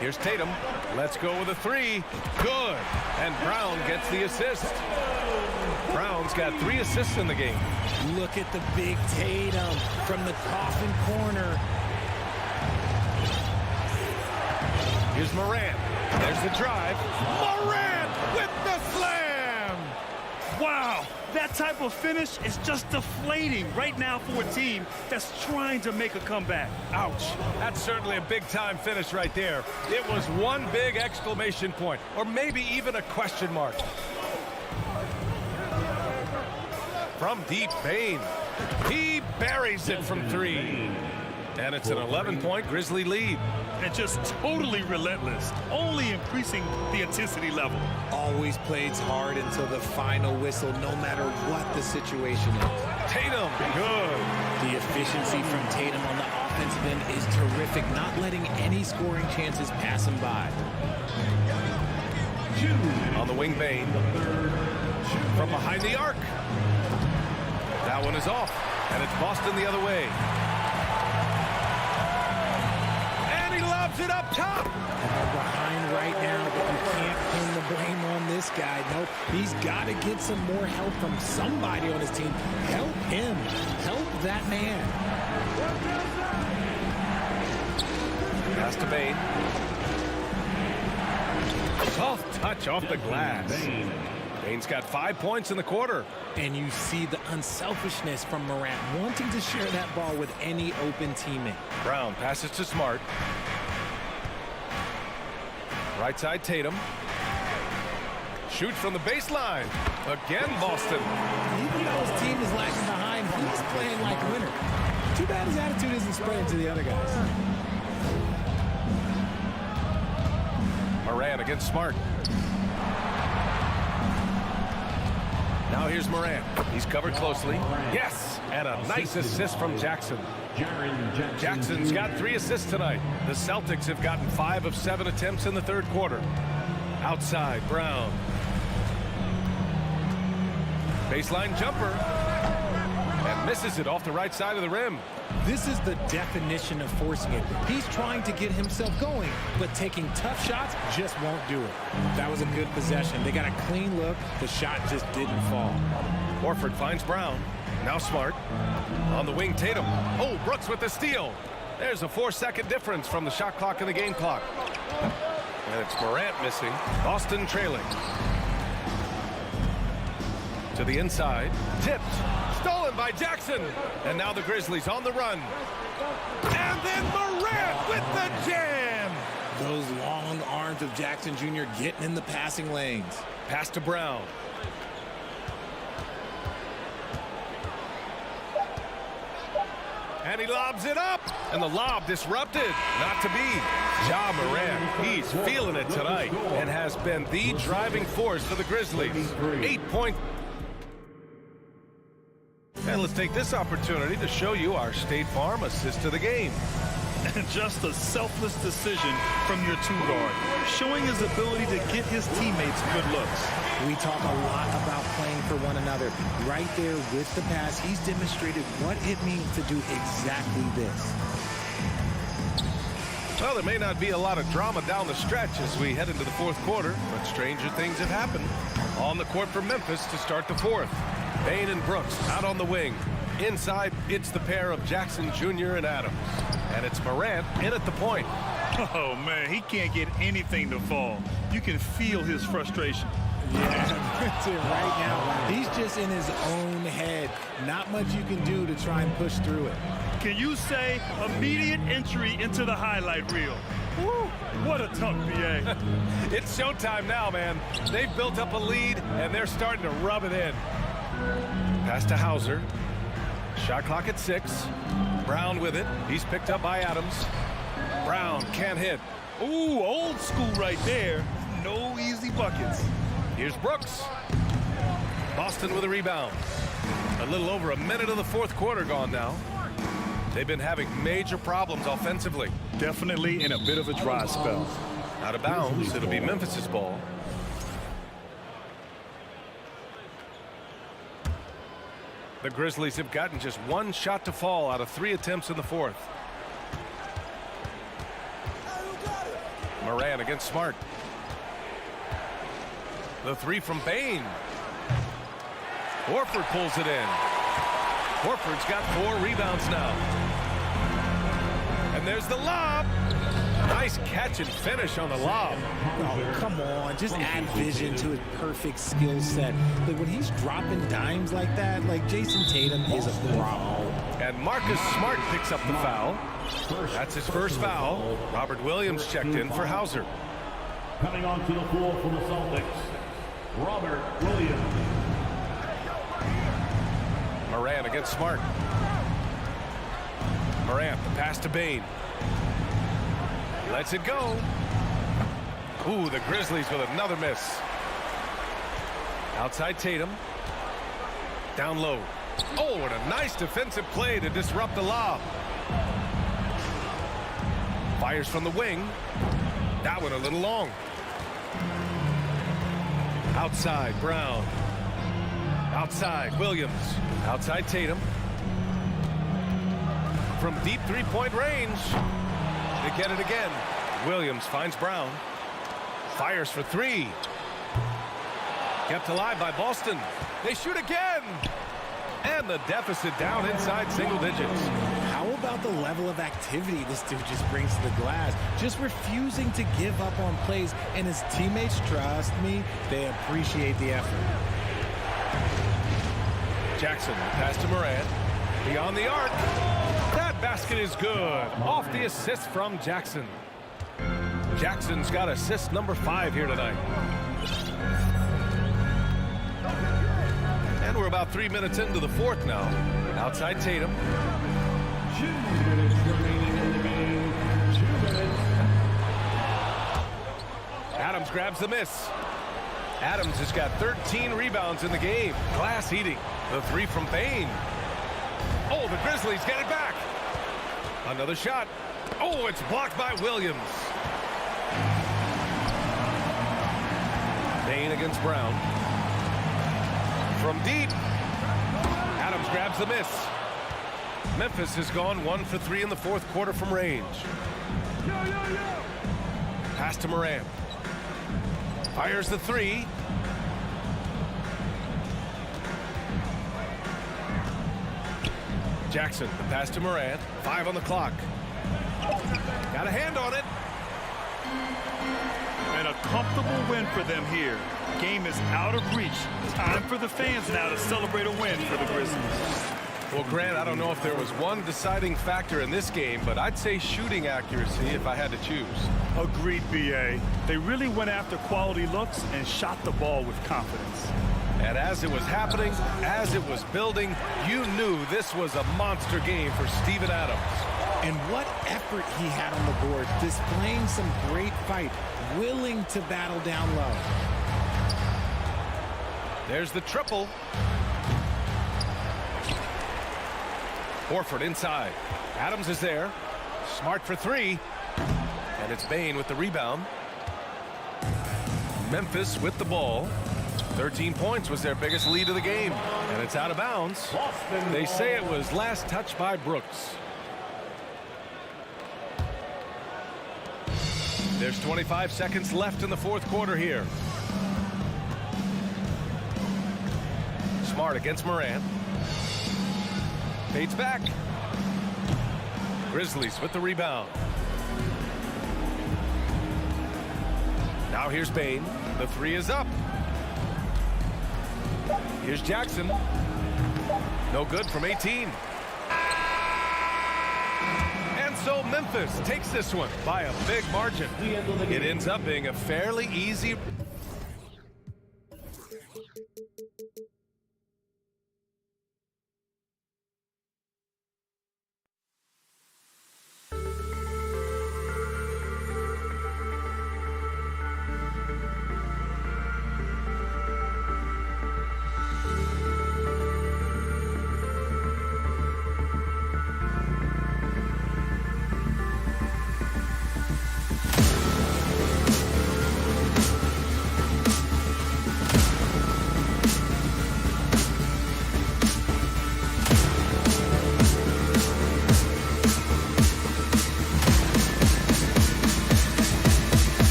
Here's Tatum. Let's go with a 3. Good. And Brown gets the assist. Brown's got 3 assists in the game. Look at the big Tatum from the coffin corner. Here's Morant. There's the drive. Morant with the slam. Wow, that type of finish is just deflating right now for a team that's trying to make a comeback. Ouch. That's certainly a big-time finish right there. It was one big exclamation point, or maybe even a question mark. From deep, Bane. He buries it from 3. And it's an 11-point Grizzly lead. And just totally relentless, only increasing the intensity level. Always plays hard until the final whistle, no matter what the situation is. Tatum, good. The efficiency from Tatum on the offensive end is terrific, not letting any scoring chances pass him by. On the wing, Bane. From behind the arc. That one is off, and it's Boston the other way. And he lobs it up top. And they're behind right now, but you can't pin the blame on this guy. Nope, he's got to get some more help from somebody on his team. Help him. Help that man. Pass to Bane. Soft touch off the glass. Bane's got 5 points in the quarter. And you see the unselfishness from Morant, wanting to share that ball with any open teammate. Brown passes to Smart. Right side, Tatum. Shoots from the baseline. Again, Boston. Even though his team is lagging behind, he's playing like a winner. Too bad his attitude isn't spreading to the other guys. Morant against Smart. Now here's Morant. He's covered closely. Yes! And a nice assist from Jackson. Jackson's got 3 assists tonight. The Celtics have gotten 5 of 7 attempts in the third quarter. Outside, Brown. Baseline jumper. And misses it off the right side of the rim. This is the definition of forcing it. He's trying to get himself going, but taking tough shots just won't do it. That was a good possession. They got a clean look. The shot just didn't fall. Horford finds Brown. Now Smart. On the wing, Tatum. Oh, Brooks with the steal. There's a 4-second difference from the shot clock and the game clock. And it's Morant missing. Boston trailing. To the inside. Tipped. Stolen by Jackson. And now the Grizzlies on the run. And then Morant with the jam. Those long arms of Jackson Jr. getting in the passing lanes. Pass to Brown. And he lobs it up. And the lob disrupted. Not to be. Ja Morant, he's feeling it tonight and has been the driving force for the Grizzlies. 8 points. And let's take this opportunity to show you our State Farm assist to the game. And just a selfless decision from your 2-guard, showing his ability to get his teammates good looks. We talk a lot about playing for one another. Right there with the pass, he's demonstrated what it means to do exactly this. Well, there may not be a lot of drama down the stretch as we head into the fourth quarter, but stranger things have happened. On the court for Memphis to start the fourth. Bane and Brooks out on the wing. Inside, it's the pair of Jackson Jr. and Adams. And it's Morant in at the point. Oh, man, he can't get anything to fall. You can feel his frustration. Yeah, that's it right now. He's just in his own head. Not much you can do to try and push through it. Can you say immediate entry into the highlight reel? Woo, what a tunk, BA. It's showtime now, man. They've built up a lead, and they're starting to rub it in. Pass to Hauser. Shot clock at 6. Brown with it. He's picked up by Adams. Brown can't hit. Ooh, old school right there. No easy buckets. Here's Brooks. Boston with a rebound. A little over a minute of the fourth quarter gone now. They've been having major problems offensively. Definitely in a bit of a dry spell. Out of bounds. It'll be Memphis's ball. The Grizzlies have gotten just 1 shot to fall out of 3 attempts in the fourth. Morant against Smart. The 3 from Bane. Horford pulls it in. Horford's got 4 rebounds now. And there's the lob. Nice catch and finish on the lob. Oh, come on. Just add vision to his perfect skill set. Like when he's dropping dimes like that, like Jason Tatum is a problem. And Marcus Smart picks up the foul. That's his first foul. Robert Williams checked in for Hauser. Coming onto the floor for the Celtics, Robert Williams. Morant against Smart. Morant, the pass to Bane. Lets it go. Ooh, the Grizzlies with another miss. Outside Tatum. Down low. Oh, and a nice defensive play to disrupt the lob. Fires from the wing. That one a little long. Outside, Brown. Outside, Williams. Outside, Tatum. From deep three-point range. They get it again. Williams finds Brown. Fires for three. Kept alive by Boston. They shoot again. And the deficit down inside single digits. How about the level of activity this dude just brings to the glass? Just refusing to give up on plays, and his teammates, trust me, they appreciate the effort. Jackson, pass to Morant. Beyond the arc. That basket is good. Off the assist from Jackson. Jackson's got assist number 5 here tonight. And we're about 3 minutes into the fourth now. Outside Tatum. 2 minutes remaining in the game. 2 minutes. Adams grabs the miss. Adams has got 13 rebounds in the game. Glass eating. The three from Bane. Oh, the Grizzlies get it back. Another shot. Oh, it's blocked by Williams. Bane against Brown. From deep. Adams grabs the miss. Memphis has gone 1 for 3 in the fourth quarter from range. Pass to Morant. Fires the three. Jackson, the pass to Morant. 5 on the clock. Got a hand on it. And a comfortable win for them here. Game is out of reach. Time for the fans now to celebrate a win for the Grizzlies. Well, Grant, I don't know if there was one deciding factor in this game, but I'd say shooting accuracy if I had to choose. Agreed, B.A. They really went after quality looks and shot the ball with confidence. And as it was happening, as it was building, you knew this was a monster game for Steven Adams. And what effort he had on the board, displaying some great fight, willing to battle down low. There's the triple. Horford inside. Adams is there. Smart for three. And it's Bane with the rebound. Memphis with the ball. 13 points was their biggest lead of the game. And it's out of bounds. They say it was last touched by Brooks. There's 25 seconds left in the fourth quarter here. Smart against Morant. Fades back. Grizzlies with the rebound. Now here's Bane. The three is up. Here's Jackson. No good from 18. And so Memphis takes this one by a big margin. It ends up being a fairly easy.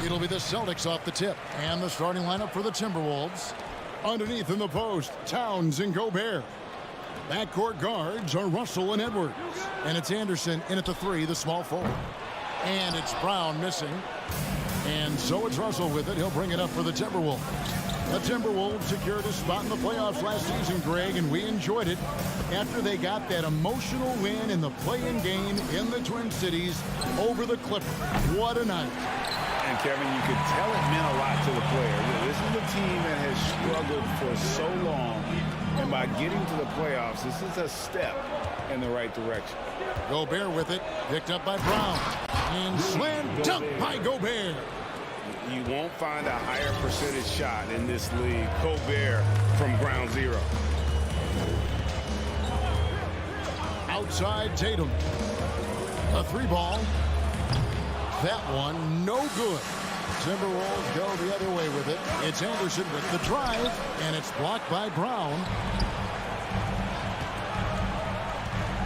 It'll be the Celtics off the tip. And the starting lineup for the Timberwolves. Underneath in the post, Towns and Gobert. Backcourt guards are Russell and Edwards. And it's Anderson in at the 3, the small forward. And it's Brown missing. And so it's Russell with it. He'll bring it up for the Timberwolves. The Timberwolves secured a spot in the playoffs last season, Greg, and we enjoyed it after they got that emotional win in the play-in game in the Twin Cities over the Clippers. What a night. And, Kevin, you could tell it meant a lot to the player. This is a team that has struggled for so long, and by getting to the playoffs, this is a step in the right direction. Gobert with it, picked up by Brown. And slam dunk by Gobert. You won't find a higher percentage shot in this league. Gobert from ground zero. Outside Tatum. A 3-ball. That one no good. Timberwolves go the other way with it. It's Anderson with the drive, and it's blocked by Brown.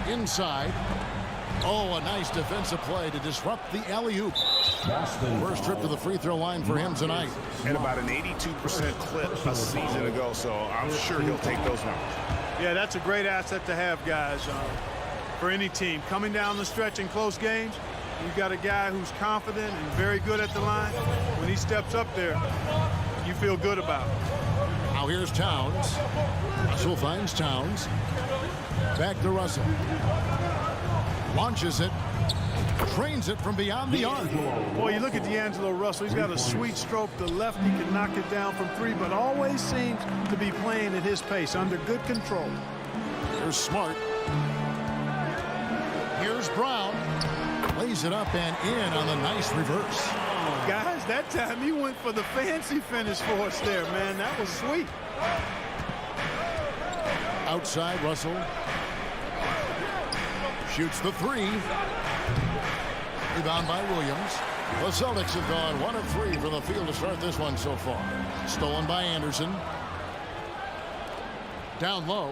Inside. Oh, a nice defensive play to disrupt the alley-oop. First trip to the free throw line for him tonight. And about an 82% clip a season ago, so I'm sure he'll take those numbers. Yeah, that's a great asset to have, guys, for any team. Coming down the stretch in close games, you've got a guy who's confident and very good at the line. When he steps up there, you feel good about it. Now here's Towns. Russell finds Towns. Back to Russell. Launches it. Trains it from beyond the arc. Boy, you look at D'Angelo Russell. He's got a sweet stroke. The left, he can knock it down from three, but always seems to be playing at his pace, under good control. Here's Smart. Here's Brown. Lays it up and in on the nice reverse. Guys, that time he went for the fancy finish for us there, man. That was sweet. Outside, Russell. Shoots the three. Rebound by Williams. The Celtics have gone 1 of 3 from the field to start this one so far. Stolen by Anderson. Down low.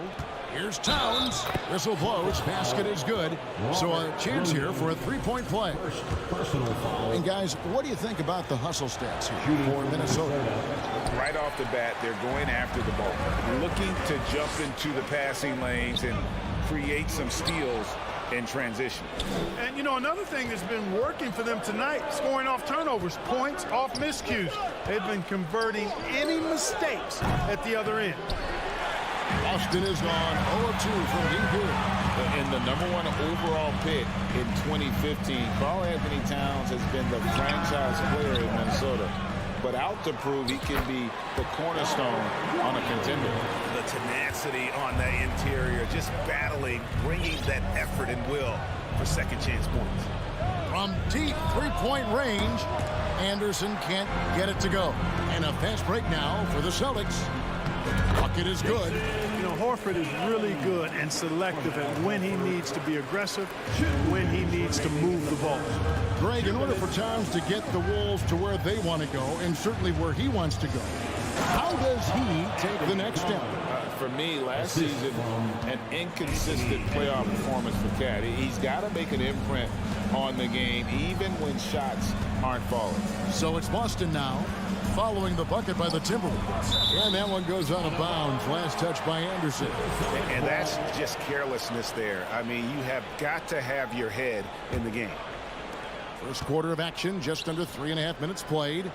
Here's Towns. Whistle blows. Basket is good. So a chance here for a three-point play. And guys, what do you think about the hustle stats here for Minnesota? Right off the bat, they're going after the ball, looking to jump into the passing lanes and create some steals in transition. And, you know, another thing that's been working for them tonight, scoring off turnovers, points off miscues. They've been converting any mistakes at the other end. Boston is gone 0-2 from deep here. And the #1 overall pick in 2015, Karl Anthony Towns has been the franchise player in Minnesota. But out to prove he can be the cornerstone on a contender. The tenacity on the interior, just battling, bringing that effort and will for second chance points. From deep three-point range, Anderson can't get it to go. And a fast break now for the Celtics. Bucket is good. You know, Horford is really good and selective at when he needs to be aggressive, when he needs to move the ball. Greg, in order for Towns to get the Wolves to where they want to go, and certainly where he wants to go, how does he take the next step? For me, last season, an inconsistent playoff performance for Cat. He's got to make an imprint on the game, even when shots aren't falling. So it's Boston now, following the bucket by the Timberwolves. And that one goes out of bounds. Last touch by Anderson. And that's just carelessness there. I mean, you have got to have your head in the game. First quarter of action, just under 3.5 minutes played.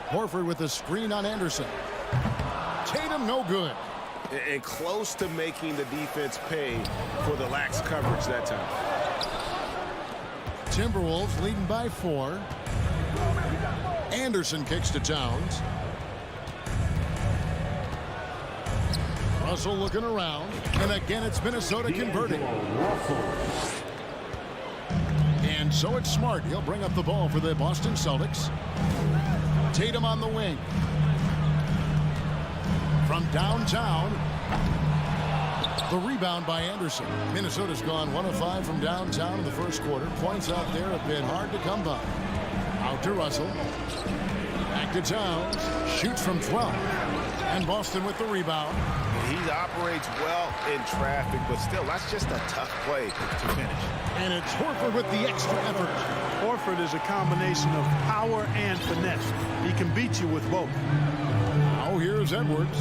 Horford with a screen on Anderson. Tatum no good. And close to making the defense pay for the lax coverage that time. Timberwolves leading by 4. Anderson kicks to Towns. Russell looking around. And again, it's Minnesota converting. And so it's Smart. He'll bring up the ball for the Boston Celtics. Tatum on the wing. From downtown. The rebound by Anderson. Minnesota's gone 1 of 5 from downtown in the first quarter. Points out there have been hard to come by. Out to Russell. Back to Towns. Shoots from 12. And Boston with the rebound. He operates well in traffic, but still, that's just a tough play to finish. And it's Horford with the extra effort. Horford is a combination of power and finesse. He can beat you with both. Now here's Edwards.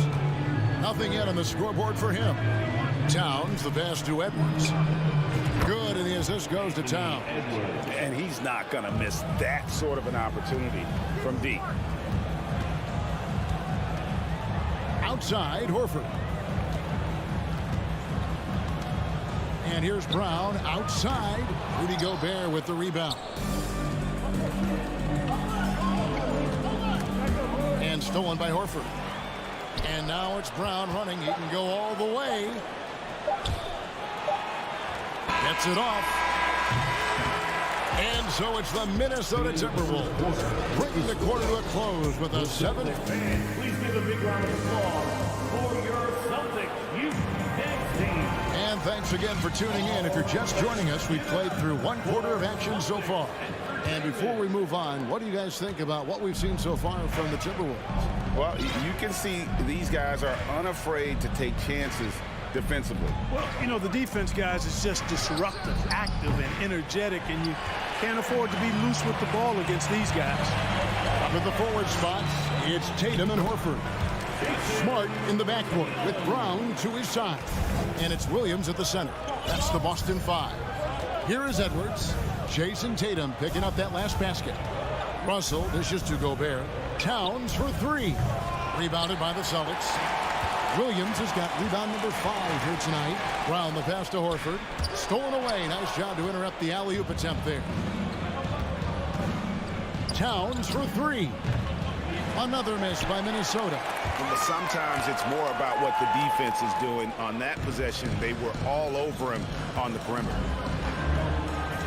Nothing yet on the scoreboard for him. Towns, the pass to Edwards. Good, and the assist goes to Towns. And he's not going to miss that sort of an opportunity from deep. Outside, Horford. And here's Brown outside. Rudy Gobert with the rebound. And stolen by Horford. And now it's Brown running. He can go all the way. Gets it off. And so it's the Minnesota Timberwolves bringing the quarter to a close with a 7. Please give a big round of applause for your Celtics youth dance team. And thanks again for tuning in. If you're just joining us, we've played through 1 quarter of action so far. And before we move on, what do you guys think about what we've seen so far from the Timberwolves? Well, you can see these guys are unafraid to take chances defensively. Well, you know, the defense, guys, is just disruptive, active, and energetic, and you can't afford to be loose with the ball against these guys. Up at the forward spots, it's Tatum and Horford. Smart in the backcourt with Brown to his side. And it's Williams at the center. That's the Boston 5. Here is Edwards. Jason Tatum picking up that last basket. Russell dishes to Gobert. Towns for 3. Rebounded by the Celtics. Williams has got rebound number 5 here tonight. Brown the pass to Horford. Stolen away. Nice job to interrupt the alley-oop attempt there. Towns for 3. Another miss by Minnesota. Sometimes it's more about what the defense is doing. On that possession, they were all over him on the perimeter.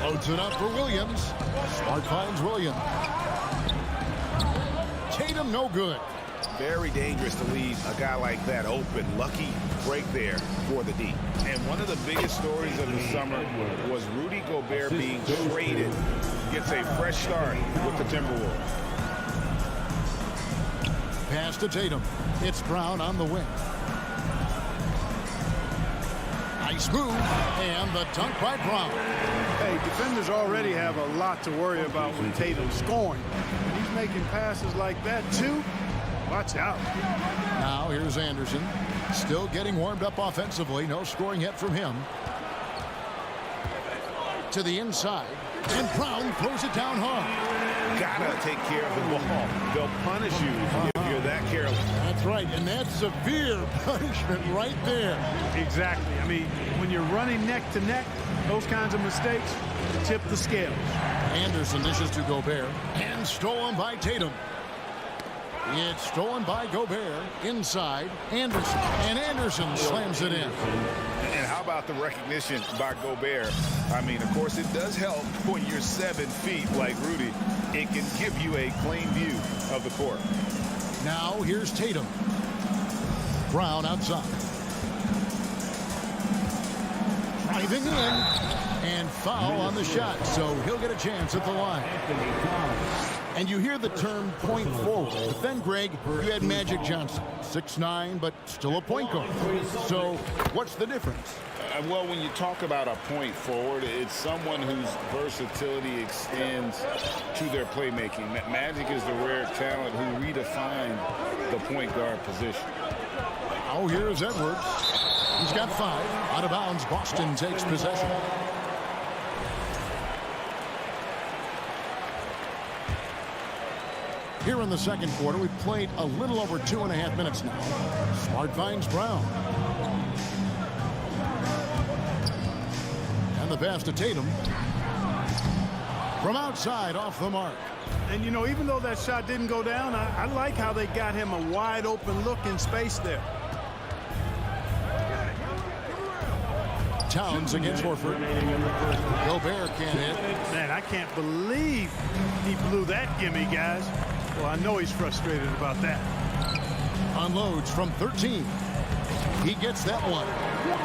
Loads it up for Williams. Smart finds Williams. Tatum no good. Very dangerous to leave a guy like that open. Lucky break there for the D. And one of the biggest stories of the summer was Rudy Gobert being traded. Gets a fresh start with the Timberwolves. Pass to Tatum. It's Brown on the wing. Nice move. And the dunk by Brown. Hey, defenders already have a lot to worry about when Tatum's scoring. When he's making passes like that, too, watch out. Now here's Anderson. Still getting warmed up offensively. No scoring yet from him. To the inside. And Brown throws it down hard. Gotta take care of the ball. They'll punish you if you're that careless. That's right, and that's severe punishment right there. Exactly. I mean, when you're running neck to neck, those kinds of mistakes tip the scales. Anderson dishes to Gobert, and stolen by Tatum. It's stolen by Gobert inside Anderson, and Anderson slams it in. And how about the recognition by Gobert? I mean, of course, it does help when you're 7 feet like Rudy. It can give you a clean view of the court. Now here's Tatum. Brown outside. Driving in. And foul on the shot, so he'll get a chance at the line. And you hear the term point forward. But then, Greg, you had Magic Johnson, 6'9", but still a point guard. So what's the difference? Well, when you talk about a point forward, it's someone whose versatility extends to their playmaking. Magic is the rare talent who redefined the point guard position. Oh, here's Edwards. He's got 5. Out of bounds, Boston takes possession. Here in the second quarter, we've played a little over 2.5 minutes now. Smart finds Brown. And the pass to Tatum. From outside, off the mark. And, you know, even though that shot didn't go down, I like how they got him a wide open look in space there. Towns against Horford. Gobert can't hit. Man, I can't believe he blew that gimme, guys. Well, I know he's frustrated about that. Unloads from 13. He gets that one.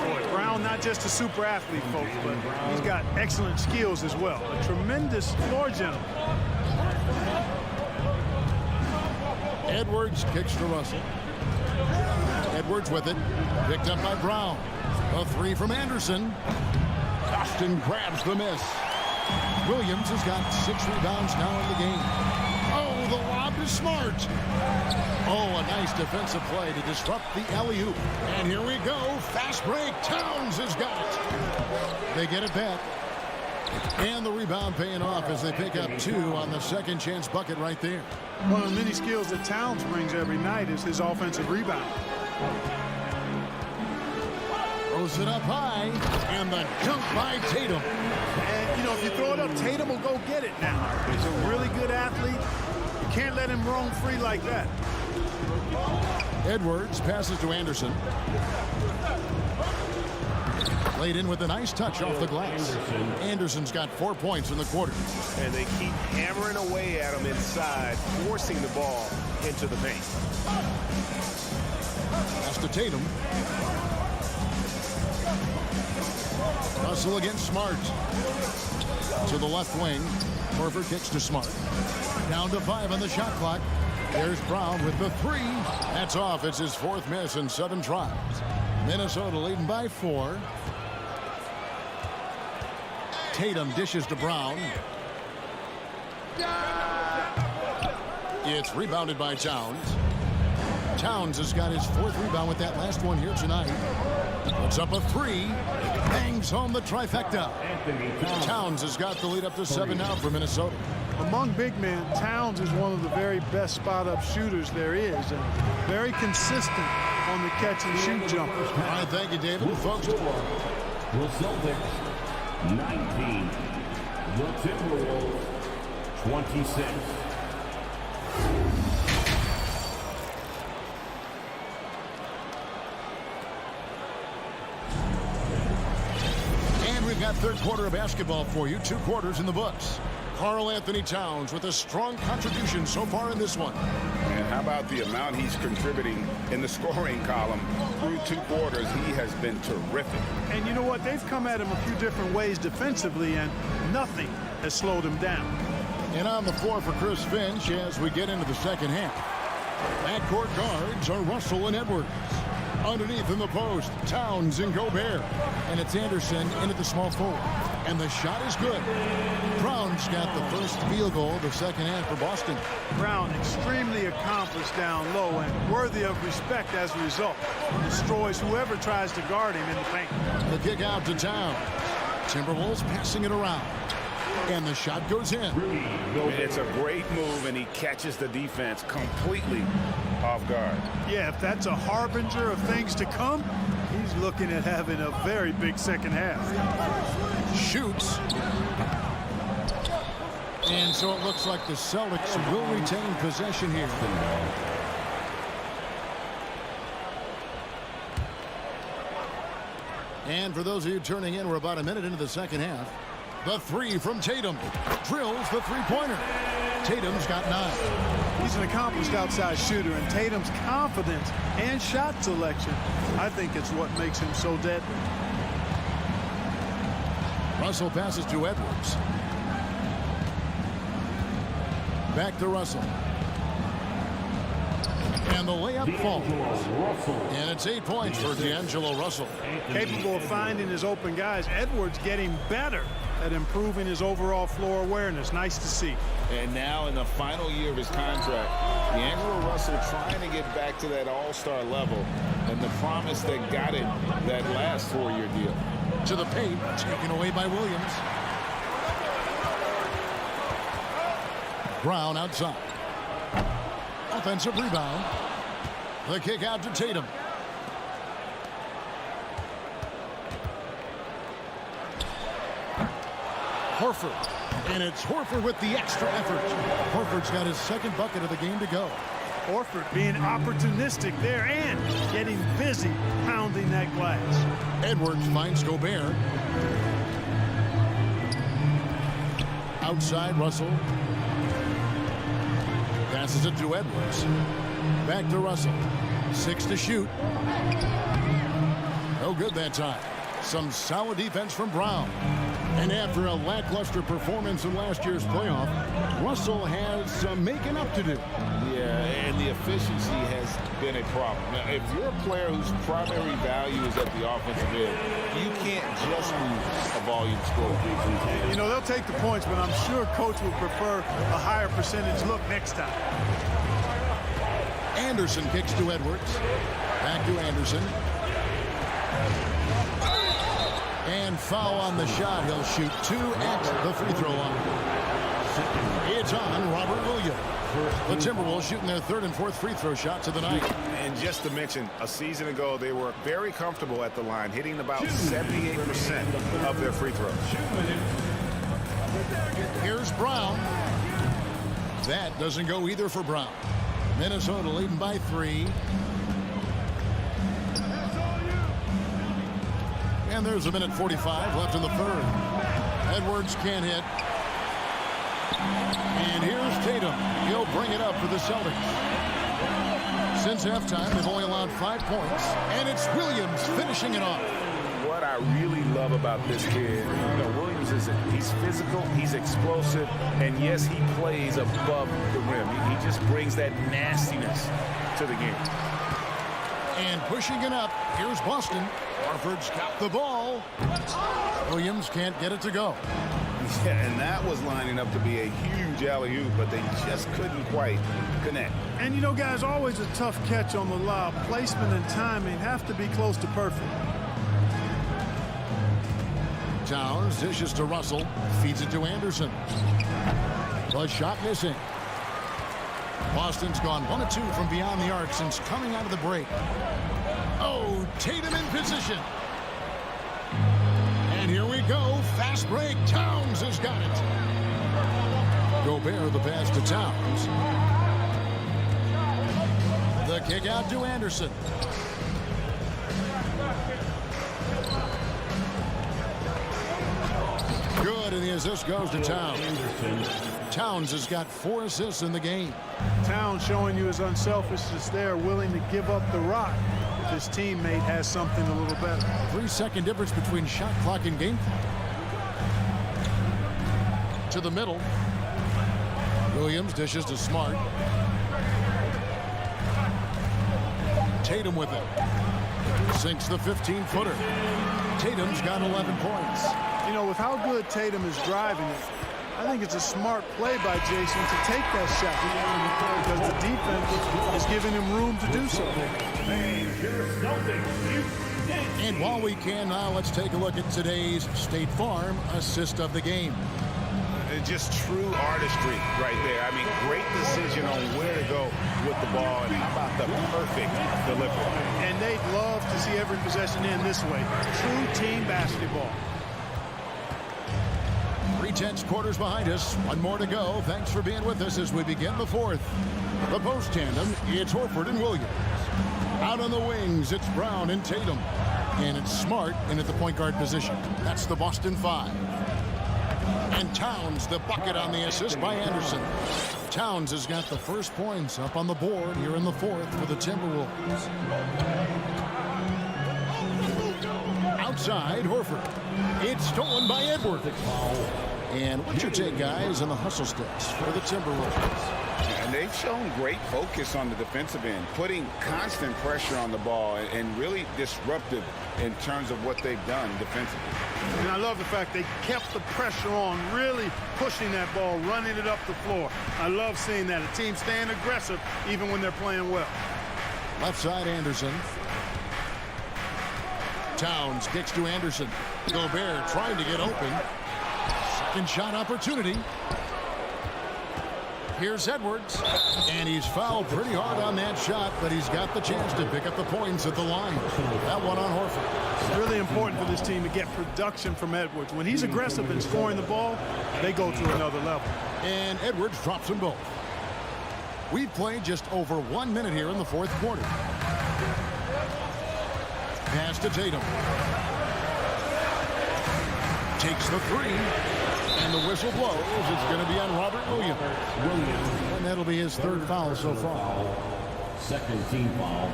Boy, Brown, not just a super athlete, folks, but he's got excellent skills as well. A tremendous floor general. Edwards kicks to Russell. Edwards with it. Picked up by Brown. A 3 from Anderson. Austin grabs the miss. Williams has got 6 rebounds now in the game. Oh, the lob is Smart. Oh, a nice defensive play to disrupt the alley-oop. And here we go. Fast break. Towns has got it. They get it back. And the rebound paying off as they pick up 2 on the second chance bucket right there. One of the many skills that Towns brings every night is his offensive rebound. Throws it up high, and the dunk by Tatum. And, you know, if you throw it up, Tatum will go get it now. He's a really good athlete. You can't let him roam free like that. Edwards passes to Anderson. Laid in with a nice touch off the glass. Anderson's got 4 points in the quarter. And they keep hammering away at him inside, forcing the ball into the paint. Pass to Tatum. Russell against Smart. To the left wing. Horford kicks to Smart. Down to 5 on the shot clock. There's Brown with the 3. That's off. It's his 4th miss in 7 tries. Minnesota leading by 4. Tatum dishes to Brown. It's rebounded by Towns. Towns has got his 4th rebound with that last one here tonight. Puts up a 3. Bangs home the trifecta. Towns has got the lead up to 7 now for Minnesota. Among big men, Towns is one of the very best spot-up shooters there is, and very consistent on the catch-and-shoot jumpers. All right, thank you, David. Folks, The Celtics, 19. The Timberwolves, 26. and we've got 3rd quarter of basketball for you. 2 quarters in the books. Karl Anthony Towns with a strong contribution so far in this one. And how about the amount he's contributing in the scoring column through 2 quarters? He has been terrific. And you know what? They've come at him a few different ways defensively, and nothing has slowed him down. And on the floor for Chris Finch as we get into the second half. Backcourt guards are Russell and Edwards. Underneath in the post, Towns and Gobert. And it's Anderson into the small forward. And the shot is good. Brown's got the first field goal of the second half for Boston. Brown extremely accomplished down low and worthy of respect as a result. Destroys whoever tries to guard him in the paint. The kick out to Towns. Timberwolves passing it around. And the shot goes in. It's a great move, and he catches the defense completely off guard. Yeah, if that's a harbinger of things to come, he's looking at having a very big second half. Shoots. And so it looks like the Celtics will retain possession here. And for those of you turning in, we're about a minute into the second half. The 3 from Tatum. Drills the 3-pointer. Tatum's got 9. He's an accomplished outside shooter, and Tatum's confidence and shot selection, I think it's what makes him so deadly. Russell passes to Edwards. Back to Russell. And the layup falls. And it's 8 points for D'Angelo Russell. Capable of finding his open guys. Edwards getting better at improving his overall floor awareness. Nice to see. And now in the final year of his contract, D'Angelo Russell trying to get back to that all-star level and the promise that got it that last 4-year deal. To the paint, taken away by Williams. Brown outside. Offensive rebound. The kick out to Tatum. Horford. And it's Horford with the extra effort. Horford's got his 2nd bucket of the game to go. Horford being opportunistic there and getting busy pounding that glass. Edwards finds Gobert. Outside Russell. Passes it to Edwards. Back to Russell. 6 to shoot. No good that time. Some solid defense from Brown. And after a lackluster performance in last year's playoff, Russell has some making up to do. Yeah, and the efficiency has been a problem. Now, if you're a player whose primary value is at the offensive end, you can't just move a volume score. You know, they'll take the points, but I'm sure coach would prefer a higher percentage look next time. Anderson kicks to Edwards. Back to Anderson. And foul on the shot. He'll shoot 2 at the free throw line. It's on Robert Williams. The Timberwolves shooting their 3rd and 4th free throw shots of the night. And just to mention, a season ago, they were very comfortable at the line, hitting about 78% of their free throws. Here's Brown. That doesn't go either for Brown. Minnesota leading by 3. And there's a minute 45 left in the 3rd. Edwards can't hit. And here's Tatum. He'll bring it up for the Celtics. Since halftime, they've only allowed 5 points. And it's Williams finishing it off. What I really love about this kid, Williams he's physical, he's explosive, and yes, he plays above the rim. He just brings that nastiness to the game. And pushing it up, here's Boston. Harford's got the ball. Williams can't get it to go. Yeah, and that was lining up to be a huge alley-oop, but they just couldn't quite connect. And, you know, guys, always a tough catch on the lob. Placement and timing have to be close to perfect. Towns dishes to Russell, feeds it to Anderson. The shot missing. Boston's gone 1 of 2 from beyond the arc since coming out of the break. Oh, Tatum in position. And here we go. Fast break. Towns has got it. Gobert the pass to Towns. The kick out to Anderson. Good, and the assist goes to Towns. Towns has got 4 assists in the game. Towns showing you his unselfishness there, willing to give up the rock if his teammate has something a little better. 3-second difference between shot clock and game clock. To the middle. Williams dishes to Smart. Tatum with it. Sinks the 15-footer. Tatum's got 11 points. You know, with how good Tatum is driving it, I think it's a smart play by Jason to take that shot because the defense is giving him room to do so. And while we can now, let's take a look at today's State Farm assist of the game. Just true artistry right there. I mean, great decision on where to go with the ball, and how about the perfect delivery. And they'd love to see every possession end this way. True team basketball. 3/10 quarters behind us. 1 more to go. Thanks for being with us as we begin the 4th. The post tandem, it's Horford and Williams. Out on the wings, it's Brown and Tatum. And it's Smart in at the point guard position. That's the Boston 5. And Towns, the bucket on the assist by Anderson. Towns has got the first points up on the board here in the 4th for the Timberwolves. Outside, Horford. It's stolen by Edwards. And what's your take, guys, on the hustle steps for the Timberwolves? And they've shown great focus on the defensive end, putting constant pressure on the ball and really disruptive in terms of what they've done defensively. And I love the fact they kept the pressure on, really pushing that ball, running it up the floor. I love seeing that. A team staying aggressive even when they're playing well. Left side, Anderson. Towns kicks to Anderson. Gobert trying to get open. Second shot opportunity. Here's Edwards. And he's fouled pretty hard on that shot, but he's got the chance to pick up the points at the line. That one on Horford. It's really important for this team to get production from Edwards. When he's aggressive in scoring the ball, they go to another level. And Edwards drops them both. We've played just over 1 minute here in the 4th quarter. Pass to Tatum. Takes the 3. And the whistle blows. It's going to be on Robert Williams. And that'll be his 3rd foul so far. Second team foul.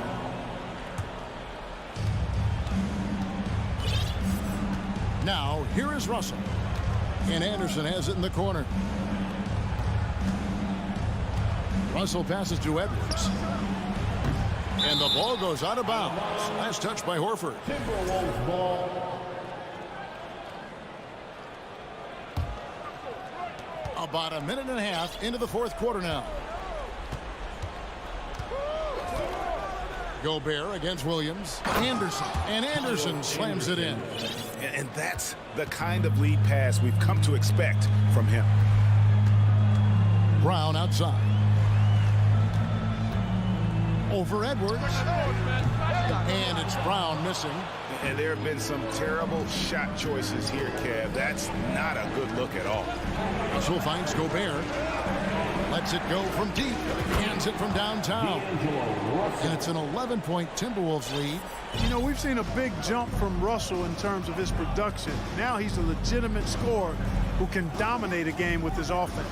Now, here is Russell. And Anderson has it in the corner. Russell passes to Edwards. And the ball goes out of bounds. Last touch by Horford. Timberwolves ball. About 1.5 minutes into the 4th quarter now. Gobert against Williams. Anderson. And Anderson slams it in. And that's the kind of lead pass we've come to expect from him. Brown outside. Over Edwards. And it's Brown missing. And there have been some terrible shot choices here, Kev. That's not a good look at all. Russell finds Gobert. Lets it go from deep. Hands it from downtown. And it's an 11-point Timberwolves lead. You know, we've seen a big jump from Russell in terms of his production. Now he's a legitimate scorer who can dominate a game with his offense.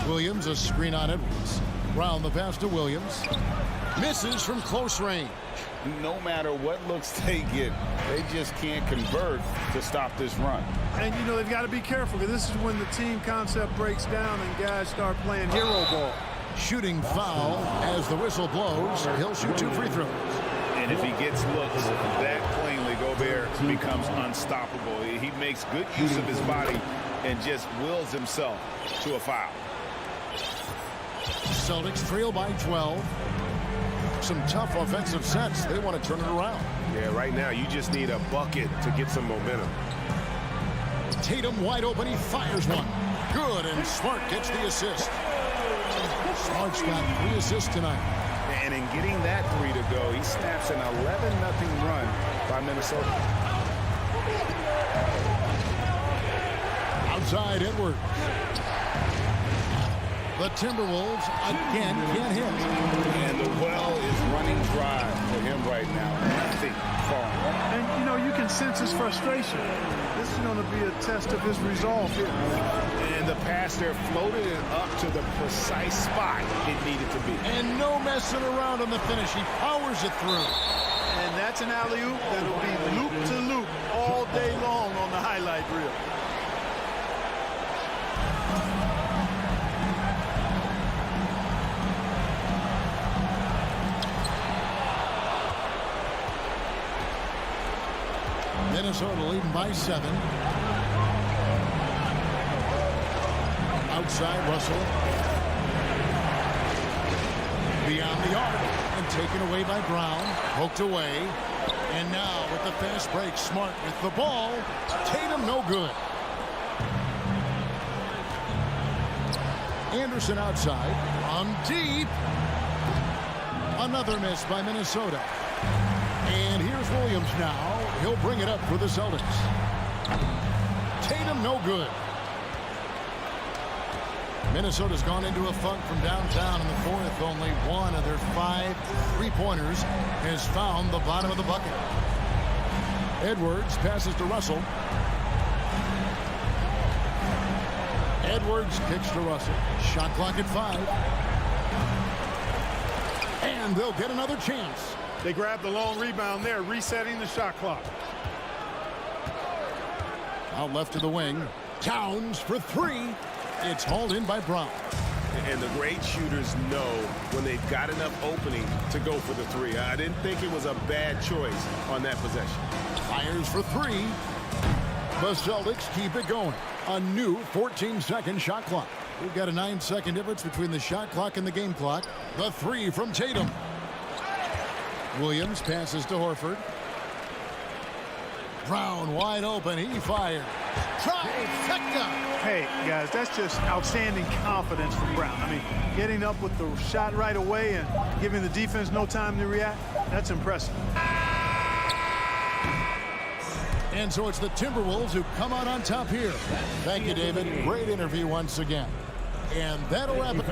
Williams, a screen on Edwards. Brown the pass to Williams. Misses from close range. No matter what looks they get, they just can't convert to stop this run. And, you know, they've got to be careful because this is when the team concept breaks down and guys start playing hero ball. Shooting foul as the whistle blows. He'll shoot 2 free throws. And if he gets looks that plainly, Gobert becomes unstoppable. He makes good use of his body and just wills himself to a foul. Celtics trail by 12. Some tough offensive sets. They want to turn it around. Yeah, right now you just need a bucket to get some momentum. Tatum wide open. He fires one. Good, and Smart gets the assist. Smart's got 3 assists tonight. And in getting that 3 to go, he snaps an 11-0 run by Minnesota. Outside Edwards. The Timberwolves again can't hit. And the well is running dry for him right now. Nothing falling. And, you know, you can sense his frustration. This is going to be a test of his resolve here. And the pass there floated it up to the precise spot it needed to be. And no messing around on the finish. He powers it through. And that's an alley-oop that'll be loop to loop all day long on the highlight reel. Minnesota leading by 7. Outside Russell. Beyond the arc and taken away by Brown. Poked away. And now with the fast break, Smart with the ball. Tatum no good. Anderson outside. On deep. Another miss by Minnesota. And here's Williams now. He'll bring it up for the Celtics. Tatum no good. Minnesota's gone into a funk from downtown in the 4th. Only one of their 5 3-pointers has found the bottom of the bucket. Edwards passes to Russell. Edwards kicks to Russell. Shot clock at 5. And they'll get another chance. They grabbed the long rebound there, resetting the shot clock. Out left to the wing. Towns for 3. It's hauled in by Brown. And the great shooters know when they've got enough opening to go for the 3. I didn't think it was a bad choice on that possession. Fires for 3. The Celtics keep it going. A new 14-second shot clock. We've got a 9-second difference between the shot clock and the game clock. The 3 from Tatum. Williams passes to Horford. Brown wide open. He fires. Trifecta. Hey, guys, that's just outstanding confidence from Brown. I mean, getting up with the shot right away and giving the defense no time to react, that's impressive. And so it's the Timberwolves who come out on top here. Thank you, David. Great interview once again. And that'll wrap it.